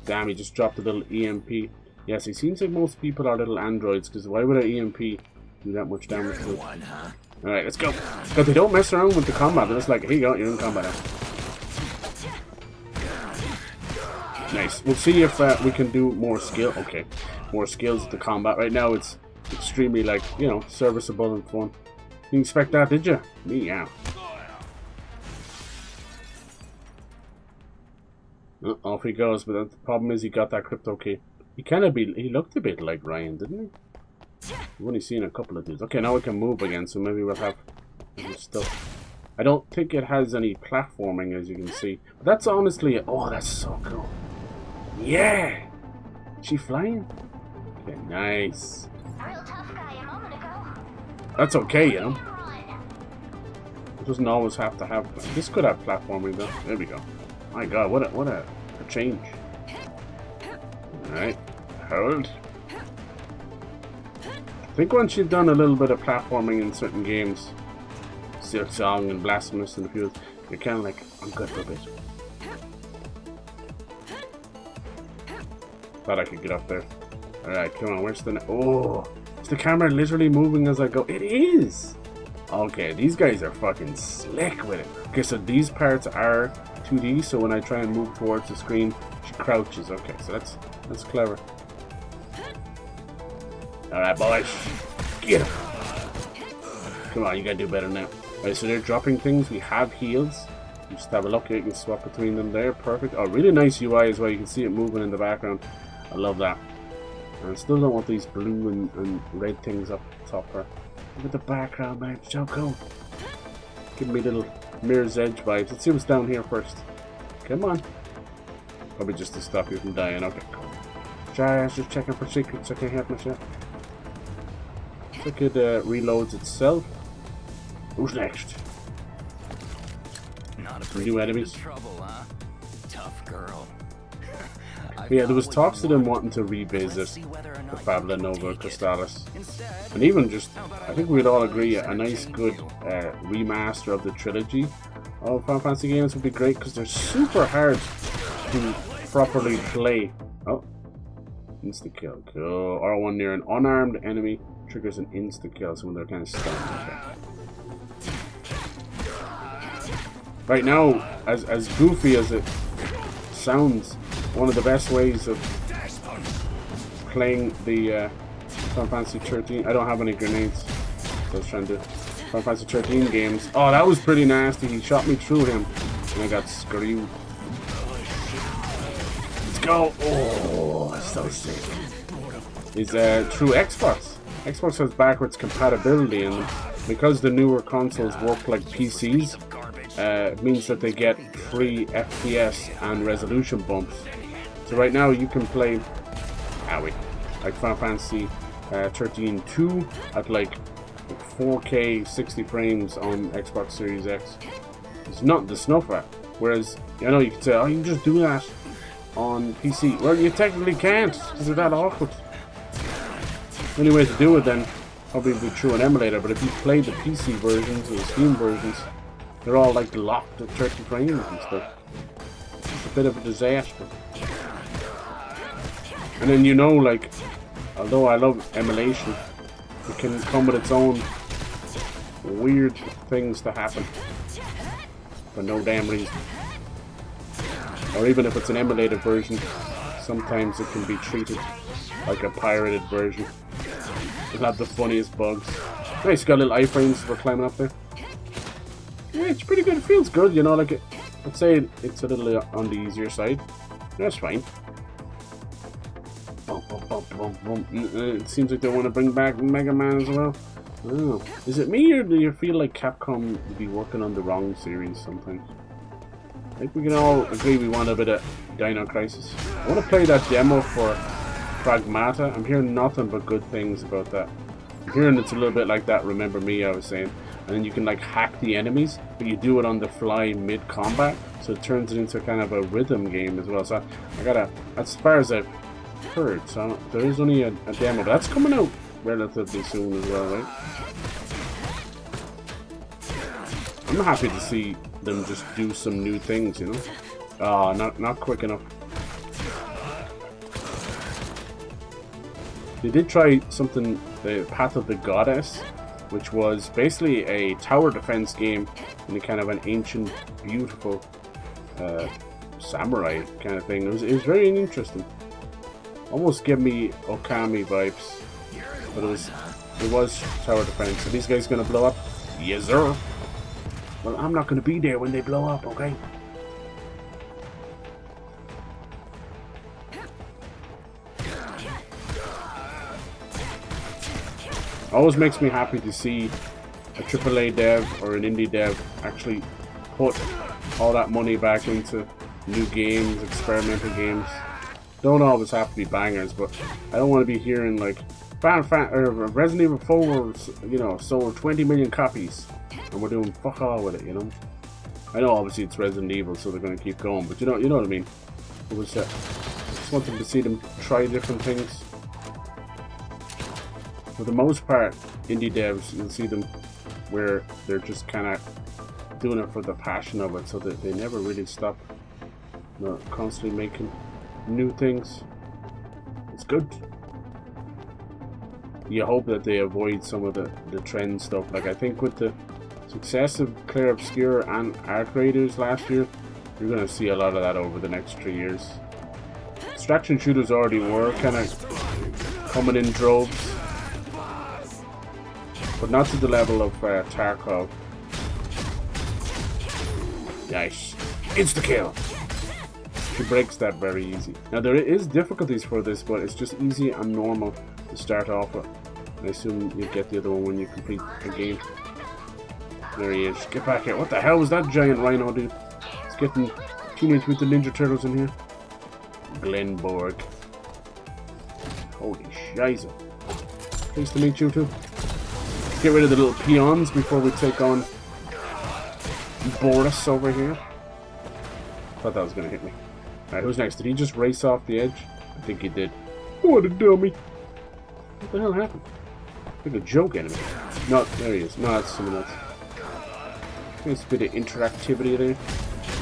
Damn, he just dropped a little EMP. Yes, he seems like most people are little androids, because why would an EMP do that much damage to it? Alright, let's go. But they don't mess around with the combat. They're just like, here you go, you're in combat now. Nice. We'll see if we can do more skill. Okay, more skills with the combat. Right now it's extremely, like, you know, serviceable and fun. You didn't expect that, did you? Meow. Off he goes, but the problem is he got that crypto key. He looked a bit like Ryan, didn't he? We've only seen a couple of dudes. Okay, now we can move again, so maybe we'll have stuff. I don't think it has any platforming, as you can see. But that's honestly, oh, that's so cool. Yeah! Is she flying? Okay, nice. Real tough guy a moment ago. That's okay, you know. Run. It doesn't always have to have. This could have platforming though. There we go. My God, what a change. All right, hold. I think once you've done a little bit of platforming in certain games, Silk Song and Blasphemous and a few, you're kind of like, I'm good for a bit. Thought I could get up there. All right, come on. Where's the? Oh, is the camera literally moving as I go? It is. Okay, these guys are fucking slick with it. Okay, so these parts are 2D, so when I try and move towards the screen, she crouches. Okay, so that's clever. Alright, boys. Get him. Come on, you gotta do better now. Alright, so they're dropping things. We have heals. You just have a look here, you can swap between them there. Perfect. Oh, really nice UI as well. You can see it moving in the background. I love that. And I still don't want these blue and red things up top here. Look at the background, man. It's so cool. Give me little Mirror's Edge vibes. Let's see what's down here first. Come on. Probably just to stop you from dying. Okay, cool. I was just checking for secrets. I can't help myself. Look at reloads itself. Who's next? Not Some new enemies. Trouble, huh? Tough girl. Yeah, there was talks of them wanting to revisit the Fabula Nova Crystallis. And even just, I think we'd all agree, a nice good remaster of the trilogy of Final Fantasy games would be great, because they're super hard to properly play. Oh, insta-kill. Cool. R1 near an unarmed enemy triggers an insta-kill, so when they're kind of stunned. Okay. Right now, as goofy as it sounds, one of the best ways of playing the Final Fantasy 13. I don't have any grenades, so I was trying to do Final Fantasy 13 games. Oh, that was pretty nasty. He shot me through him, and I got screwed. Let's go. Oh, that's so sick. Is through Xbox. Xbox has backwards compatibility, and because the newer consoles work like PCs, means that they get free FPS and resolution bumps. So right now you can play like Final Fantasy 13-2 at like 4K 60 frames on Xbox Series X. It's not the snuff at. Whereas, you know, you could say, oh, you can just do that on PC. Well, you technically can't, because they're that awkward. The only way to do it then probably be through an emulator, but if you play the PC versions or the Steam versions, they're all like locked at 30 frames and stuff. It's a bit of a disaster. And then, you know, like, although I love emulation, it can come with its own weird things to happen for no damn reason. Or even if it's an emulated version, sometimes it can be treated like a pirated version. It'll have the funniest bugs. Nice, got little iframes for climbing up there. Yeah, it's pretty good. It feels good, you know, like I'd say it's a little on the easier side. That's fine. It seems like they want to bring back Mega Man as well. Oh. Is it me, or do you feel like Capcom would be working on the wrong series sometimes? I think we can all agree we want a bit of Dino Crisis. I want to play that demo for Pragmata. I'm hearing nothing but good things about that. I'm hearing it's a little bit like that Remember Me I was saying. And then you can like hack the enemies, but you do it on the fly mid-combat. So it turns it into kind of a rhythm game as well. So I gotta, as far as I've heard, so there is only a demo, but that's coming out relatively soon as well, right? I'm happy to see them just do some new things, you know? Ah, not quick enough. They did try something, the Path of the Goddess, which was basically a tower defense game in a kind of an ancient, beautiful samurai kind of thing. It was very interesting. Almost gave me Okami vibes, but it was tower defense. Are these guys gonna blow up? Yes, sir. Well, I'm not gonna be there when they blow up, okay? Always makes me happy to see a AAA dev or an indie dev actually put all that money back into new games, experimental games. Don't always have to be bangers, but I don't want to be hearing like Resident Evil 4, you know, sold 20 million copies and we're doing fuck all with it, you know. I know obviously it's Resident Evil, so they're going to keep going, but you know what I mean. It was just wanted to see them try different things. For the most part, indie devs, you'll see them where they're just kind of doing it for the passion of it, so that they never really stop, you know, constantly making new things. It's good. You hope that they avoid some of the trend stuff. Like I think with the success of Clair Obscur and Arc Raiders last year, you're going to see a lot of that over the next 3 years. Extraction shooters already were kind of coming in droves, but not to the level of Tarkov. Nice. Insta-kill! She breaks that very easy. Now there is difficulties for this, but it's just easy and normal to start off with. I assume you get the other one when you complete the game. There he is. Get back here. What the hell was that giant rhino dude? It's getting Teenage Mutant Ninja Turtles in here. Glenborg. Holy shiza. Nice to meet you too. Let's get rid of the little peons before we take on Boris over here. Thought that was gonna hit me. Alright, who's next? Did he just race off the edge? I think he did. What a dummy. What the hell happened? Like a joke enemy. No, there he is. No, that's someone else. Nice bit of interactivity there.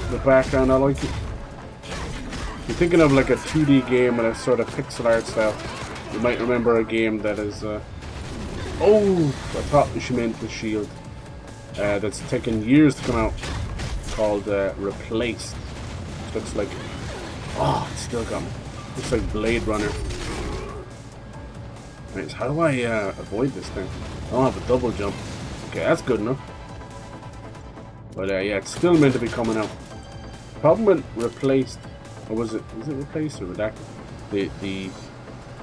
The background, I like it. If you're thinking of like a 2D game with a sort of pixel art style, you might remember a game that is oh, I thought she meant the Shield. That's taken years to come out, called Replaced. Which looks like, oh, it's still coming. Looks like Blade Runner. Right, so how do I avoid this thing? I don't have a double jump. Okay, that's good enough. But yeah, it's still meant to be coming out. Problem with Replaced, or was it Replaced or Redacted? The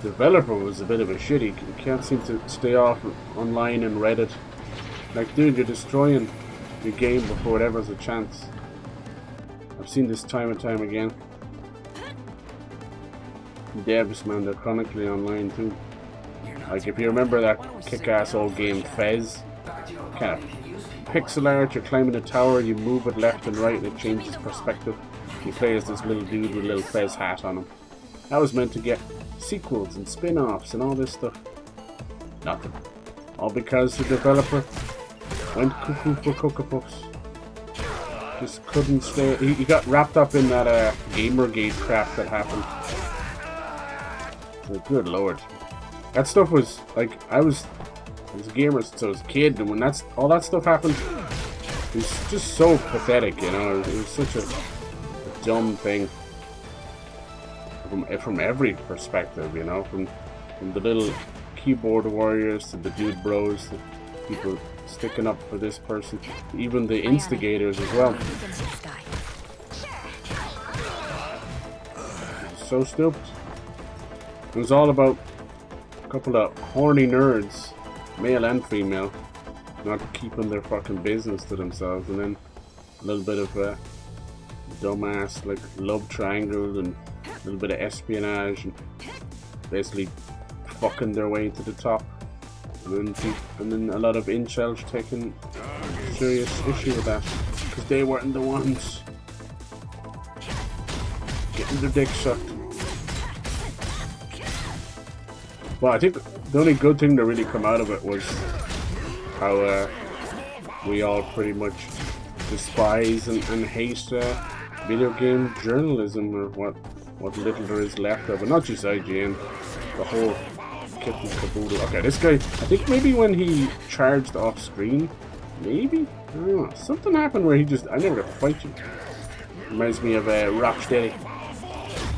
developer was a bit of a shitty. You can't seem to stay off online and Reddit. Like, dude, you're destroying your game before it ever has a chance. I've seen this time and time again. Devs, man, they're chronically online too. Like if you remember that kick-ass old game Fez, kind of pixel art, you're climbing a tower, you move it left and right and it changes perspective. You play as this little dude with a little Fez hat on him. That was meant to get sequels and spin-offs and all this stuff. Nothing. All because the developer went cuckoo for Cocoa Puffs. Just couldn't stay. He got wrapped up in that Gamergate crap that happened. So, good lord. That stuff was like I was a gamer since I was a kid, and when all that stuff happened, it was just so pathetic, you know. It was such a dumb thing from every perspective, you know, from the little keyboard warriors to the dude bros, to people sticking up for this person, even the instigators as well. So stupid. It was all about a couple of horny nerds, male and female, not keeping their fucking business to themselves, and then a little bit of dumbass like love triangle and a little bit of espionage and basically fucking their way to the top, and then a lot of incels taking serious issue with that because they weren't the ones getting their dick sucked. Well, I think the only good thing that really come out of it was how we all pretty much despise and hate video game journalism, or what little there is left of it. Not just IGN, the whole kit and caboodle. Okay, this guy, I think maybe when he charged off screen, maybe? I don't know. Something happened where he just, I never got to fight you. Reminds me of Rocksteady.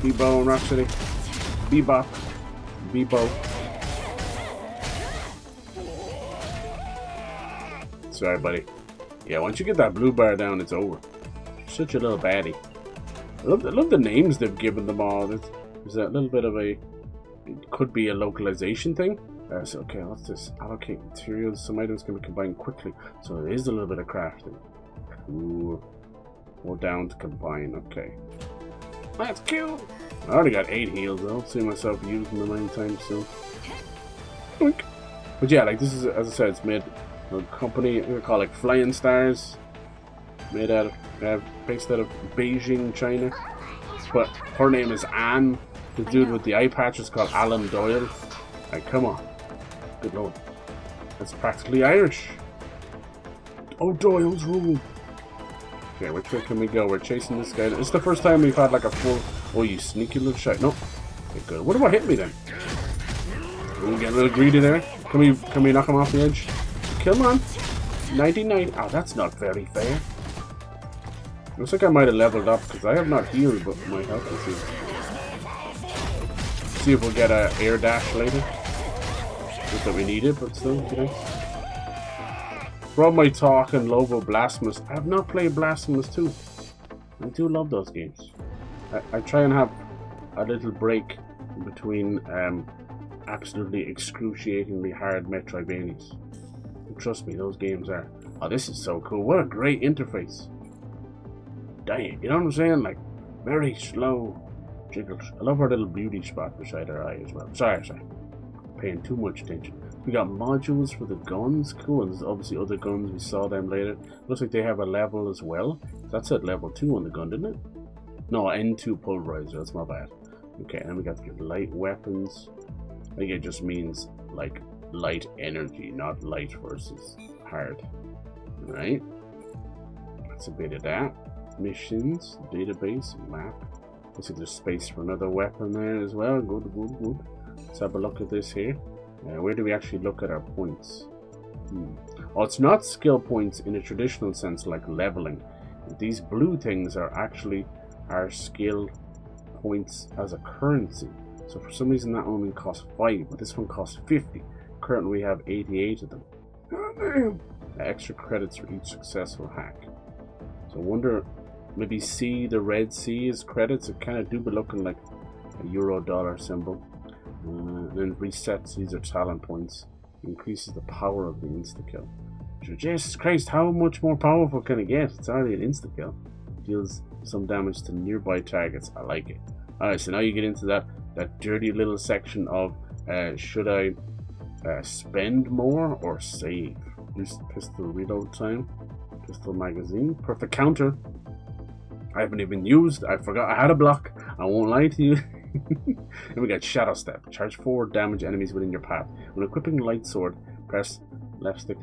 Bebo and Rocksteady. Bebop. Bebo. Sorry, buddy. Yeah, once you get that blue bar down, it's over. Such a little baddie. I love the names they've given them all. There's a little bit of a... It could be a localization thing. So, okay, what's this? Allocate materials. Some items can be combined quickly. So there is a little bit of crafting. Ooh. More down to combine. Okay. That's cool. I already got 8 heals. I don't see myself using them anytime soon. But yeah, like this is, as I said, it's made a company, we call it Flying Stars. Made out of, based out of Beijing, China. But her name is Anne. The dude with the eye patch is called Alan Doyle. Like, come on. Good lord. That's practically Irish. Oh, Doyle's rule. Okay, which way can we go? We're chasing this guy. It's the first time we've had like a full... Oh, you sneaky little shit. Nope. Okay, good. What about hit me then? We get a little greedy there. Can we knock him off the edge? Come on. 99. Oh, that's not very fair. Looks like I might have leveled up because I have not healed, but my health is here. See if we'll get an air dash later. Not that we need it, but still, you know. For all my talk and Lobo Blasphemous, I have not played Blasphemous 2. I do love those games. I try and have a little break between absolutely excruciatingly hard Metroidvanias. And trust me, those games are... Oh, this is so cool. What a great interface. Dang, you know what I'm saying? Like, very slow jiggles. I love her little beauty spot beside her eye as well. Sorry. Paying too much attention. We got modules for the guns. Cool. And there's obviously other guns. We saw them later. Looks like they have a level as well. That's at level 2 on the gun, didn't it? No, N2 pulverizer. That's my bad. Okay, and then we got the light weapons. I think it just means like light energy, not light versus hard. Right? That's a bit of that. Missions, database, map. Looks like there's space for another weapon there as well. Good. Let's have a look at this here. Where do we actually look at our points? Oh, it's not skill points in a traditional sense like leveling. These blue things are actually our skill points as a currency. So for some reason that only costs 5, but this one costs 50. Currently we have 88 of them. Extra credits for each successful hack. So I wonder, maybe C, the red C is credits. It kind of do be looking like a euro-dollar symbol. And then resets, these are talent points. Increases the power of the insta-kill. Jesus Christ, how much more powerful can it get? It's already an insta-kill. Deals some damage to nearby targets. I like it. Alright, so now you get into that dirty little section of should I spend more or save? Use pistol reload time. Pistol magazine. Perfect counter. I haven't even used. I forgot I had a block. I won't lie to you. And we got Shadow Step. Charge 4 damage enemies within your path. When equipping Light Sword, press left stick,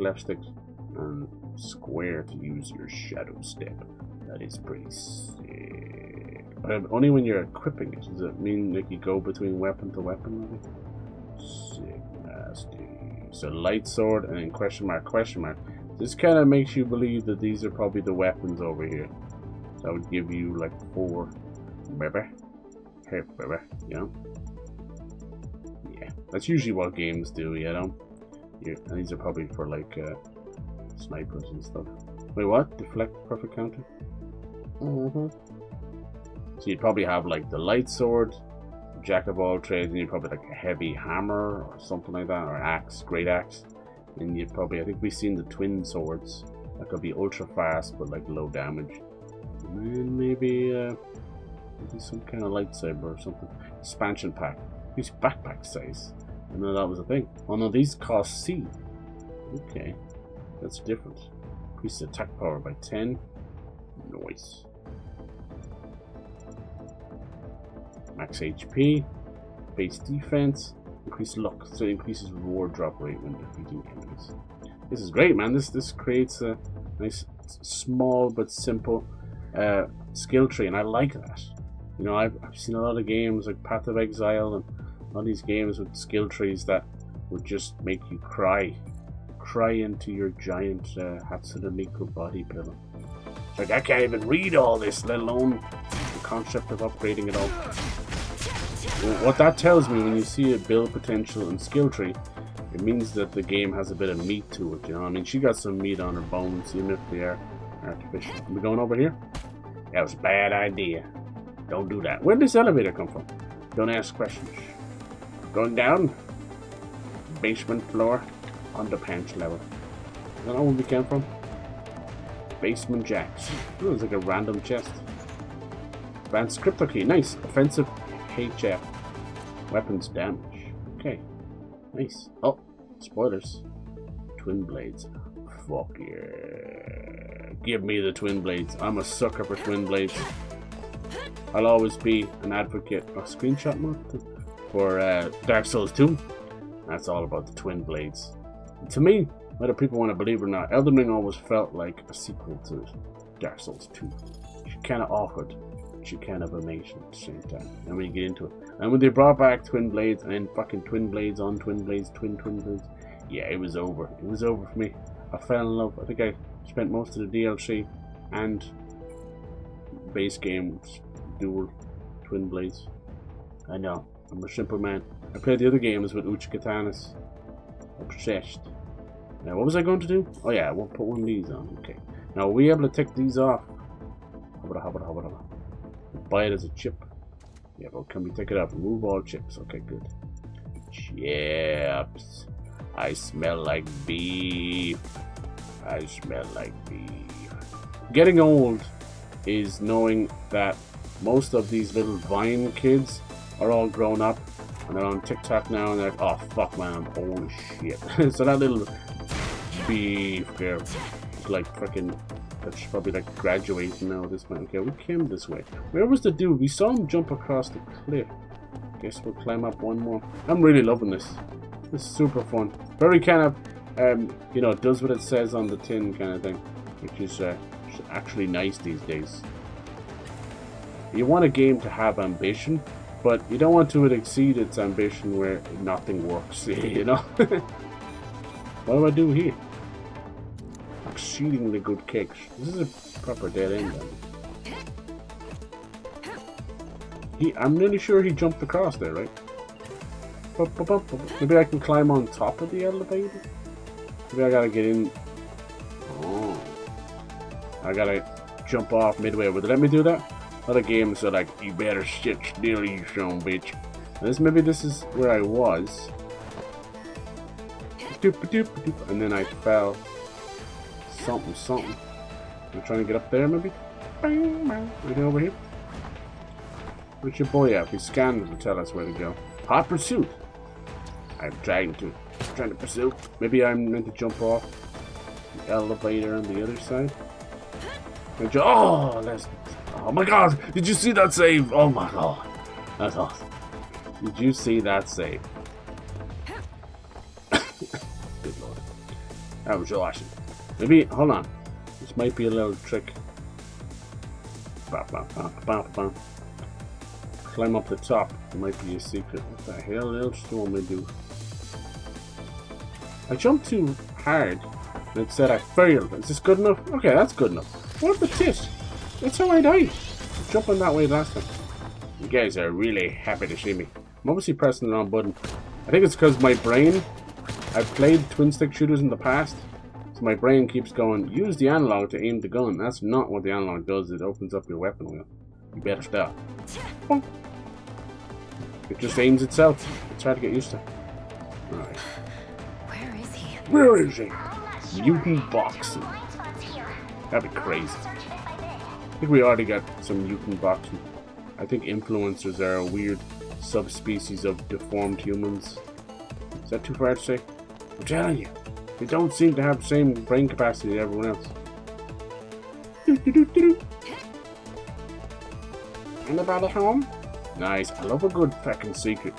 and square to use your Shadow Step. That is pretty sick. But only when you're equipping it. Does it mean like you go between weapon to weapon? Maybe? Sick, nasty. So Light Sword and then question mark. This kind of makes you believe that these are probably the weapons over here. So that would give you like 4. Baby. Hey, baby. You know? Yeah. That's usually what games do, you know? Yeah. And these are probably for like snipers and stuff. Wait, what? Deflect, perfect counter? So you'd probably have like the light sword, jack of all trades, and you'd probably like a heavy hammer or something like that, or axe, great axe. And you'd probably, I think we've seen the twin swords that could be ultra fast but like low damage. And then maybe some kind of lightsaber or something. Expansion pack. Use backpack size. I know that was a thing. Oh no, these cost C. Okay, that's different. Increase attack power by 10. Nice. Max HP. Base defense. Increase luck. So it increases reward drop rate when defeating enemies. This is great, man. This creates a nice, small but simple skill tree, and I like that. You know, I've seen a lot of games like Path of Exile and all these games with skill trees that would just make you cry into your giant Hatsune Miku body pillow. Like, I can't even read all this, let alone the concept of upgrading it all. Well, what that tells me, when you see a build potential and skill tree, it means that the game has a bit of meat to it, you know? I mean, she got some meat on her bones, even if they are artificial. Are we going over here? That was a bad idea. Don't do that. Where did this elevator come from? Don't ask questions. Going down. Basement floor. Underpants level. Is that where we came from? Basement jacks. Oh, it's like a random chest. Advanced crypto key. Nice. Offensive HF. Weapons damage. Okay. Nice. Oh, spoilers. Twin blades. Fuck yeah. Give me the twin blades. I'm a sucker for twin blades. I'll always be an advocate. A screenshot mode for Dark Souls 2. That's all about the twin blades. And to me, whether people want to believe it or not, Elden Ring always felt like a sequel to Dark Souls 2. She kind of awkward, but she kind of amazing at the same time. And when you get into it, and when they brought back twin blades and then fucking twin blades on twin blades, twin blades, yeah, it was over. It was over for me. I fell in love. I think I spent most of the DLC and base game dual twin blades. I know, I'm a simple man. I played the other games with Uchi Katanas. Obsessed. Now, what was I going to do? Oh yeah, we'll put one of these on. Okay. Now, are we able to take these off? Buy it as a chip. Yeah, but can we take it off? Remove all chips. Okay, good. Chips. I smell like beef. I smell like beef. Getting old is knowing that most of these little Vine kids are all grown up and they're on TikTok now and they're like, oh fuck man, holy shit. So that little beef girl is like freaking, that's probably like graduating now at this point. Okay, we came this way. Where was the dude? We saw him jump across the cliff. Guess we'll climb up one more. I'm really loving this. This is super fun. Very kind of, you know, does what it says on the tin kind of thing, which is actually nice these days. You want a game to have ambition, but you don't want to exceed its ambition where nothing works, you know? What do I do here? Exceedingly good kicks. This is a proper dead end then. I'm nearly sure he jumped across there, right? Maybe I can climb on top of the elevator? Maybe I gotta get in. Oh. I gotta jump off midway. Would they let me do that? Other games are like, you better sit still, you son bitch. And maybe this is where I was. And then I fell. something. I'm trying to get up there, maybe? Bang, bang. Anything over here? Where's your boy at? He's scanning to tell us where to go. Hot pursuit! I'm trying to pursue. Maybe I'm meant to jump off the elevator on the other side. Oh my god! Did you see that save? Oh my god. That's awesome. Did you see that save? Good lord. That was awesome. Maybe, hold on. This might be a little trick. Climb up the top. It might be a secret. What the hell else do you want me to do? I jumped too hard and it said I failed. Is this good enough? Okay, that's good enough. What the tit? That's how I died. Jumping that way last time. You guys are really happy to see me. I'm obviously pressing the wrong button. I think it's because my brain, I've played twin stick shooters in the past, so my brain keeps going, use the analog to aim the gun. That's not what the analog does. It opens up your weapon wheel. You better stop. It just aims itself. It's hard to get used to. Alright. Where is he? Where is he? I'm not sure. Mutant boxing. Blind spots here. That'd be crazy. Search bit by bit. I think we already got some mutant boxing. I think influencers are a weird subspecies of deformed humans. Is that too far to say? I'm telling you, they don't seem to have the same brain capacity as everyone else. Anybody home? Nice. I love a good fucking secret.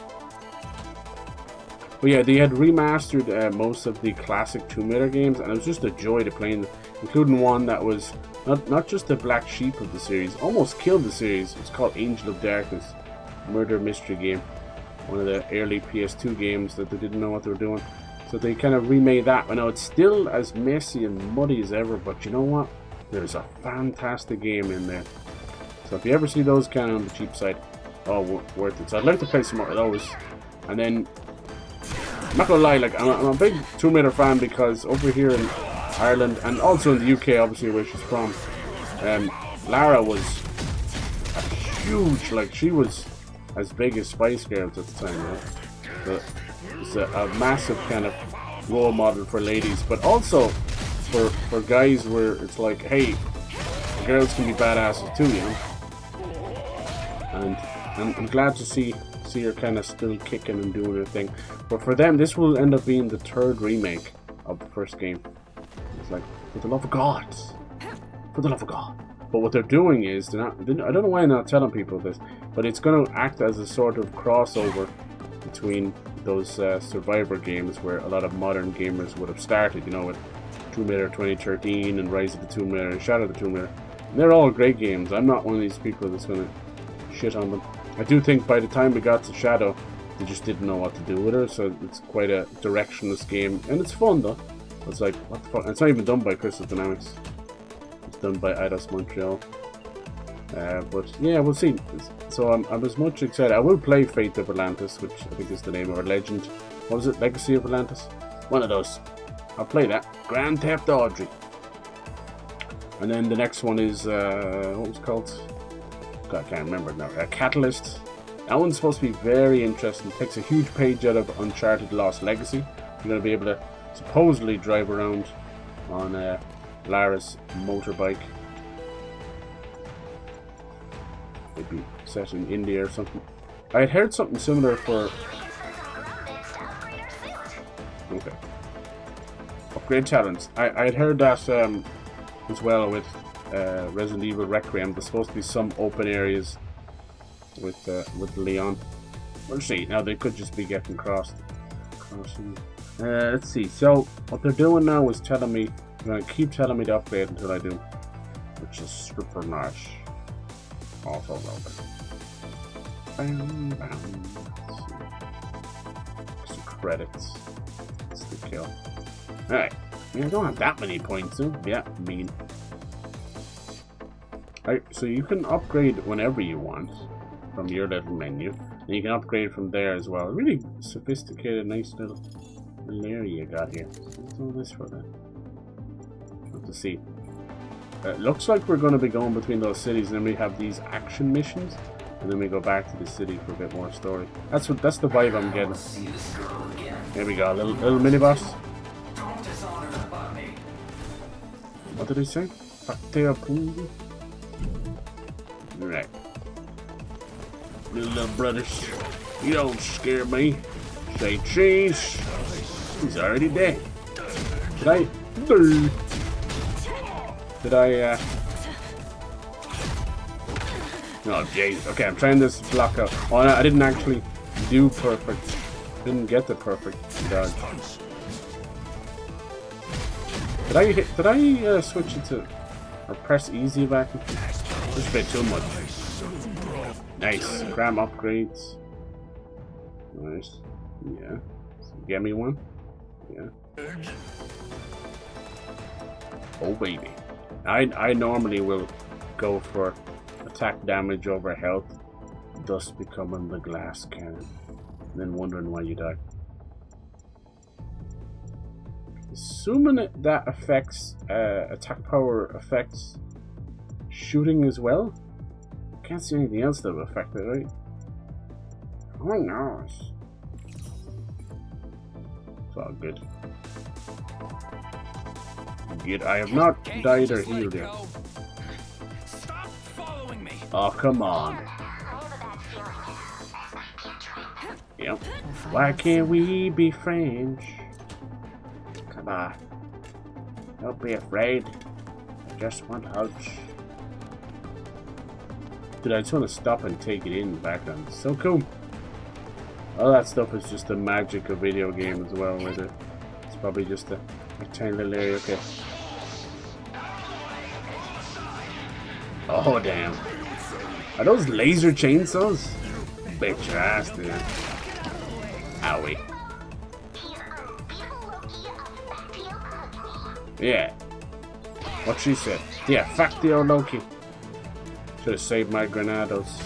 But yeah, they had remastered most of the classic Tomb Raider games, and it was just a joy to play them, including one that was not just the black sheep of the series, almost killed the series. It's called Angel of Darkness, murder mystery game. One of the early PS2 games that they didn't know what they were doing. So they kind of remade that. I know it's still as messy and muddy as ever, but you know what? There's a fantastic game in there. So if you ever see those kind of on the cheap side, oh, worth it. So I'd like to play some more of those. And then, I'm not gonna lie, like I'm a big Tomb Raider fan because over here in Ireland and also in the UK, obviously where she's from, Lara was a huge, like she was as big as Spice Girls at the time, right? So it's a massive kind of role model for ladies, but also for guys where it's like, hey, girls can be badasses too, you know. And I'm glad to see her kind of still kicking and doing her thing. But for them, this will end up being the third remake of the first game. It's like, for the love of God, for the love of God. But what they're doing is, I don't know why I'm not telling people this, but it's going to act as a sort of crossover between those Survivor games where a lot of modern gamers would have started, you know, with Tomb Raider 2013 and Rise of the Tomb Raider and Shadow of the Tomb Raider. And they're all great games. I'm not one of these people that's going to shit on them. I do think by the time we got to Shadow, they just didn't know what to do with her, so it's quite a directionless game, and it's fun though. It's like, what the fuck? It's not even done by Crystal Dynamics. It's done by Eidos Montreal. But yeah, we'll see. So I'm as much excited. I will play Fate of Atlantis, which I think is the name of our legend. What is it? Legacy of Atlantis? One of those. I'll play that. Grand Theft Audrey. And then the next one is, what was it called? God, I can't remember now. Catalyst. That one's supposed to be very interesting. It takes a huge page out of Uncharted Lost Legacy. You're going to be able to supposedly drive around on Lara's motorbike. Maybe set in India or something. I had heard something similar for... Okay. Upgrade talents. I had heard that as well with Resident Evil Requiem. There's supposed to be some open areas with Leon. We'll see. Now they could just be getting crossing. Let's see. So what they're doing now is telling me, they're going to keep telling me to upgrade until I do, which is super nice. Also relevant. Bam, bam. Some credits. That's the kill. Alright. I don't have that many points, though. Yeah, mean. Alright, so you can upgrade whenever you want from your little menu. And you can upgrade from there as well. Really sophisticated, nice little area you got here. What's all this for then? Have to see. It looks like we're going to be going between those cities, and then we have these action missions, and then we go back to the city for a bit more story. That's the vibe I'm getting. There we go, little mini boss. What did he say? Facteopum. Right. Little brothers, you don't scare me. Say cheese. He's already dead. Did I? Oh, jeez. Okay, I'm trying this block out. Oh, no, I didn't actually do perfect. Didn't get the perfect dodge. Did I switch it to or press easy vacuum? Just a bit too much. Nice. Gram upgrades. Nice. Yeah. So get me one. Yeah. Oh baby. I normally will go for attack damage over health, thus becoming the glass cannon. And then wondering why you die. Assuming that affects attack power affects shooting as well. Can't see anything else that will affect it, right? Oh no. It's all good. Good. I have not died or healed yet. Stop following me. Oh come on. Yep. Why can't we be friends? Come on. Don't be afraid. I just want hugs. Dude, I just want to stop and take it in the background. It's so cool. All that stuff is just the magic of video game as well, with it. It's probably just a tiny little area. Okay. Oh damn. Are those laser chainsaws? Bet your ass, dude. Owie. Yeah. What she said. Yeah, Factio Loki. Should have saved my granados.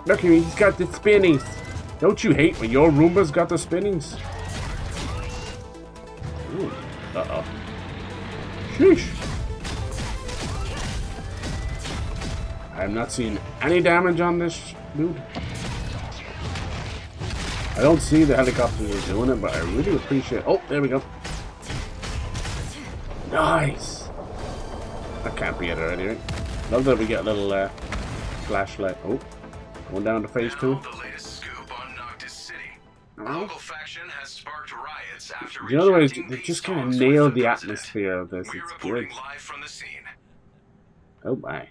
Look, he's got the spinnies. Don't you hate when your Roomba's got the spinnies? Ooh. Uh-oh. Sheesh. I'm not seeing any damage on this dude. I don't see the helicopters doing it, but I really appreciate. Oh, there we go. Nice. That can't be it already, right? Love that we get a little flashlight. Oh, going down to phase 2. The latest scoop on Noctis City. Local faction has sparked riots after You know the way rejecting they peace just kind talks of with nailed the president. atmosphere of this. We're It's reporting good. live from the scene. Oh my.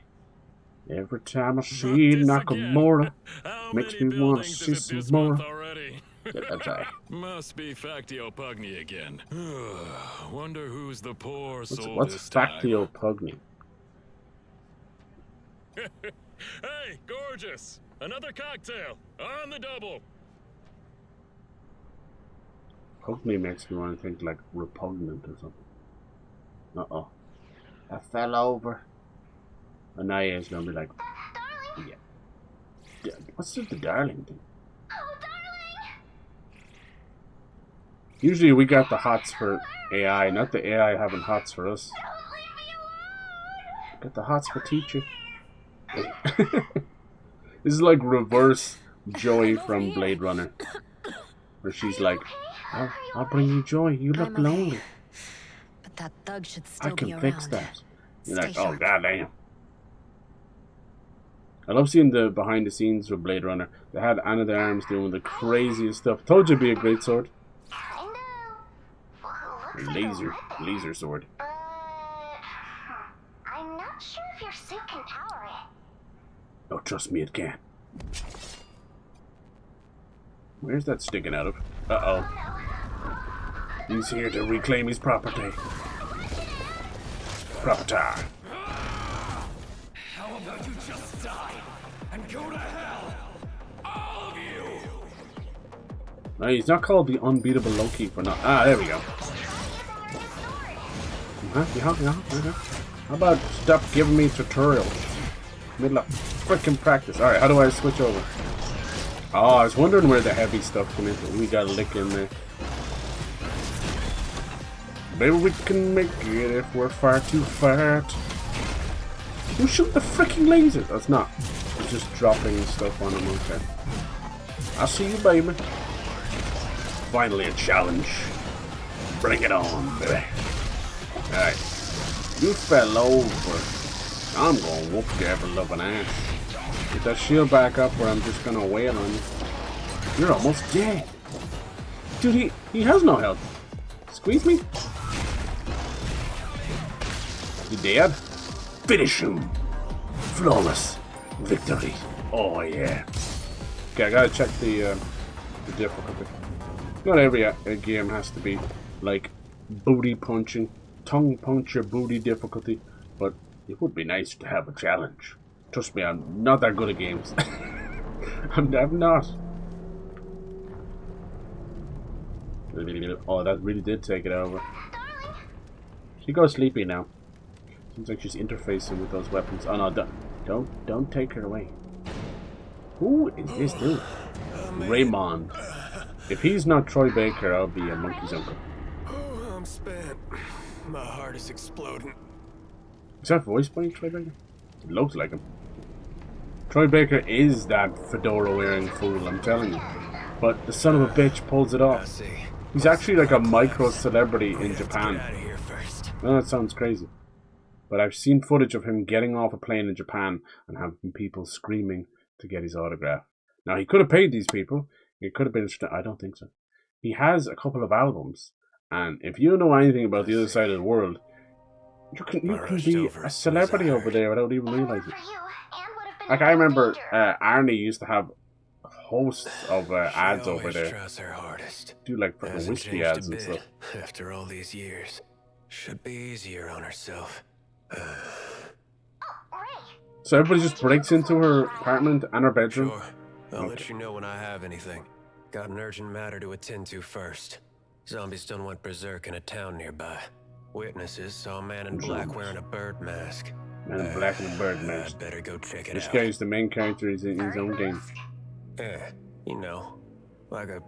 Every time I see Nakamura, makes me want to see some more. Yeah, that's right. Must be Factiopugni again. Wonder who's the poor soul What's this time. Factiopugni? Hey, gorgeous! Another cocktail on the double. Pugni makes me want to think like repugnant or something. Uh-oh. I fell over. And now is gonna be like, yeah. What's with the darling thing? Oh, darling! Usually we got the hots for AI, not the AI having hots for us. Don't leave me alone! Got the hots for teacher. This is like reverse Joy from Blade Runner. Where she's like, I'll bring you joy, you look I'm okay. lonely. But that thug should I still be can around. fix that. You're Stay like, oh sharp. goddamn. I love seeing the behind the scenes for Blade Runner. They had Anna de Arms doing the craziest stuff. Told you it'd be a great sword. I know. Well, A looks like a laser sword. But I'm not sure if your suit can power it. Oh, trust me, it can. Where's that sticking out of? Uh-oh. He's here to reclaim his property. Property. How about you just die and go to hell? All of you! No, he's not called the unbeatable Loki for not. Ah, there we go. How about stop giving me tutorials? Middle of freaking practice. Alright, how do I switch over? Oh, I was wondering where the heavy stuff came in. We got a lick in there. Maybe we can make it if we're far too fat. Who shoot the freaking lasers? That's not. It's just dropping stuff on them. Okay. I see you, baby. Finally a challenge. Bring it on, baby. Alright. You fell over. I'm gonna whoop your ever-loving ass. Get that shield back up or I'm just gonna wail on you. You're almost dead. Dude, he has no health. Squeeze me? You dead? Finish him. Flawless victory. Oh yeah. Okay, I gotta check the difficulty. Not every game has to be like booty punching, tongue puncher booty difficulty, but it would be nice to have a challenge. Trust me, I'm not that good at games. I'm not. Oh, that really did take it over. She goes sleepy now. Seems like she's interfacing with those weapons. Oh no, don't take her away. Who is this dude? Raymond. If he's not Troy Baker, I'll be a monkey's uncle. Oh, I'm spent. My heart is exploding. Is that voiced by Troy Baker? It looks like him. Troy Baker is that fedora-wearing fool, I'm telling you. But the son of a bitch pulls it off. He's actually like a micro-celebrity in Japan. Oh, that sounds crazy. But I've seen footage of him getting off a plane in Japan and having people screaming to get his autograph. Now, he could have paid these people. He could have been... I don't think so. He has a couple of albums. And if you know anything about the other side of the world, you can be a celebrity over there without even realizing it. Like, I remember Arnie used to have hosts of ads over there. Do like fucking whiskey ads and stuff. After all these years, should be easier on herself. So everybody just breaks into her apartment and her bedroom. Sure. I'll let you know when I have anything. Got an urgent matter to attend to first. Zombies done went berserk in a town nearby. Witnesses saw a man in black wearing a bird mask. Man in black and a bird mask. Better go check it This out. guy's the main character in his own game. Yeah, you know, like a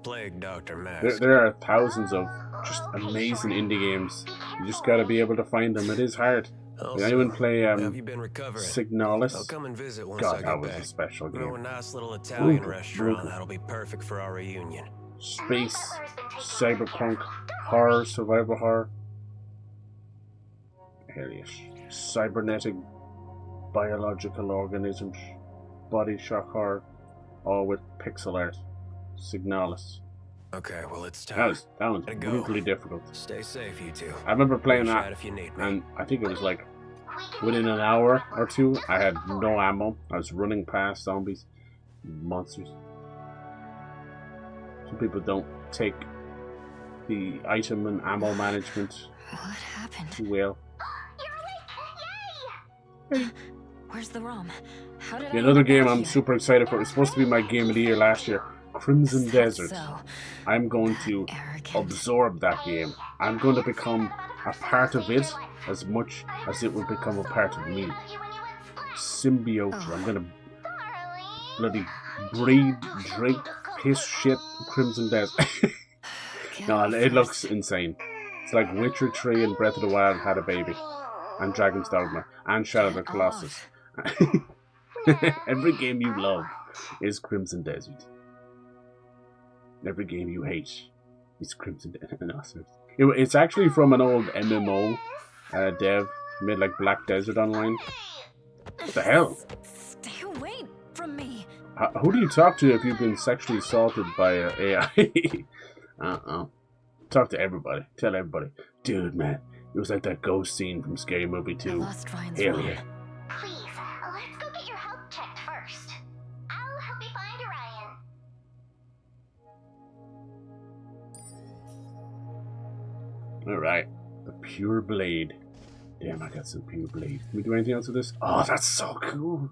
plague doctor mask. There are thousands of just amazing indie games. You just gotta be able to find them. It is hard. Did anyone play have you been recovering? Signalis? I'll come and visit once God, I that get was back. a special Know a game. nice little Italian Ooh, restaurant ooh. that'll be perfect for our reunion. Space, cyberpunk, horror, survival horror. Hell yes. Cybernetic, biological organisms, body shock horror, all with pixel art. Signalis. Okay, well it's time. That one's Gotta go. brutally difficult. Stay safe, you two. I remember playing Reach that, out if you need me. and I think it was like within an hour or two, I had no ammo. I was running past zombies, monsters. Some people don't take the item and ammo management What happened? too well. Where's the ROM? How did I Another end up game out I'm here? super excited for. It was supposed to be my game of the year last year. Crimson Is that Desert. so? I'm going to Arrogant. absorb that game. I'm going to become a part of it as much as it will become a part of me. Symbiote. Oh. I'm going to bloody breed, drink, piss, shit, Crimson Desert. Get No, me it looks first. insane. It's like Witcher 3 and Breath of the Wild had a baby. And Dragon's Dogma. And Shadow of the Get Colossus. Every game you love is Crimson Desert. Every game you hate is Crimson Desert. No, it's actually from an old MMO dev made like Black Desert Online. What the hell? Stay away from me. Who do you talk to if you've been sexually assaulted by AI? Talk to everybody. Tell everybody. Dude, man, it was like that ghost scene from Scary Movie I 2. lost Ryan's Hell ROM. yeah. Please, let's go get your health checked first. I'll help you find Ryan. Alright. The Pure Blade. Damn, I got some Pure Blade. Can we do anything else with this? Oh, that's so cool.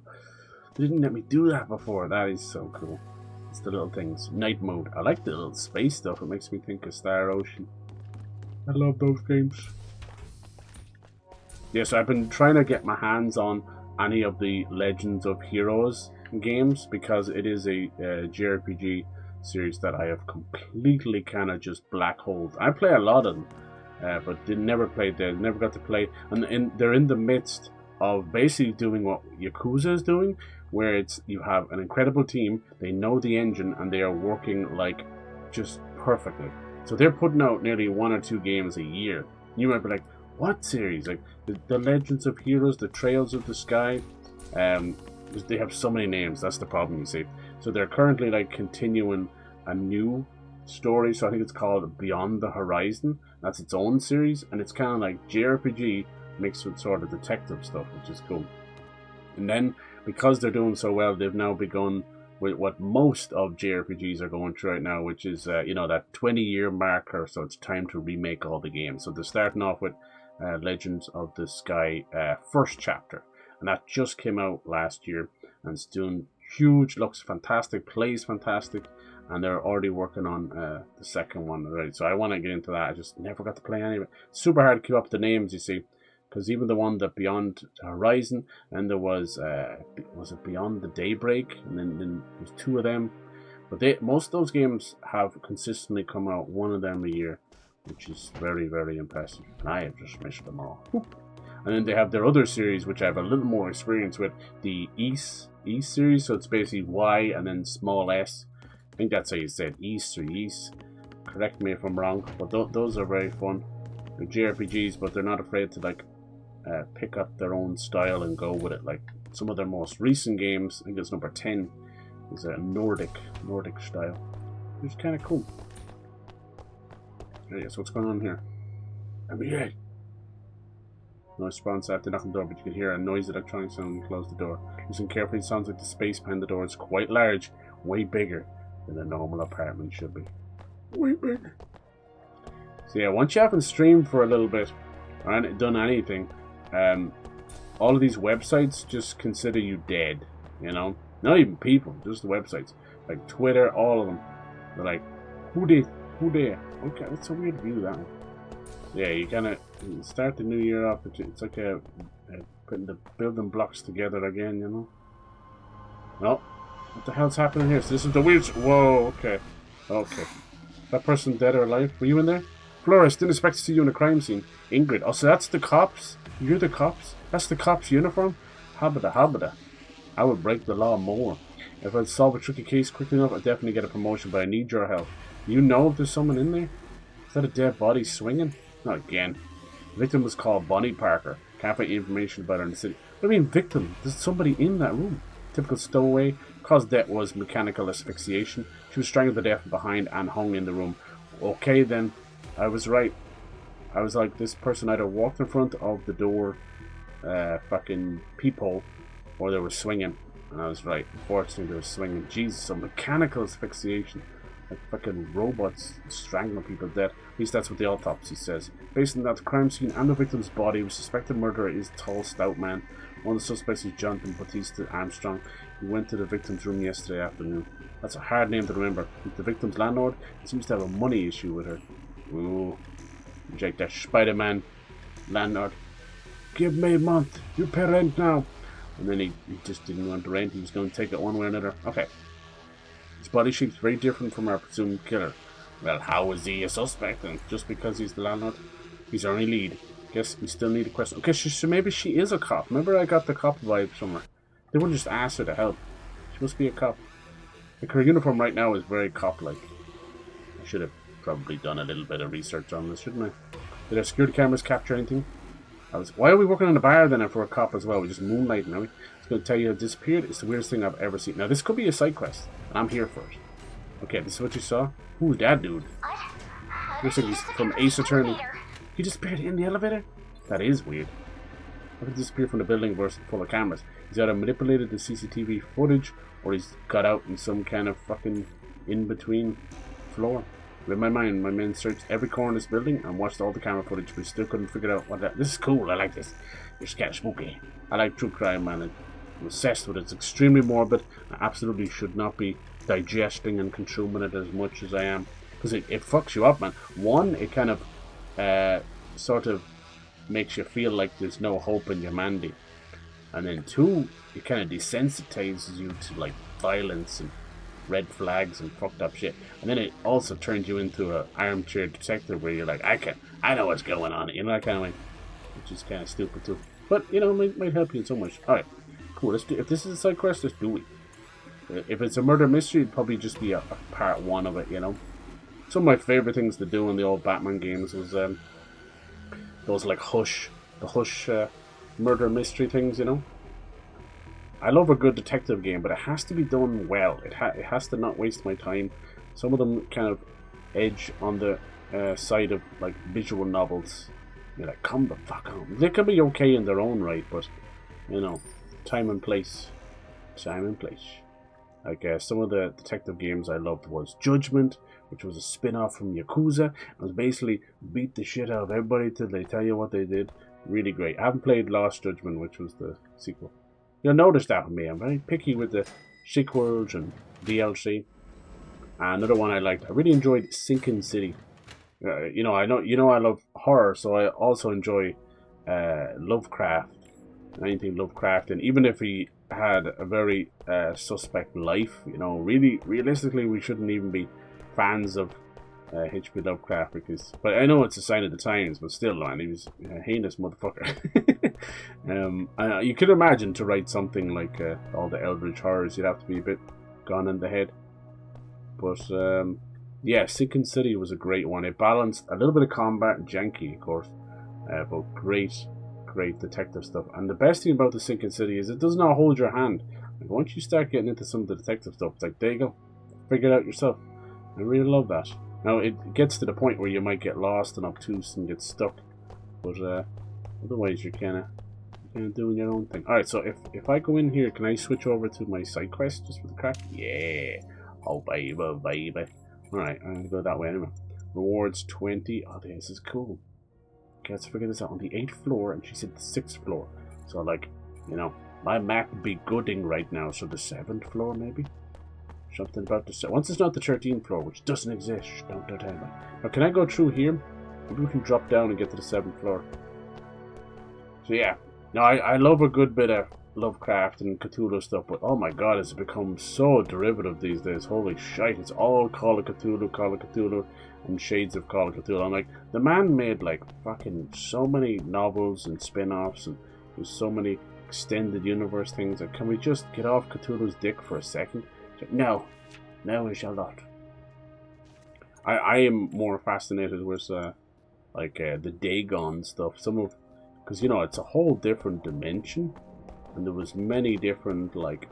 They didn't let me do that before. That is so cool. It's the little things. Night mode. I like the little space stuff. It makes me think of Star Ocean. I love those games. Yeah, so I've been trying to get my hands on any of the Legends of Heroes games because it is a JRPG series that I have completely kind of just black holed. I play a lot of them, but never played there. Never got to play. And they're in the midst of basically doing what Yakuza is doing, where it's you have an incredible team, they know the engine, and they are working like just perfectly. So they're putting out nearly 1 or 2 games a year. You might be like, what series? Like the Legends of Heroes, the Trails of the Sky. They have so many names. That's the problem, you see. So they're currently like continuing a new story. So I think it's called Beyond the Horizon. That's its own series, and it's kind of like JRPG mixed with sort of detective stuff, which is cool. And then because they're doing so well, they've now begun with what most of JRPGs are going through right now, which is that 20-year marker. So it's time to remake all the games. So they're starting off with Legends of the Sky first chapter, and that just came out last year, and it's doing huge, looks fantastic, plays fantastic, and they're already working on the second one already. So I want to get into that. I just never got to play any of it. Super hard to keep up the names, you see, because even the one that Beyond the Horizon, and there was it Beyond the Daybreak, and then there's two of them. But most of those games have consistently come out, one of them a year, which is very, very impressive. And I have just missed them all. And then they have their other series, which I have a little more experience with, the East series. So it's basically Y and then small s. I think that's how you said East or Yeast. Correct me if I'm wrong. But those are very fun. They're JRPGs, but they're not afraid to like pick up their own style and go with it. Like some of their most recent games, I think it's number 10, is a Nordic style. It's kind of cool. Yeah, so what's going on here? I'm here. No response after knocking the door, but you can hear a noisy electronic sound when you close the door. Listen carefully, it sounds like the space behind the door is quite large, way bigger than a normal apartment should be. Way bigger. So yeah, once you haven't streamed for a little bit, or done anything, all of these websites just consider you dead, you know? Not even people, just the websites. Like Twitter, all of them. They're like, who there? Okay, that's a weird view, that one. Yeah, you start the new year off. It's like putting the building blocks together again, you know. No, what the hell's happening here? So this is the weird. Whoa, okay. That person dead or alive? Were you in there? Flores, didn't expect to see you in a crime scene. Ingrid, oh, so that's the cops. You're the cops. That's the cops' uniform. Habada. I would break the law more. If I'd solve a tricky case quickly enough, I'd definitely get a promotion. But I need your help. You know if there's someone in there? Is that a dead body swinging? Not again. The victim was called Bonnie Parker. Can't find information about her in the city. What do you mean victim? There's somebody in that room. Typical stowaway. Cause of death was mechanical asphyxiation. She was strangled to death behind and hung in the room. Okay then. I was right. I was like, this person either walked in front of the door, fucking peephole, or they were swinging. And I was right. Unfortunately, they were swinging. Jesus, some mechanical asphyxiation. Like fucking robots strangling people dead. At least that's what the autopsy says. Based on that, the crime scene and the victim's body, the suspected murderer is a tall, stout man. One of the suspects is Jonathan Batista Armstrong. He went to the victim's room yesterday afternoon. That's a hard name to remember. The victim's landlord seems to have a money issue with her. Ooh. Reject that Spider-Man landlord. Give me a month. You pay rent now. And then he just didn't want to rent. He was going to take it one way or another. Okay. His body shape's very different from our presumed killer. Well, how is he a suspect then? Just because he's the landlord? He's our only lead. Guess we still need a question. Okay, so maybe she is a cop. Remember I got the cop vibe somewhere. They wouldn't just ask her to help. She must be a cop. Like her uniform right now is very cop-like. I should have probably done a little bit of research on this, shouldn't I? Did our security cameras capture anything? Why are we working on a bar then for a cop as well? We're just moonlighting, are we? It's going to tell you it disappeared. It's the weirdest thing I've ever seen. Now, this could be a side quest, and I'm here for it. Okay, this is what you saw? Who's that dude? Looks like he's from Ace Attorney. He disappeared in the elevator? That is weird. How did he disappear from the building full of cameras? He's either manipulated the CCTV footage, or he's got out in some kind of fucking in-between floor. In my mind, my men searched every corner of this building and watched all the camera footage, but still couldn't figure out what that. This is cool. I like this. It's kind of spooky. I like true crime, man. I'm obsessed with it. It's extremely morbid. I absolutely should not be digesting and consuming it as much as I am, because it fucks you up, man. One, it kind of sort of makes you feel like there's no hope in humanity, and then two, it kind of desensitizes you to like violence and red flags and fucked up shit. And then it also turns you into an armchair detective where you're like, I know what's going on, you know, that kind of way, which is kind of stupid too. But, you know, it might help you in so much. Alright, cool. Let's do. If this is a side quest, let's do it. If it's a murder mystery, it'd probably just be a part one of it, you know. Some of my favorite things to do in the old Batman games was those like the Hush murder mystery things, you know. I love a good detective game, but it has to be done well. It has to not waste my time. Some of them kind of edge on the side of like visual novels. You're like, come the fuck on. They can be okay in their own right, but you know, time and place. Like some of the detective games I loved was Judgment, which was a spin-off from Yakuza. It was basically beat the shit out of everybody till they tell you what they did. Really great. I haven't played Lost Judgment, which was the sequel. You'll notice that with me. I'm very picky with the sequels and DLC. Another one I liked. I really enjoyed Sinking City. You know I love horror, so I also enjoy Lovecraft. Anything Lovecraft, and even if he had a very suspect life, you know, really realistically, we shouldn't even be fans of H.P. Lovecraft but I know it's a sign of the times, but still, man, he was a heinous motherfucker. You could imagine to write something like all the Eldritch horrors, you'd have to be a bit gone in the head. But yeah, Sinking City was a great one. It balanced a little bit of combat, janky, of course, but great detective stuff. And the best thing about the Sinking City is it does not hold your hand. Like, once you start getting into some of the detective stuff, it's like, there you go, figure it out yourself. I really love that. Now it gets to the point where you might get lost and obtuse and get stuck, but otherwise you're kind of doing your own thing. Alright, so if I go in here, can I switch over to my side quest just for the crack? Yeah. Oh baby. Alright, I'm gonna go that way anyway. Rewards 20. Oh, this is cool. Okay, let's figure this out. On the 8th floor, and she said the 6th floor. So, like, you know, my map would be gooding right now. So the 7th floor, maybe? Something about the... Once it's not the 13th floor, which doesn't exist. Don't tell me. Now, can I go through here? Maybe we can drop down and get to the 7th floor. So, yeah. Now, I love a good bit of Lovecraft and Cthulhu stuff, but oh my god, it's become so derivative these days. Holy shit, it's all Call of Cthulhu, and shades of Call of Cthulhu. I'm like, the man made like fucking so many novels and spin-offs, and there's so many extended universe things. Like, can we just get off Cthulhu's dick for a second? No, we shall not. I am more fascinated with the Dagon stuff. Because you know, it's a whole different dimension, and there was many different like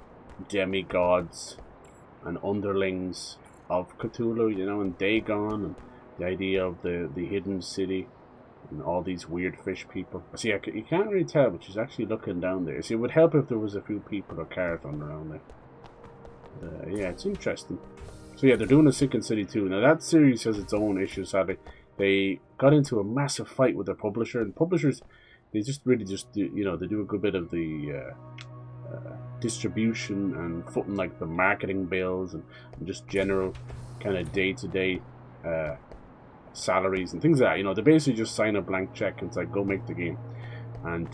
demigods and underlings of Cthulhu, you know, and Dagon, and the idea of the hidden city, and all these weird fish people. See, you can't really tell, but she's actually looking down there. See, it would help if there was a few people or cars on around there. Yeah, it's interesting. So yeah, they're doing a Sinking City too. Now that series has its own issues, sadly. They got into a massive fight with their publisher, and publishers, they really do, you know, they do a good bit of the distribution and footing like the marketing bills and just general kind of day-to-day salaries and things like that. You know, they basically just sign a blank check and it's like, go make the game. And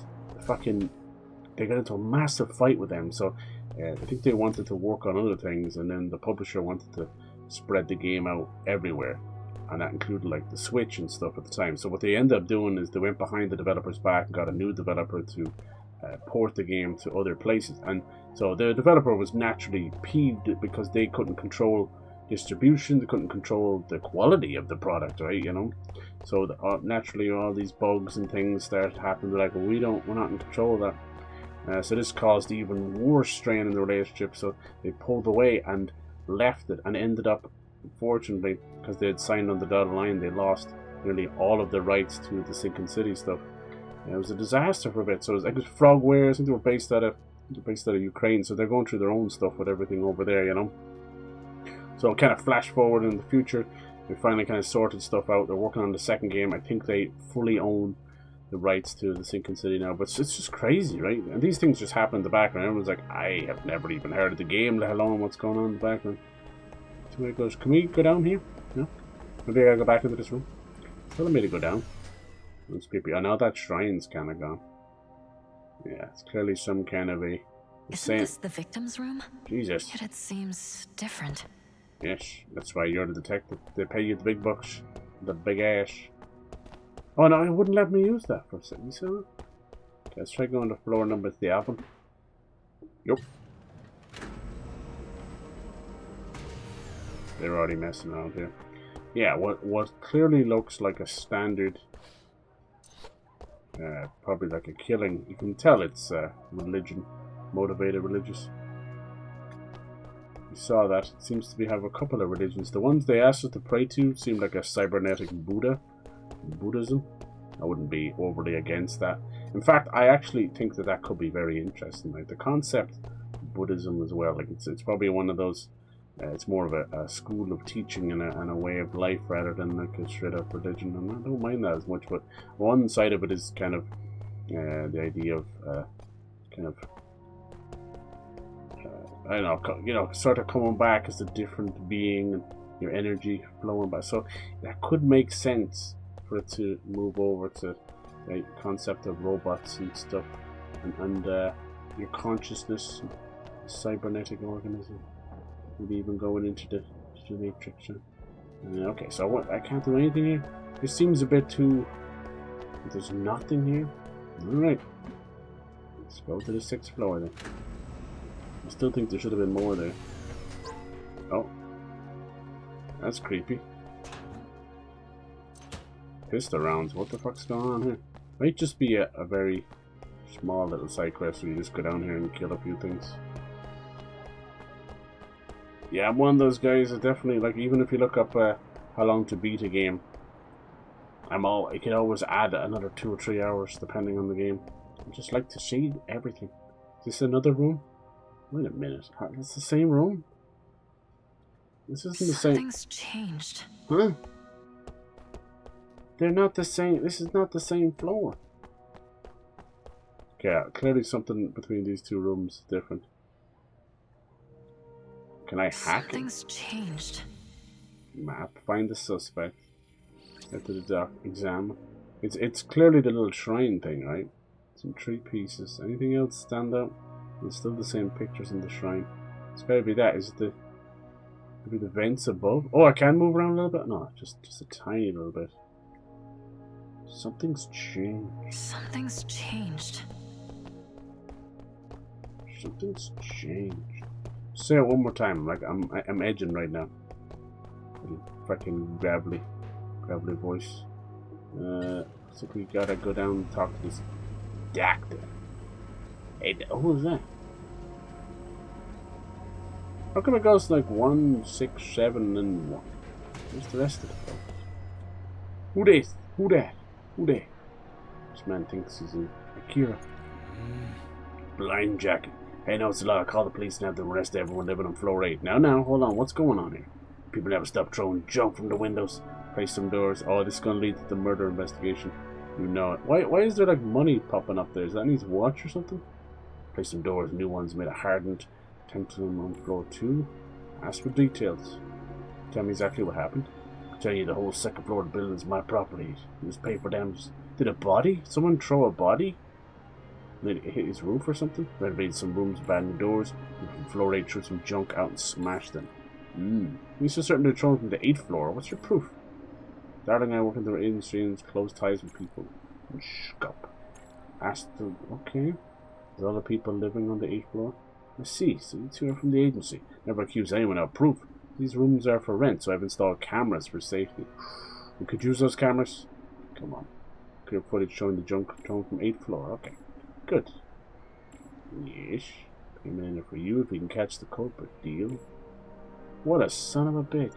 fucking, they got into a massive fight with them. So I think they wanted to work on other things, and then the publisher wanted to spread the game out everywhere. And that included like the Switch and stuff at the time. So what they ended up doing is they went behind the developer's back and got a new developer to port the game to other places. And so the developer was naturally peeved because they couldn't control distribution, they couldn't control the quality of the product, right? You know, so naturally all these bugs and things started happening. They're like, well, we're not in control of that. So this caused even worse strain in the relationship. So they pulled away and left it, and ended up, unfortunately, because they had signed on the dotted line, they lost nearly all of the rights to the Sinking City stuff. And it was a disaster for a bit. So it was Frogware. I think they were based out of Ukraine, so they're going through their own stuff with everything over there, you know. So kind of flash forward in the future, they finally kind of sorted stuff out. They're working on the second game. I think they fully own the rights to the Sinking City now, but it's just crazy, right? And these things just happen in the background. Everyone's like, I have never even heard of the game, let alone what's going on in the background. So it goes, can we go down here? No? Maybe I gotta go back into this room. Tell me to go down. It's creepy. I know that shrine's kind of gone. Yeah, it's clearly some kind of a... Isn't this the victim's room? Jesus. Yet it seems different. Yes, that's why you're the detective. They pay you the big bucks. The big ass. Oh no, it wouldn't let me use that for a second. You see that? Okay, let's try going to floor number 11. Yup. They're already messing around here. Yeah, what clearly looks like a standard Probably like a killing. You can tell it's religion, motivated religious. You saw that. It seems to have a couple of religions. The ones they asked us to pray to seem like a cybernetic Buddhism. I wouldn't be overly against that. In fact, I actually think that could be very interesting. Like the concept of Buddhism as well. Like it's probably one of those. It's more of a school of teaching and a way of life rather than like a straight up religion. And I don't mind that as much. But one side of it is kind of the idea of kind of. I don't know, sort of coming back as a different being and your energy flowing back. So that could make sense for it to move over to the concept of robots and stuff, and your consciousness, cybernetic organism, maybe even going into the matrix. Okay, so I can't do anything here. This seems a bit too. There's nothing here. All right, let's go to the 6th floor then. I still think there should have been more there. Oh, that's creepy. Pistol rounds. What the fuck's going on here? Might just be a very small little side quest where you just go down here and kill a few things. Yeah, I'm one of those guys that definitely, like, even if you look up how long to beat a game, I can always add another 2 or 3 hours depending on the game. I just like to see everything. Is this another room? Wait a minute. It's the same room? This isn't the same. Something's changed. Huh? They're not the same. This is not the same floor. Okay, clearly something between these two rooms is different. Can I hack it? Something's changed. Map. Find the suspect. Get to the dock. Examine. It's clearly the little shrine thing, right? Some 3 pieces. Anything else stand out? It's still the same pictures in the shrine. It's gotta be that. Is it maybe the vents above? Oh, I can move around a little bit? No, just a tiny little bit. Something's changed. Something's changed. Something's changed. Say it one more time. Like I'm edging right now. Fucking gravelly voice. So we gotta go down and talk to this doctor. Hey, who is that? How come it goes like 1, 6, 7, and 1? Where's the rest of the folks? Who this? Who that? Who that? This man thinks he's in Akira. Blind jacket. Hey, no, it's a lot. Call the police and have them arrest everyone living on floor 8. Now, hold on. What's going on here? People never stop throwing junk from the windows. Place some doors. Oh, this is going to lead to the murder investigation. You know it. Why is there like money popping up there? Is that his watch or something? Place some doors. New ones made of hardened tantalum on floor 2. Ask for details. Tell me exactly what happened. I'll tell you the whole 2nd floor of the building is my property. It was paid for damages. Did a body? Someone throw a body? Did it hit his roof or something? Renovated some rooms, abandoned doors. From floor 8 threw some junk out and smashed them. You so certain they're thrown from the 8th floor. What's your proof? Darling, I work in the industry and close ties with people. Scup. Asked them, okay. There's other people living on the 8th floor? I see. So you two are from the agency. Never accuse anyone of proof. These rooms are for rent, so I've installed cameras for safety. We could use those cameras? Come on. Clear footage showing the junk thrown from 8th floor. Okay. Good. Yes. Payment in it for you if we can catch the culprit. Deal? What a son of a bitch.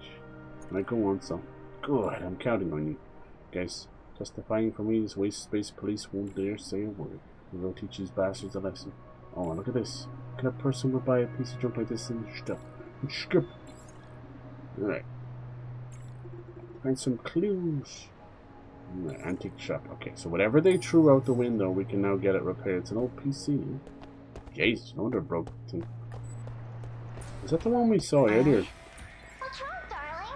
Right, go on, son. Good, I'm counting on you. Guys, testifying for me, this waste space police won't dare say a word. We'll teach these bastards a lesson. Oh, look at this. Can a person would buy a piece of junk like this and stuff? Skip. Alright. Find some clues. Antique shop. Okay, so whatever they threw out the window, we can now get it repaired. It's an old PC. Jesus, no wonder it broke the thing. Is that the one we saw earlier? What's wrong, darling?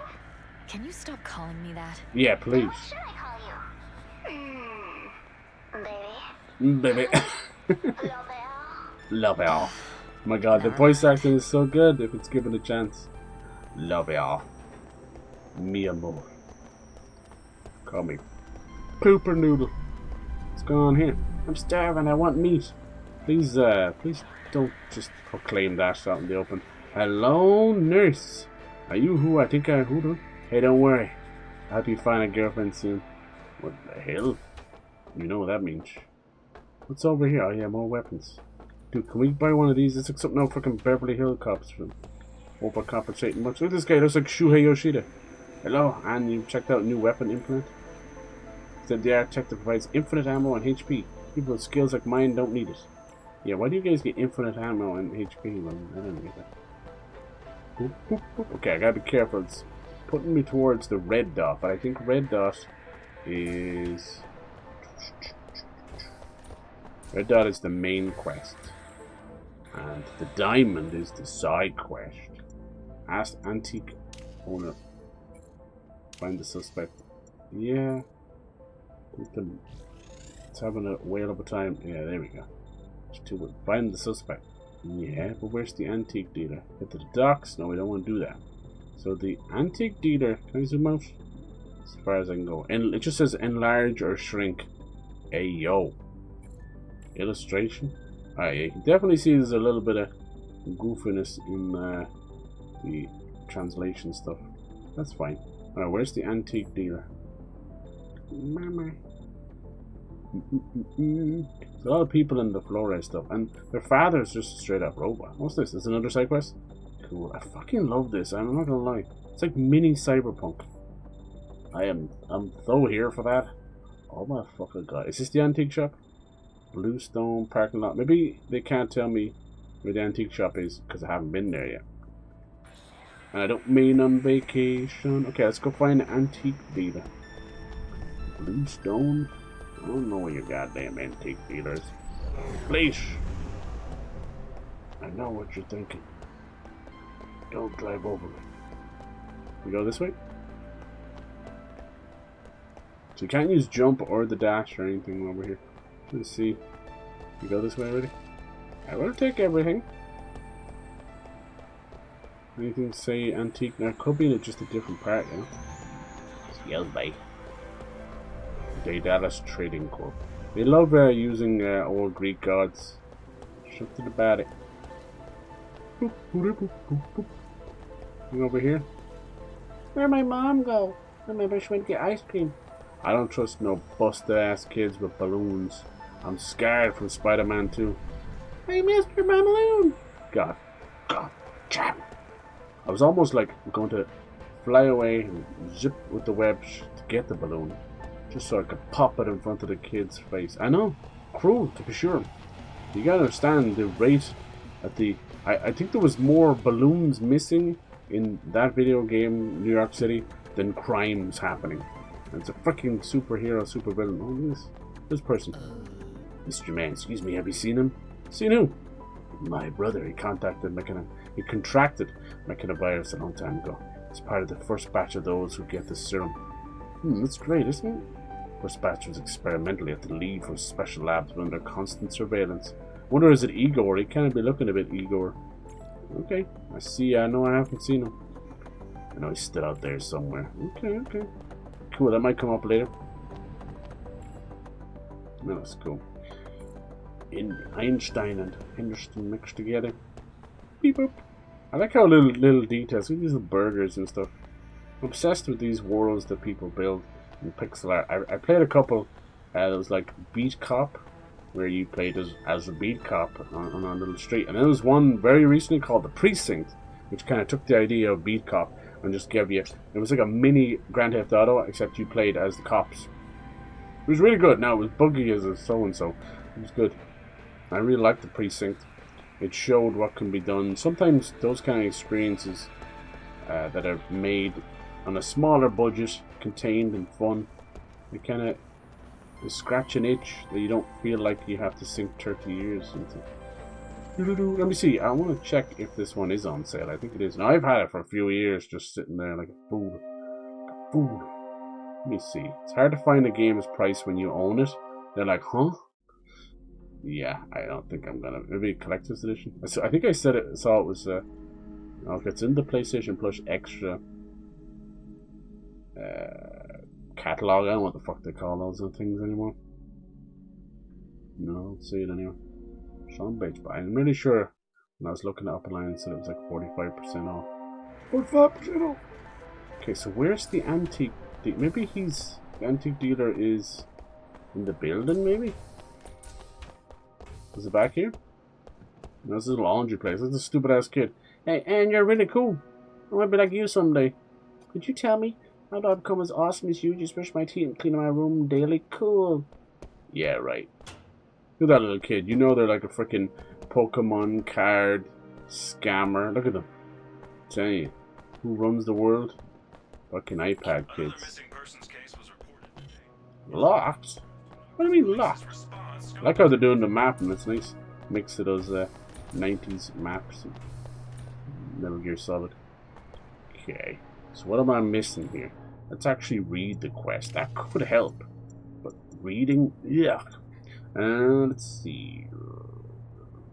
Can you stop calling me that? Yeah, please. What should I call you? Baby. Baby. Love Love it. My god, the voice acting is so good if it's given a chance. Love it. Mi amor. Call me Pooper Noodle. What's going on here? I'm starving, I want meat. Please don't just proclaim that out in the open. Hello, nurse. Are you who I think I who? Hey, don't worry. I'll help you find a girlfriend soon. What the hell? You know what that means. What's over here? Oh yeah, more weapons. Dude, can we buy one of these? It's like something out fucking Beverly Hills Cops from overcompensating much. Look at this guy, looks like Shuhei Yoshida. Hello, and you checked out a new weapon implement? Said the architect that provides infinite ammo and HP. People with skills like mine don't need it. Yeah, why do you guys get infinite ammo and HP? Well, I don't get that. Boop, boop, boop. Okay, I gotta be careful. It's putting me towards the red dot, but I think red dot is... Red dot is the main quest. And the diamond is the side quest. Ask antique owner. Find the suspect. Yeah. It's having a whale of a time. Yeah, there we go. Find the suspect. Yeah, but where's the antique dealer? Get to the docks? No, we don't want to do that. So the antique dealer, can I zoom out? As far as I can go. And it just says enlarge or shrink. Hey yo. Illustration. Alright, yeah, you can definitely see there's a little bit of goofiness in the translation stuff. That's fine. Alright, where's the antique dealer? Mama. There's a lot of people in the Flores stuff, and their father's just a straight up robot. What's this? Is another side quest? Cool. I fucking love this. I'm not gonna lie. It's like mini Cyberpunk. I'm so here for that. Oh my fucking god. Is this the antique shop? Bluestone parking lot. Maybe they can't tell me where the antique shop is because I haven't been there yet. And I don't mean on vacation. Okay, let's go find the antique dealer. Bluestone? I don't know where your goddamn antique dealer is. Please! I know what you're thinking. Don't drive over me. We go this way? So you can't use jump or the dash or anything over here. Let's see. You go this way already? I will take everything. Anything say antique? Now it could be in just a different part, you know? It's yelled by the Dallas Trading Corp. They love using old Greek gods. Shut to the body. Boop, boop, boop, boop, boop. You over here? Where'd my mom go? Remember she went to get ice cream. I don't trust no busted ass kids with balloons. I'm scared from Spider-Man 2. Hey, Mr. Balloon! God damn. I was almost like going to fly away and zip with the web to get the balloon. Just so I could pop it in front of the kid's face. I know. Cruel, to be sure. You gotta understand the rate at the... I think there was more balloons missing in that video game, New York City, than crimes happening. And it's a freaking superhero, supervillain. Oh, this person. Mr. Man, excuse me, have you seen him? Seen who? My brother. He contracted mechanovirus a long time ago. He's part of the first batch of those who get the serum. That's great, isn't it? First batch was experimentally at the leave from special labs under constant surveillance. Wonder is it Igor? He can't be looking a bit Igor. Okay, I see. I know I haven't seen him. I know he's still out there somewhere. Okay. Cool, that might come up later. No, that's cool. In Einstein and Henderson mixed together. Beep boop. I like how little details, these little burgers and stuff. I'm obsessed with these worlds that people build in pixel art. I played a couple. It was like Beat Cop, where you played as a beat cop on a little street. And there was one very recently called The Precinct, which kind of took the idea of beat cop and just gave you... It was like a mini Grand Theft Auto, except you played as the cops. It was really good. Now, it was buggy as a so-and-so. It was good. I really liked The Precinct. It showed what can be done. Sometimes those kind of experiences that are made on a smaller budget, contained and fun, they kind of scratch an itch that you don't feel like you have to sink 30 years into. Let me see. I want to check if this one is on sale. I think it is. Now, I've had it for a few years just sitting there like a fool. Let me see. It's hard to find a game's price when you own it. They're like, huh? Yeah, I don't think I'm gonna. Maybe a collector's edition. I think I said it. Saw it was. Okay, it's in the PlayStation Plus Extra catalog. I don't know what the fuck they call those things anymore. No, I don't see it anywhere. Sean Bates, but I'm really sure when I was looking it up online, it said it was like 45% off. 45% off. Okay, so where's the antique? Maybe the antique dealer is In the building, maybe? Is it back here? No, this is a little laundry place. This is a stupid ass kid. Hey, Anne, you're really cool. I want to be like you someday. Could you tell me how do I become as awesome as you? Just brush my teeth and clean my room daily? Cool. Yeah, right. Look at that little kid. You know they're like a freaking Pokemon card scammer. Look at them. I'm telling you. Who runs the world? Fucking iPad kids. Locked? What do you mean locked? I like how they're doing the map, and it's nice mix of those 90s maps. Metal Gear Solid. Okay. So what am I missing here? Let's actually read the quest. That could help. But reading? Yeah. Let's see.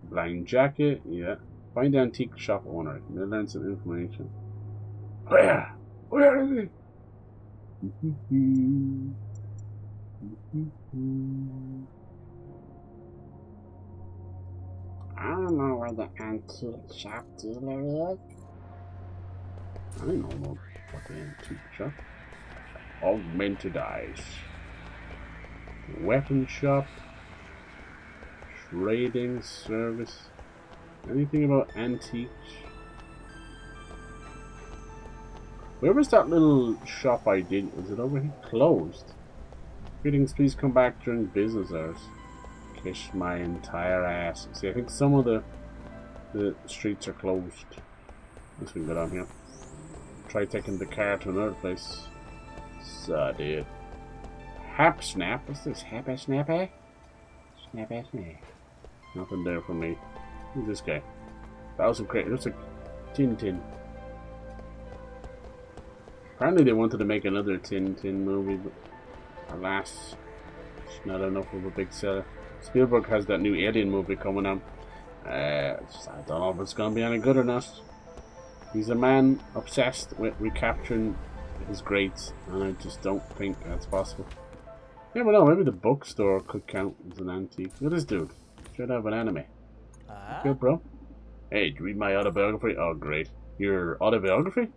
Blind jacket. Yeah. Find the antique shop owner. Learn some information. Where? Where is he? I don't know where the antique shop dealer is. I don't know what the antique shop. Augmented eyes. Weapon shop. Trading service. Anything about antiques? Where was that little shop I did? Was it over here? Closed. Greetings, please come back during business hours. Kiss my entire ass. See, I think some of the streets are closed. Let's we can go down here. Try taking the car to another place. So, dude. Hap snap. What's this? Happy snappy? Snappy snap. Nothing there for me. Who's this guy? 1,000 crate. Looks like Tintin. Apparently they wanted to make another Tintin movie, but alas, it's not enough of a big seller. Spielberg has that new Alien movie coming out. I don't know if it's going to be any good or not. He's a man obsessed with recapturing his greats, and I just don't think that's possible. You never know, maybe the bookstore could count as an antique. Look at this dude. Should have an anime. Good, bro. Hey, did you read my autobiography? Oh, great. Your autobiography?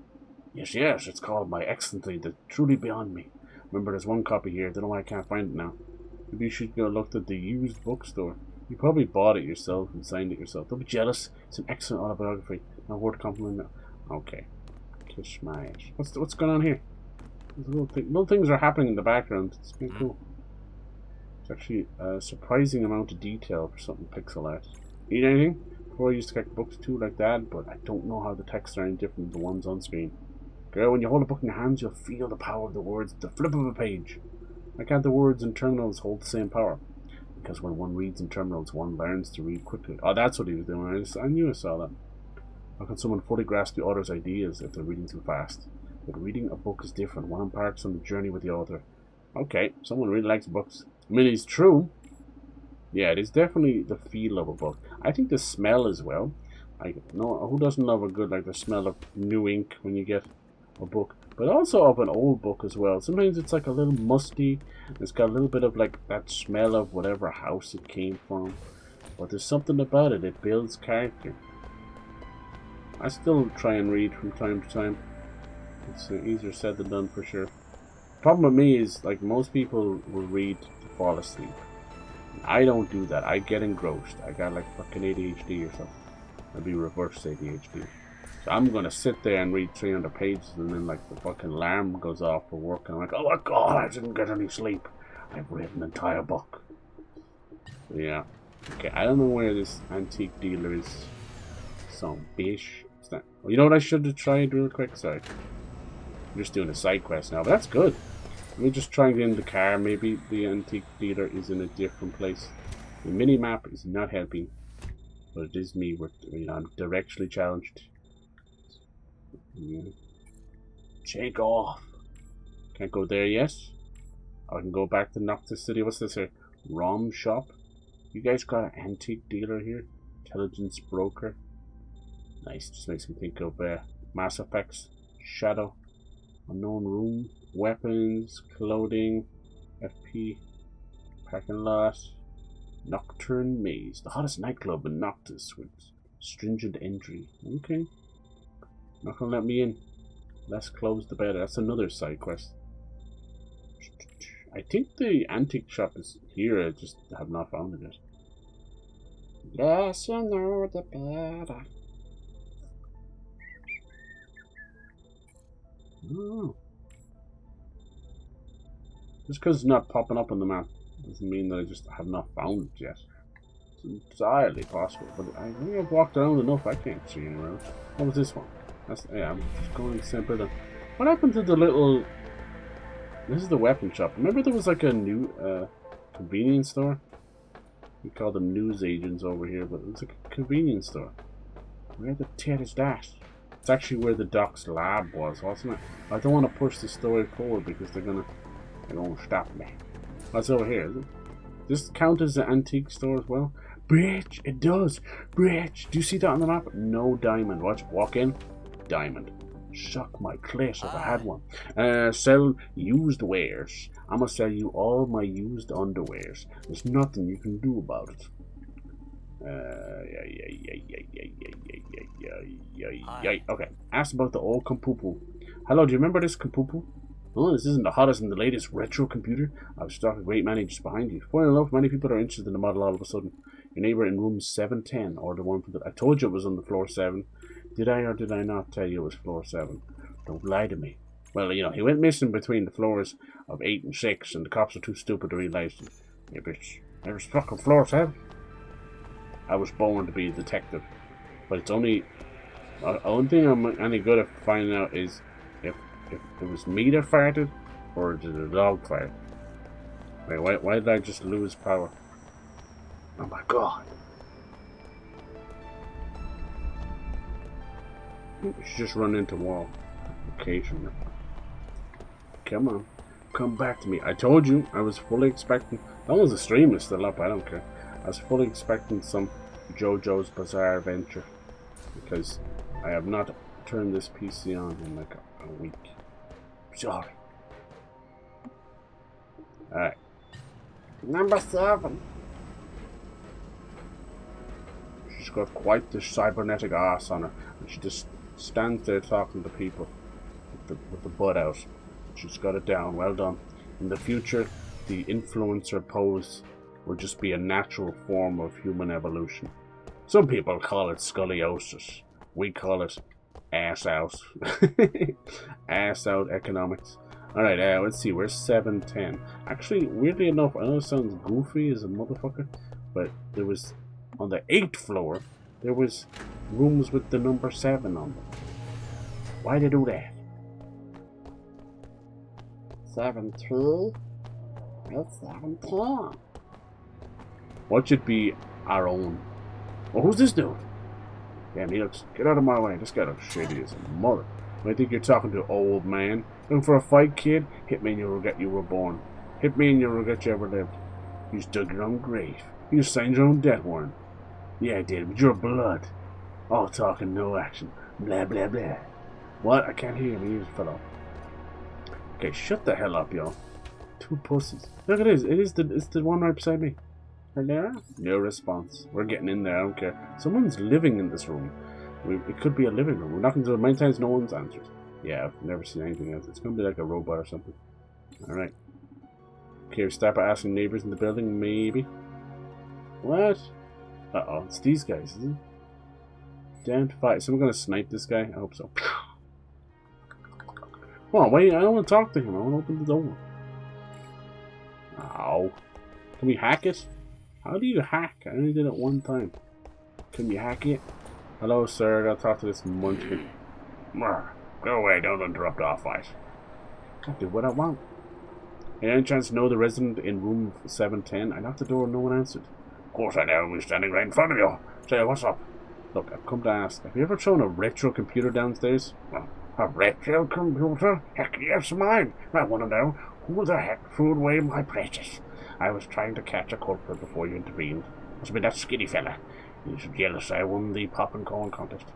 Yes, it's called My Excellency, the Truly Beyond Me. Remember, there's one copy here. Don't know why I can't find it now. Maybe you should go look at the used bookstore. You probably bought it yourself and signed it yourself. Don't be jealous. It's an excellent autobiography. Not worth complimenting. Okay. Kiss my ass. What's going on here? Little things are happening in the background. It's pretty cool. It's actually a surprising amount of detail for something pixel art. Need anything? Before I used to collect books too like that, but I don't know how the texts are any different than the ones on screen. Girl, when you hold a book in your hands, you'll feel the power of the words at the flip of a page. Why can't the words in terminals hold the same power? Because when one reads in terminals, one learns to read quickly. Oh, that's what he was doing. I knew I saw that. How can someone fully grasp the author's ideas if they're reading too fast? But reading a book is different. One embarks on the journey with the author. Okay, someone really likes books. I mean, it's true. Yeah, it is definitely the feel of a book. I think the smell as well. Who doesn't love a good, like, the smell of new ink when you get a book? But also of an old book as well. Sometimes it's like a little musty. It's got a little bit of like that smell of whatever house it came from. But there's something about it. It builds character. I still try and read from time to time. It's easier said than done for sure. Problem with me is, like, most people will read to fall asleep. I don't do that. I get engrossed. I got like fucking ADHD or something. I'd be reverse ADHD. So I'm gonna sit there and read 300 pages, and then like the fucking alarm goes off for work, and I'm like, oh my god, I didn't get any sleep. I've read an entire book. So, yeah. Okay, I don't know where this antique dealer is. Some bish. Well, you know what I should have tried real quick? Sorry. I'm just doing a side quest now, but that's good. Let me just try and get in the car. Maybe the antique dealer is in a different place. The mini-map is not helping, but it is me. I'm directionally challenged. Yeah. Take off. Can't go there yet. I can go back to Noctis City. What's this here? ROM shop. You guys got an antique dealer here? Intelligence broker. Nice. Just makes me think of Mass Effects. Shadow. Unknown room. Weapons. Clothing. FP. Parking lot. Nocturne Maze. The hottest nightclub in Noctis with stringent entry. Okay. Not gonna let me in. Less close the better. That's another side quest. I think the antique shop is here. I just have not found it yet. Yes, you know the better. Oh. Just because it's not popping up on the map doesn't mean that I just have not found it yet. It's entirely possible, but I think I've walked around enough. I can't see anywhere else. What was this one? That's, yeah, I'm just going simple. What happened to the little? This is the weapon shop. Remember there was like a new convenience store? We call them news agents over here, but it's a convenience store. Where the tit is that? It's actually where the doc's lab was, wasn't it? I don't want to push the story forward because they're gonna stop me. What's over here? Is it? Does this count as an antique store as well? Bridge! It does! Bridge! Do you see that on the map? No diamond. Watch. Walk in. Diamond. Suck my clit if I had one. Sell used wares. I'm gonna sell you all my used underwears. There's nothing you can do about it. Okay. Ask about the old compupu. Hello, do you remember this compupu? Oh, this isn't the hottest and the latest retro computer. I've stocked a great many just behind you. Funny enough, many people are interested in the model all of a sudden. Your neighbor in room 710, or the one from the... I told you it was on the floor 7. Did I or did I not tell you it was floor 7? Don't lie to me. Well, you know, he went missing between the floors of 8 and 6, and the cops are too stupid to realize him. Yeah, bitch. Never struck on floor 7. I was born to be a detective. But it's only... The only thing I'm any good at finding out is if it was me that farted, or did the dog fart? Wait, why did I just lose power? Oh my god. You should just run into wall occasionally. Come on. Come back to me. I told you I was fully expecting... As long as the stream is still up, I don't care. I was fully expecting some JoJo's Bizarre Adventure. Because I have not turned this PC on in like a week. Sorry. Alright. Number 7. She's got quite the cybernetic ass on her. And she just stands there talking to people with the butt out. She's got it down. Well done. In the future, the influencer pose will just be a natural form of human evolution. Some people call it scoliosis. We call it ass out. Ass out economics. Alright, let's see. Where's 710? Actually, weirdly enough, I know it sounds goofy as a motherfucker, but there was, on the 8th floor, there was rooms with the number 7 on them. Why they do that? 7-2? It's 7-10. What should be our own? Oh, who's this dude? Damn, he looks... Get out of my way. This guy looks shady as a mother. I think you're talking to an old man. Looking for a fight, kid? Hit me and you'll regret you were born. Hit me and you'll regret you ever lived. You dug your own grave. You signed your own death warrant. Yeah, I did, with your blood. All talk and no action. Blah, blah, blah. What? I can't hear you. My ears fell off. Okay, shut the hell up, y'all. 2 pussies. Look at this. It's the one right beside me. Hello? No response. We're getting in there. I don't care. Someone's living in this room. It could be a living room. We're knocking to the many times no one's answered. Yeah, I've never seen anything else. It's gonna be like a robot or something. Alright. Okay, we start by asking neighbors in the building, maybe. What? Uh-oh, it's these guys, isn't it? Down to 5. Someone gonna snipe this guy? I hope so. Come on, wait, I don't want to talk to him. I want to open the door. Ow. Can we hack it? How do you hack? I only did it one time. Can you hack it? Hello, sir. I gotta talk to this munchkin. Go away. Don't interrupt our fight. I do what I want. Any chance to know the resident in room 710? I knocked the door and no one answered. Of course I know. We're standing right in front of you. Say, what's up? Look, I've come to ask. Have you ever thrown a retro computer downstairs? A retro computer? Heck yes, mine. I want to know who the heck threw away my precious. I was trying to catch a culprit before you intervened. Must have been that skinny fella. He's jealous I won the pop and corn contest.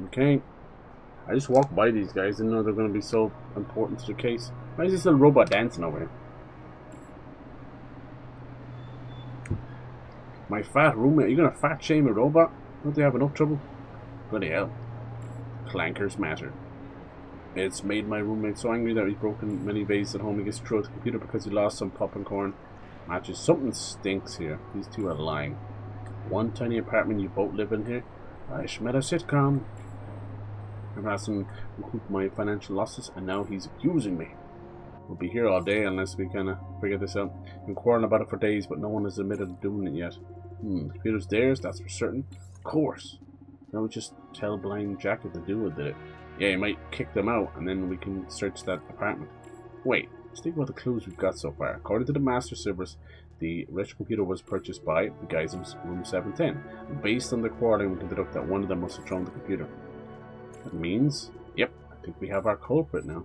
Okay. I just walked by these guys. Didn't know they're going to be so important to the case. Why is this little robot dancing over here? My fat roommate. You going to fat shame a robot? Don't they have enough trouble? Bloody hell. Clankers matter. It's made my roommate so angry that he's broken many vases at home. He gets through at the computer because he lost some popcorn matches. Something stinks here. These two are lying. One tiny apartment, you both live in here? I should met a sitcom. I've asked him to recoup my financial losses, and now he's accusing me. We'll be here all day unless we kind of figure this out. We've been quarreling about it for days, but no one has admitted to doing it yet. The computer's theirs, that's for certain. Of course. Now we just tell Blind Jacket to do with it. Yeah, you might kick them out, and then we can search that apartment. Wait, let's think about the clues we've got so far. According to the master servers, the retro computer was purchased by the guys in room 710. And based on the quarreling, we can deduct that one of them must have thrown the computer. That means, yep, I think we have our culprit now.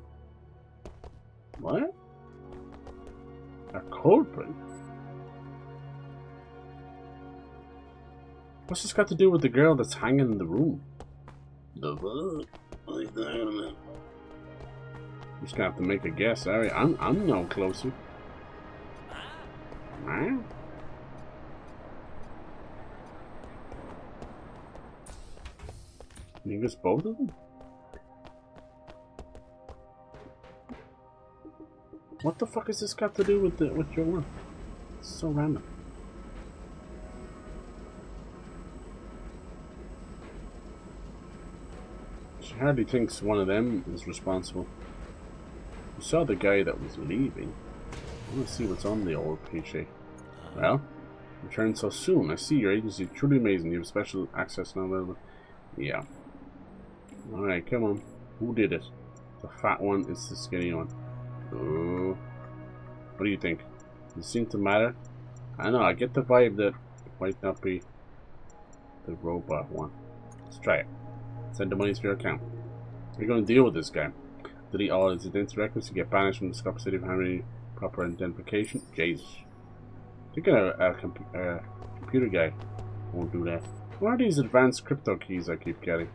What? Our culprit? What's this got to do with the girl that's hanging in the room? I'm just gonna have to make a guess. Alright, I'm no closer. Huh? You guess both of them? What the fuck has this got to do with your one? It's so random. She hardly thinks one of them is responsible. You saw the guy that was leaving. I want to see what's on the old PC. Well, returned so soon. I see your agency is truly amazing. You have special access now available. Yeah. Alright, come on. Who did it? The fat one is the skinny one. Oh. What do you think? Does it seem to matter? I know, I get the vibe that it might not be the robot one. Let's try it. Send the money to your account. We're going to deal with this guy. Delete all his identity records to get banished from the Scop City of Henry. Proper identification. Jesus. I think a computer guy won't do that. What are these advanced crypto keys I keep getting?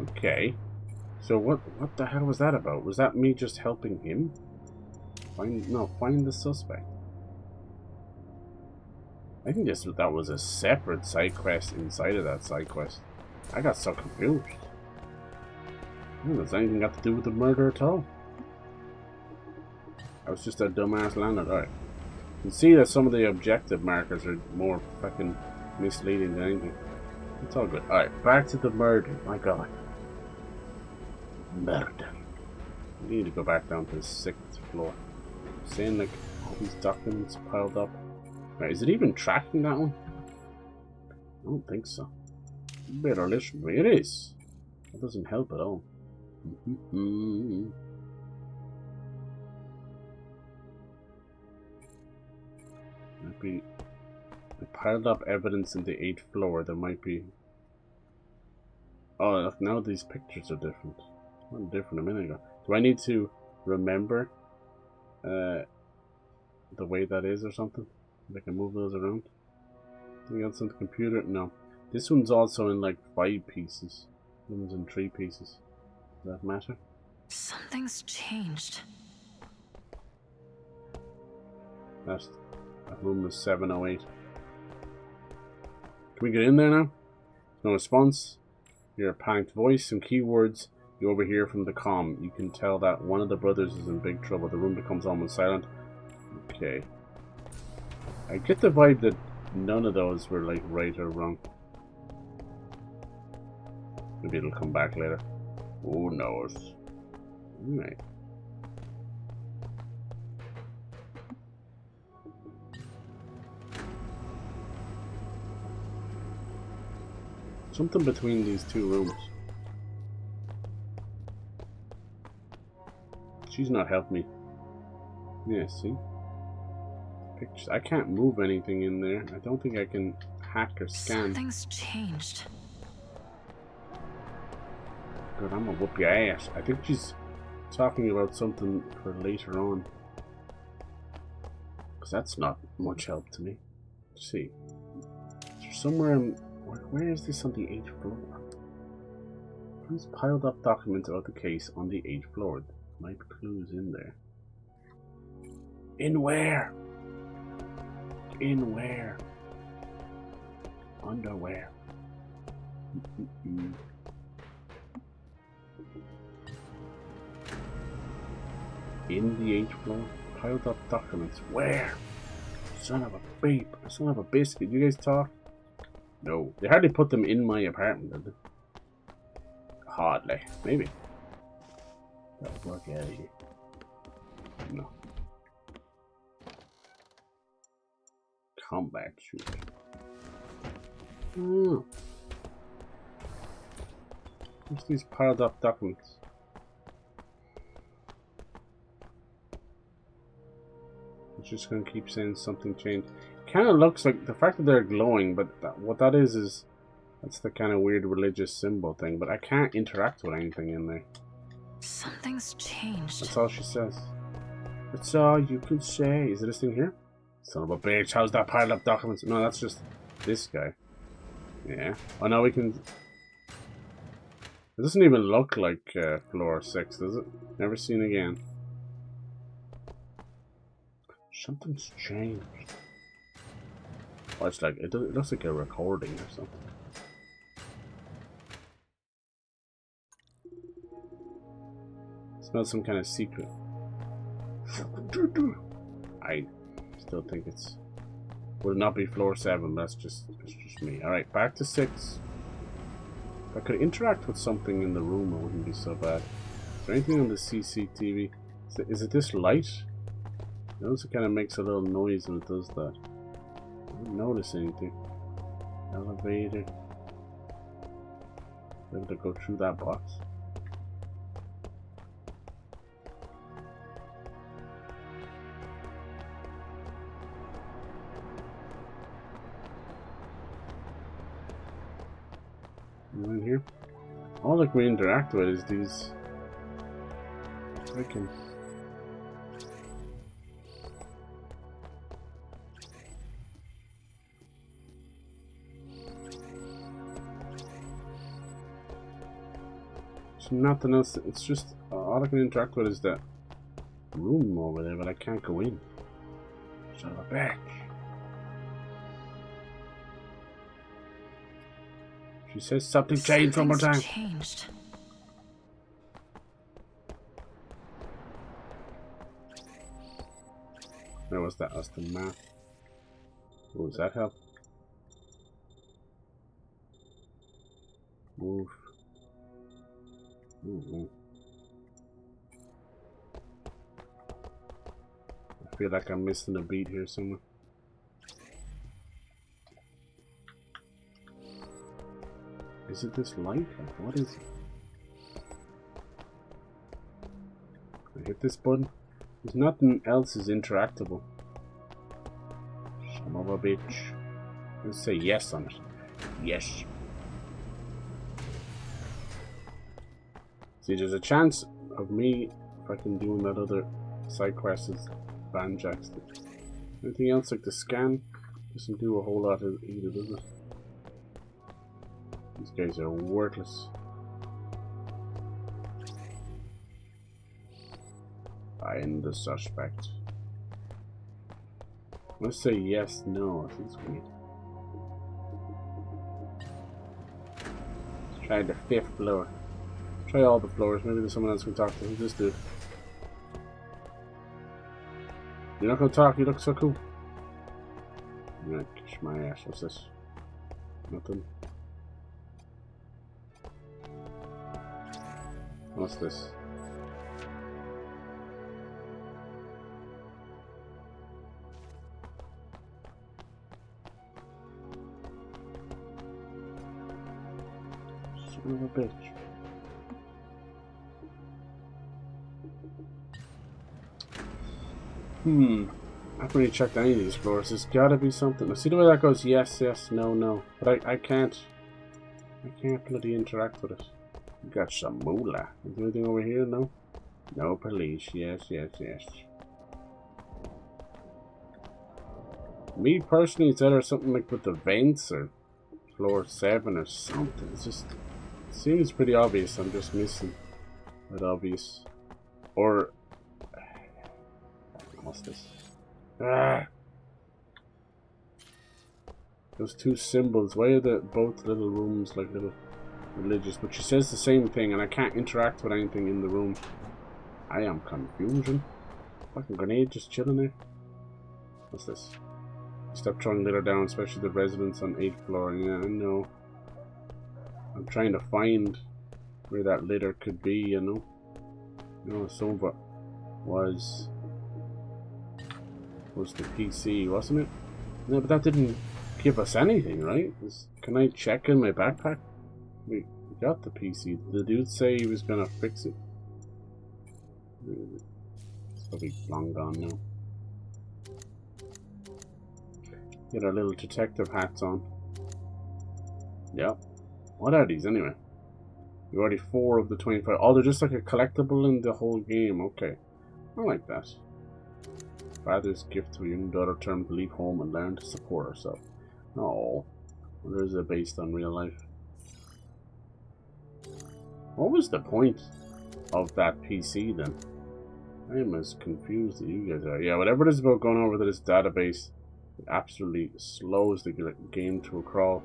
Okay. So what the hell was that about? Was that me just helping him? Find the suspect. I think that was a separate side quest inside of that side quest. I got so confused. I don't know if there's anything got to do with the murder at all. I was just a dumbass landlord. Alright. You can see that some of the objective markers are more fucking misleading than anything. It's all good. Alright, back to the murder. My god. Murder. We need to go back down to the 6th floor. Seeing like all these documents piled up. Right, is it even tracking that one? I don't think so. You better listen to me. It is. That doesn't help at all. Might be. I piled up evidence in the 8th floor. There might be. Oh, look, now these pictures are different. What different a minute ago. Do I need to remember the way that is or something? I can move those around. Anything else on the computer? No. This one's also in like 5 pieces. This one's in 3 pieces. Does that matter? Something's changed. That room is 708. Can we get in there now? No response. Hear a panicked voice, some keywords you overhear from the comm. You can tell that one of the brothers is in big trouble. The room becomes almost silent. Okay. I get the vibe that none of those were like right or wrong. Maybe it'll come back later. Who knows? Alright. Something between these 2 rooms. She's not helped me. Yeah, see? Pictures. I can't move anything in there. I don't think I can hack or scan. Something's changed. God, I'm gonna whoop your ass. I think she's talking about something for later on. Because that's not much help to me. Let's see. Is there somewhere in... Where is this on the 8th floor? There's piled up documents about the case on the 8th floor. There might be clues in there. In where? In where? Underwear. In the 8th floor. Piled up documents. Where? Son of a beep. Son of a biscuit. You guys talk? No. They hardly put them in my apartment, did they? Hardly. Maybe. Got work out of here. No. Combat shoot. Oh. What's these piled up documents? It's just gonna keep saying something changed. Kind of looks like the fact that they're glowing, but what that is that's the kind of weird religious symbol thing. But I can't interact with anything in there. Something's changed. That's all she says. That's all you can say. Is it this thing here? Son of a bitch! How's that piled up documents? No, that's just this guy. Yeah. Oh, now we can. It doesn't even look like floor 6, does it? Never seen again. Something's changed. Oh, it's like it looks like a recording or something. It smells some kind of secret. I still think it's would not be floor 7. That's just me. All right, back to 6. If I could interact with something in the room, it wouldn't be so bad. Is there anything on the CCTV? Is it this light? I notice it kind of makes a little noise when it does that. I don't notice anything. Elevator. Able to go through that box. In here. All that we interact with is these freaking nothing else. It's just all I can interact with is that room over there, but I can't go in. Son of a bitch. She says something changed one more time. Changed. Where was that? That's the map. Oh, does that help? Move. Ooh. I feel like I'm missing a beat here somewhere. Is it this light? Like, what is it? I hit this button. There's nothing else is interactable. Son of a bitch. Let's say yes on it. Yes. See, there's a chance of me, if I can do that other side quest, is Banjax. Anything else like the scan? Doesn't do a whole lot either, does it? These guys are worthless. Find the suspect. Let's say yes, no. I think it's weird. Let's try the 5th floor. Try all the floors. Maybe there's someone else we can talk to. Who's this dude? You're not gonna talk. You look so cool. I'm gonna kiss my ass. What's this? Nothing. What's this? Son of a bitch. I haven't really checked any of these floors. There's gotta be something. I see the way that goes. Yes, yes, no, no. But I can't bloody interact with it. You got some moolah. Is there anything over here? No? No police. Yes, yes, yes. Me personally, it's either something like with the vents or floor 7 or something. It's just, it seems pretty obvious. I'm just missing that obvious. Or, what's this? Ah! Those two symbols. Why are both little rooms like little religious? But she says the same thing, and I can't interact with anything in the room. I am confusion. Fucking grenade just chilling there. What's this? Stop throwing litter down, especially the residents on 8th floor. Yeah, I know. I'm trying to find where that litter could be, you know. You know, some of it was the PC, wasn't it? No, but that didn't give us anything, right? Can I check in my backpack? We got the PC. The dude say he was gonna fix it. It's probably long gone now. Get our little detective hats on. Yep. What are these anyway? We've already 4 of the 25. Oh, they're just like a collectible in the whole game. Okay. I like that. Father's gift to a young daughter termed to leave home and learn to support herself. Oh. Where is it based on real life? What was the point of that PC then? I am as confused as you guys are. Yeah, whatever it is about going over to this database, it absolutely slows the game to a crawl.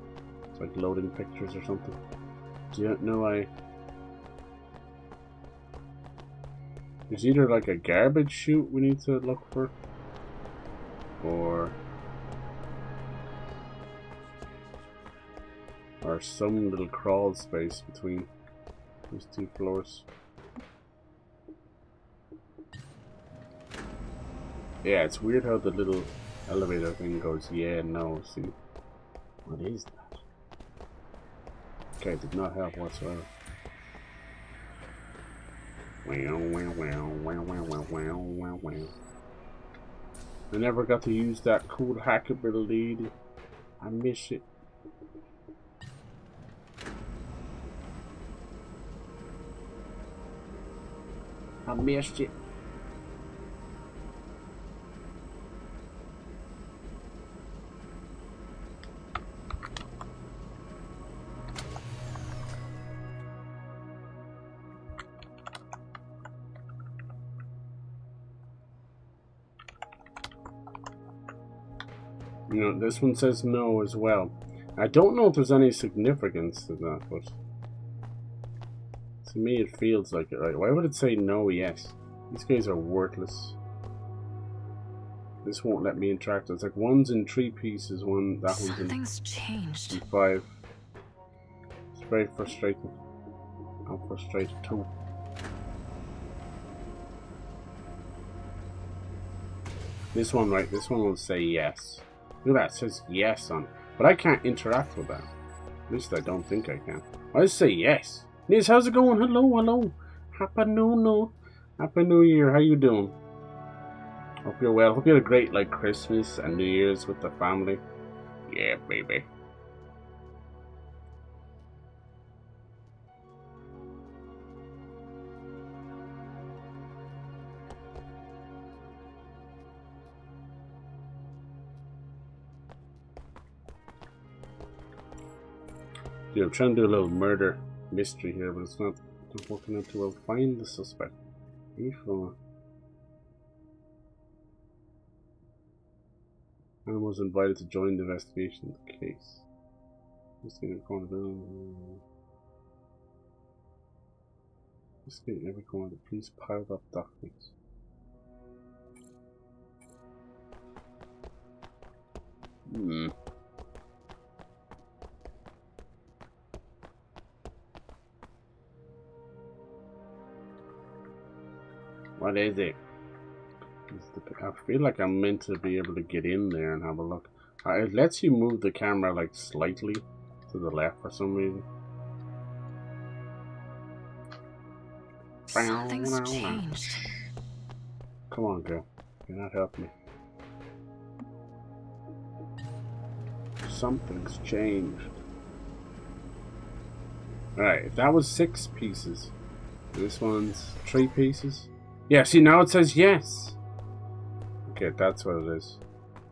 It's like loading pictures or something. Do you know there's either like a garbage chute we need to look for, or some little crawl space between these 2 floors. Yeah, it's weird how the little elevator thing goes, yeah, no, see. What is that? Okay, did not help whatsoever. I never got to use that cool hack ability. I miss it. I missed it. You know, this one says no as well. I don't know if there's any significance to that, but to me it feels like it, right? Why would it say no, yes? These guys are worthless. This won't let me interact. It's like one's in 3 pieces, that one's in Something's changed. in 5. It's very frustrating. I'm frustrated too. This one, right? This one will say yes. Look at that, it says yes on it. But I can't interact with that. At least I don't think I can. I just say yes. Niz, how's it going? Hello, hello. Happy New Year. How you doing? Hope you're well. Hope you had a great like Christmas and New Year's with the family. Yeah, baby. Dude, I'm trying to do a little murder mystery here, but it's not working out too well. Find the suspect. Anna was invited to join the investigation of the case. Investigating every corner. The police piled up documents. What is it? I feel like I'm meant to be able to get in there and have a look. It lets you move the camera like slightly to the left for some reason. Something's changed. Come on, girl. You're not helping me. Something's changed. Alright, if that was 6 pieces, this one's 3 pieces. Yeah, see, now it says yes. Okay, that's what it is.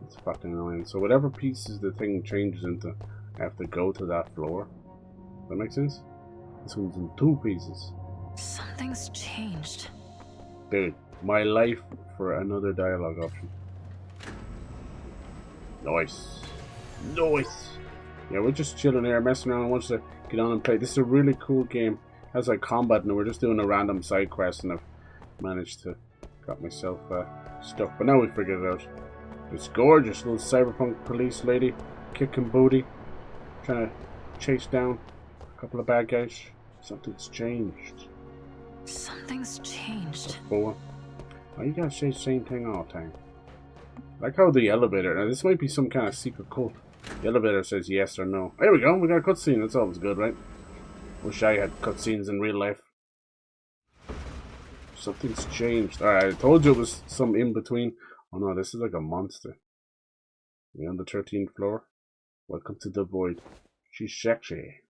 It's fucking annoying. So whatever pieces the thing changes into, I have to go to that floor. Does that make sense? This one's in 2 pieces. Something's changed. Dude, my life for another dialogue option. Nice. Nice. Yeah, we're just chilling here, messing around. I want to get on and play. This is a really cool game. It has like combat, and we're just doing a random side quest, and I've managed to got myself stuff. But now we figured it out. It's gorgeous, little cyberpunk police lady, kicking booty, trying to chase down a couple of bad guys. Something's changed. Something's changed. Boy, why you gotta say the same thing all the time? Like how the elevator. Now this might be some kind of secret code. The elevator says yes or no. There we go. We got a cutscene. That's always good, right? Wish I had cutscenes in real life. Something's changed. Alright, I told you it was some in between. Oh no, this is like a monster. We're on the 13th floor. Welcome to the void. She's sexy.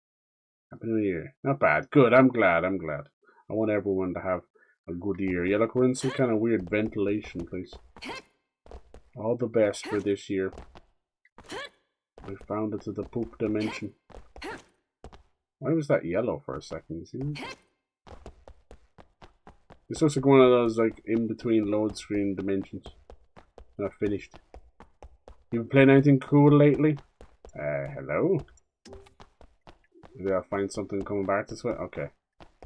Happy New Year. Not bad. Good. I'm glad. I want everyone to have a good year. Yeah, look, we're in some kind of weird ventilation place. All the best for this year. We found it to the poop dimension. Why was that yellow for a second? You see that? This looks like one of those like in between load screen dimensions. Not finished. You been playing anything cool lately? Hello? Maybe I'll find something coming back this way. Okay.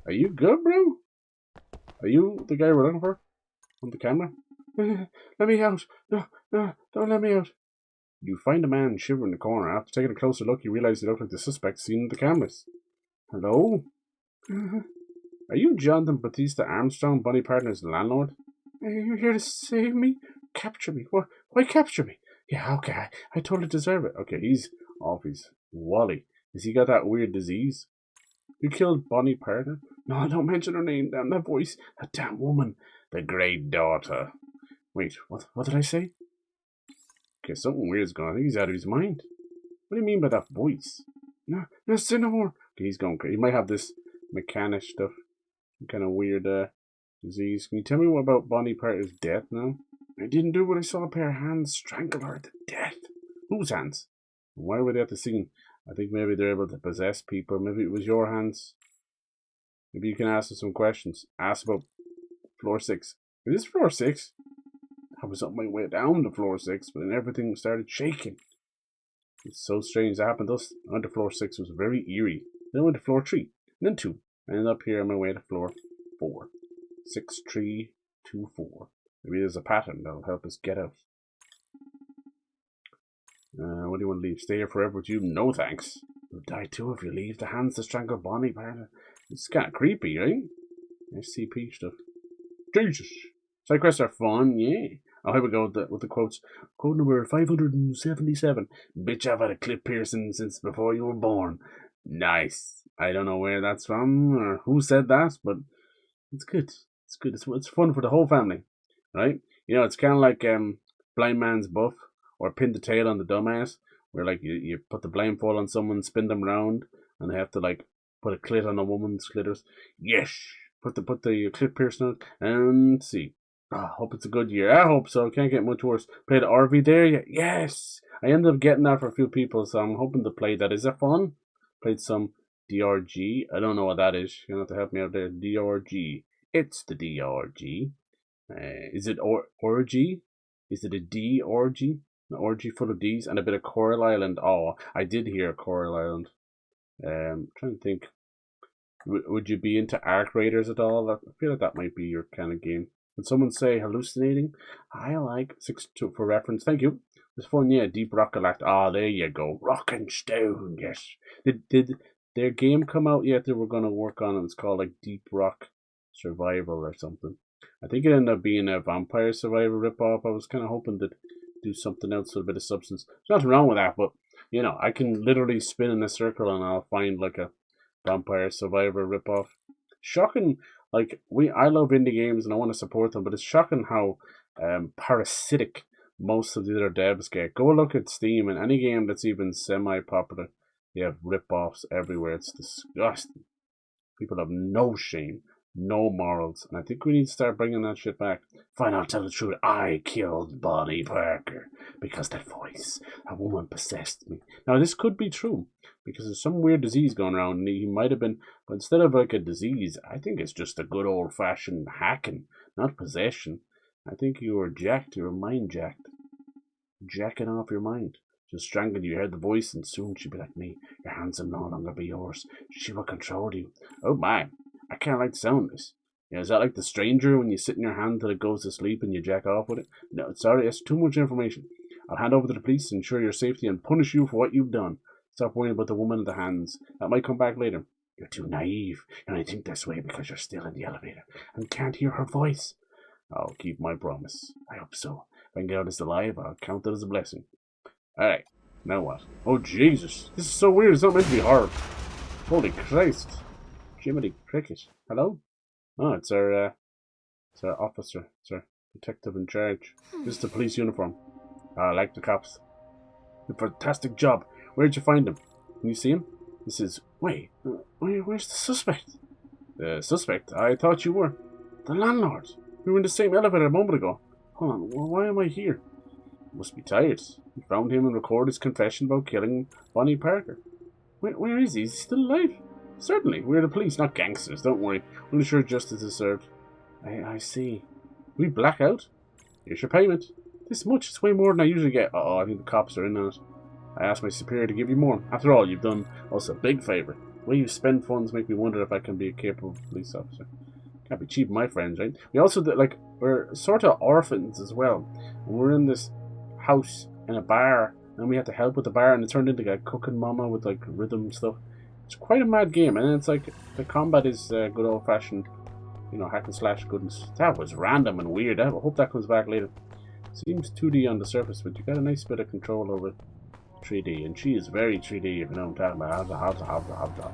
Are you good, bro? Are you the guy we're looking for? On the camera? Let me out! No, don't let me out! You find a man shivering in the corner. After taking a closer look, you realize he looked like the suspect seen in the cameras. Hello? Are you Jonathan Batista Armstrong, Bunny Partner's landlord? Are you here to save me? Capture me? What? Why capture me? Yeah, okay, I totally deserve it. Okay, he's off. He's Wally. Has he got that weird disease? You killed Bonnie Partner? No, don't mention her name. Damn that voice. That damn woman. The great daughter. Wait, what did I say? Okay, something weird's going on. I think he's out of his mind. What do you mean by that voice? No, say no more. Okay, he's going crazy. He might have this mechanic stuff. Some kind of weird disease. Can you tell me what about Bonnie Partner's death now? I didn't do what I saw a pair of hands strangle her to death. Whose hands? Why were they at the scene? I think maybe they're able to possess people. Maybe it was your hands. Maybe you can ask us some questions. Ask about floor 6. Is this floor 6? I was on my way down to floor 6, but then everything started shaking. It's so strange that happened to us. I went to floor 6, it was very eerie. Then I went to floor 3, and then 2. I ended up here on my way to floor 4. 6, 3, 2, 4. Maybe there's a pattern that'll help us get out. What do you want to leave? Stay here forever with you? No thanks. You'll die too if you leave. The hands to strangle Bonnie Partner. It's kind of creepy, right? SCP stuff. Jesus! Side quests are fun, yeah. Oh, here we go with the quotes. Quote number 577. Bitch, I've had a clip piercing since before you were born. Nice. I don't know where that's from or who said that, but it's good. It's good. It's fun for the whole family, right? You know, it's kind of like Blind Man's Buff or Pin the Tail on the Dumbass, where like you put the blindfold on someone, spin them around, and they have to like put a clit on a woman's clitoris. Yes. Put the clit piercing on, and see. I hope it's a good year. I hope so. Can't get much worse. Played RV there yet? Yes. I ended up getting that for a few people, so I'm hoping to play that. Is it fun? Played some DRG. I don't know what that is. You're going to have to help me out there. DRG. It's the DRG. Is it orgy? Is it a D orgy? An orgy full of D's and a bit of Coral Island. Oh, I did hear Coral Island. I'm trying to think. Would you be into Arc Raiders at all? I feel like that might be your kind of game. Would someone say hallucinating? I like 6-2 for reference. Thank you. It's fun, yeah. Deep Rock Galactic. Ah, there you go. Rock and Stone, yes. Did their game come out yet that we're going to work on? It's called like Deep Rock Survival or something. I think it ended up being a Vampire Survivor ripoff. I was kind of hoping to do something else with a bit of substance. There's nothing wrong with that, but you know, I can literally spin in a circle and I'll find like a Vampire Survivor ripoff. Shocking. Like, I love indie games and I want to support them, but it's shocking how parasitic most of the other devs get. Go look at Steam and any game that's even semi-popular, they have rip-offs everywhere. It's disgusting. People have no shame, no morals, and I think we need to start bringing that shit back. Fine, I'll tell the truth. I killed Bonnie Parker because that voice, that woman possessed me. Now, this could be true because there's some weird disease going around and he might have been, but instead of like a disease, I think it's just a good old-fashioned hacking, not possession. I think you were jacked, you were mind jacked. Jacking off your mind. Just strangled you, heard the voice, and soon she'd be like me. Your hands will no longer be yours. She will control you. Oh my, I can't like the sound of this. Yeah, is that like the stranger when you sit in your hand till it goes to sleep and you jack off with it? No, sorry, that's too much information. I'll hand over to the police, ensure your safety, and punish you for what you've done. Stop worrying about the woman in the hands. That might come back later. You're too naive, and I think this way because you're still in the elevator and can't hear her voice. I'll keep my promise. I hope so. If I can get out of this alive, I'll count it as a blessing. Alright, now what? Oh, Jesus. This is so weird. It's not meant to be horror. Holy Christ. Jiminy Cricket. Hello? Oh, it's our officer. It's our detective in charge. This is the police uniform. I like the cops. A fantastic job. Where'd you find him? Can you see him? This is... Wait, where's the suspect? The suspect? I thought you were. The landlord. We were in the same elevator a moment ago. Hold on, why am I here? Must be tired. We found him and recorded his confession about killing Bonnie Parker. Where is he? Is he still alive? Certainly. We're the police, not gangsters. Don't worry. We'll ensure justice is served. I see. We black out? Here's your payment. This much? It's way more than I usually get. Uh-oh, I think the cops are in on it. I asked my superior to give you more. After all, you've done us a big favour. The way you spend funds make me wonder if I can be a capable police officer. Can't be cheap, my friends, right? We also, we're sort of orphans as well. And we're in this house in a bar, and we had to help with the bar, and it turned into a cooking mama with, like, rhythm stuff. It's quite a mad game, and it's like, the combat is good old-fashioned, you know, hack and slash goodness. That was random and weird. I hope that comes back later. Seems 2D on the surface, but you got a nice bit of control over 3D, and she is very 3D, if you know what I'm talking about.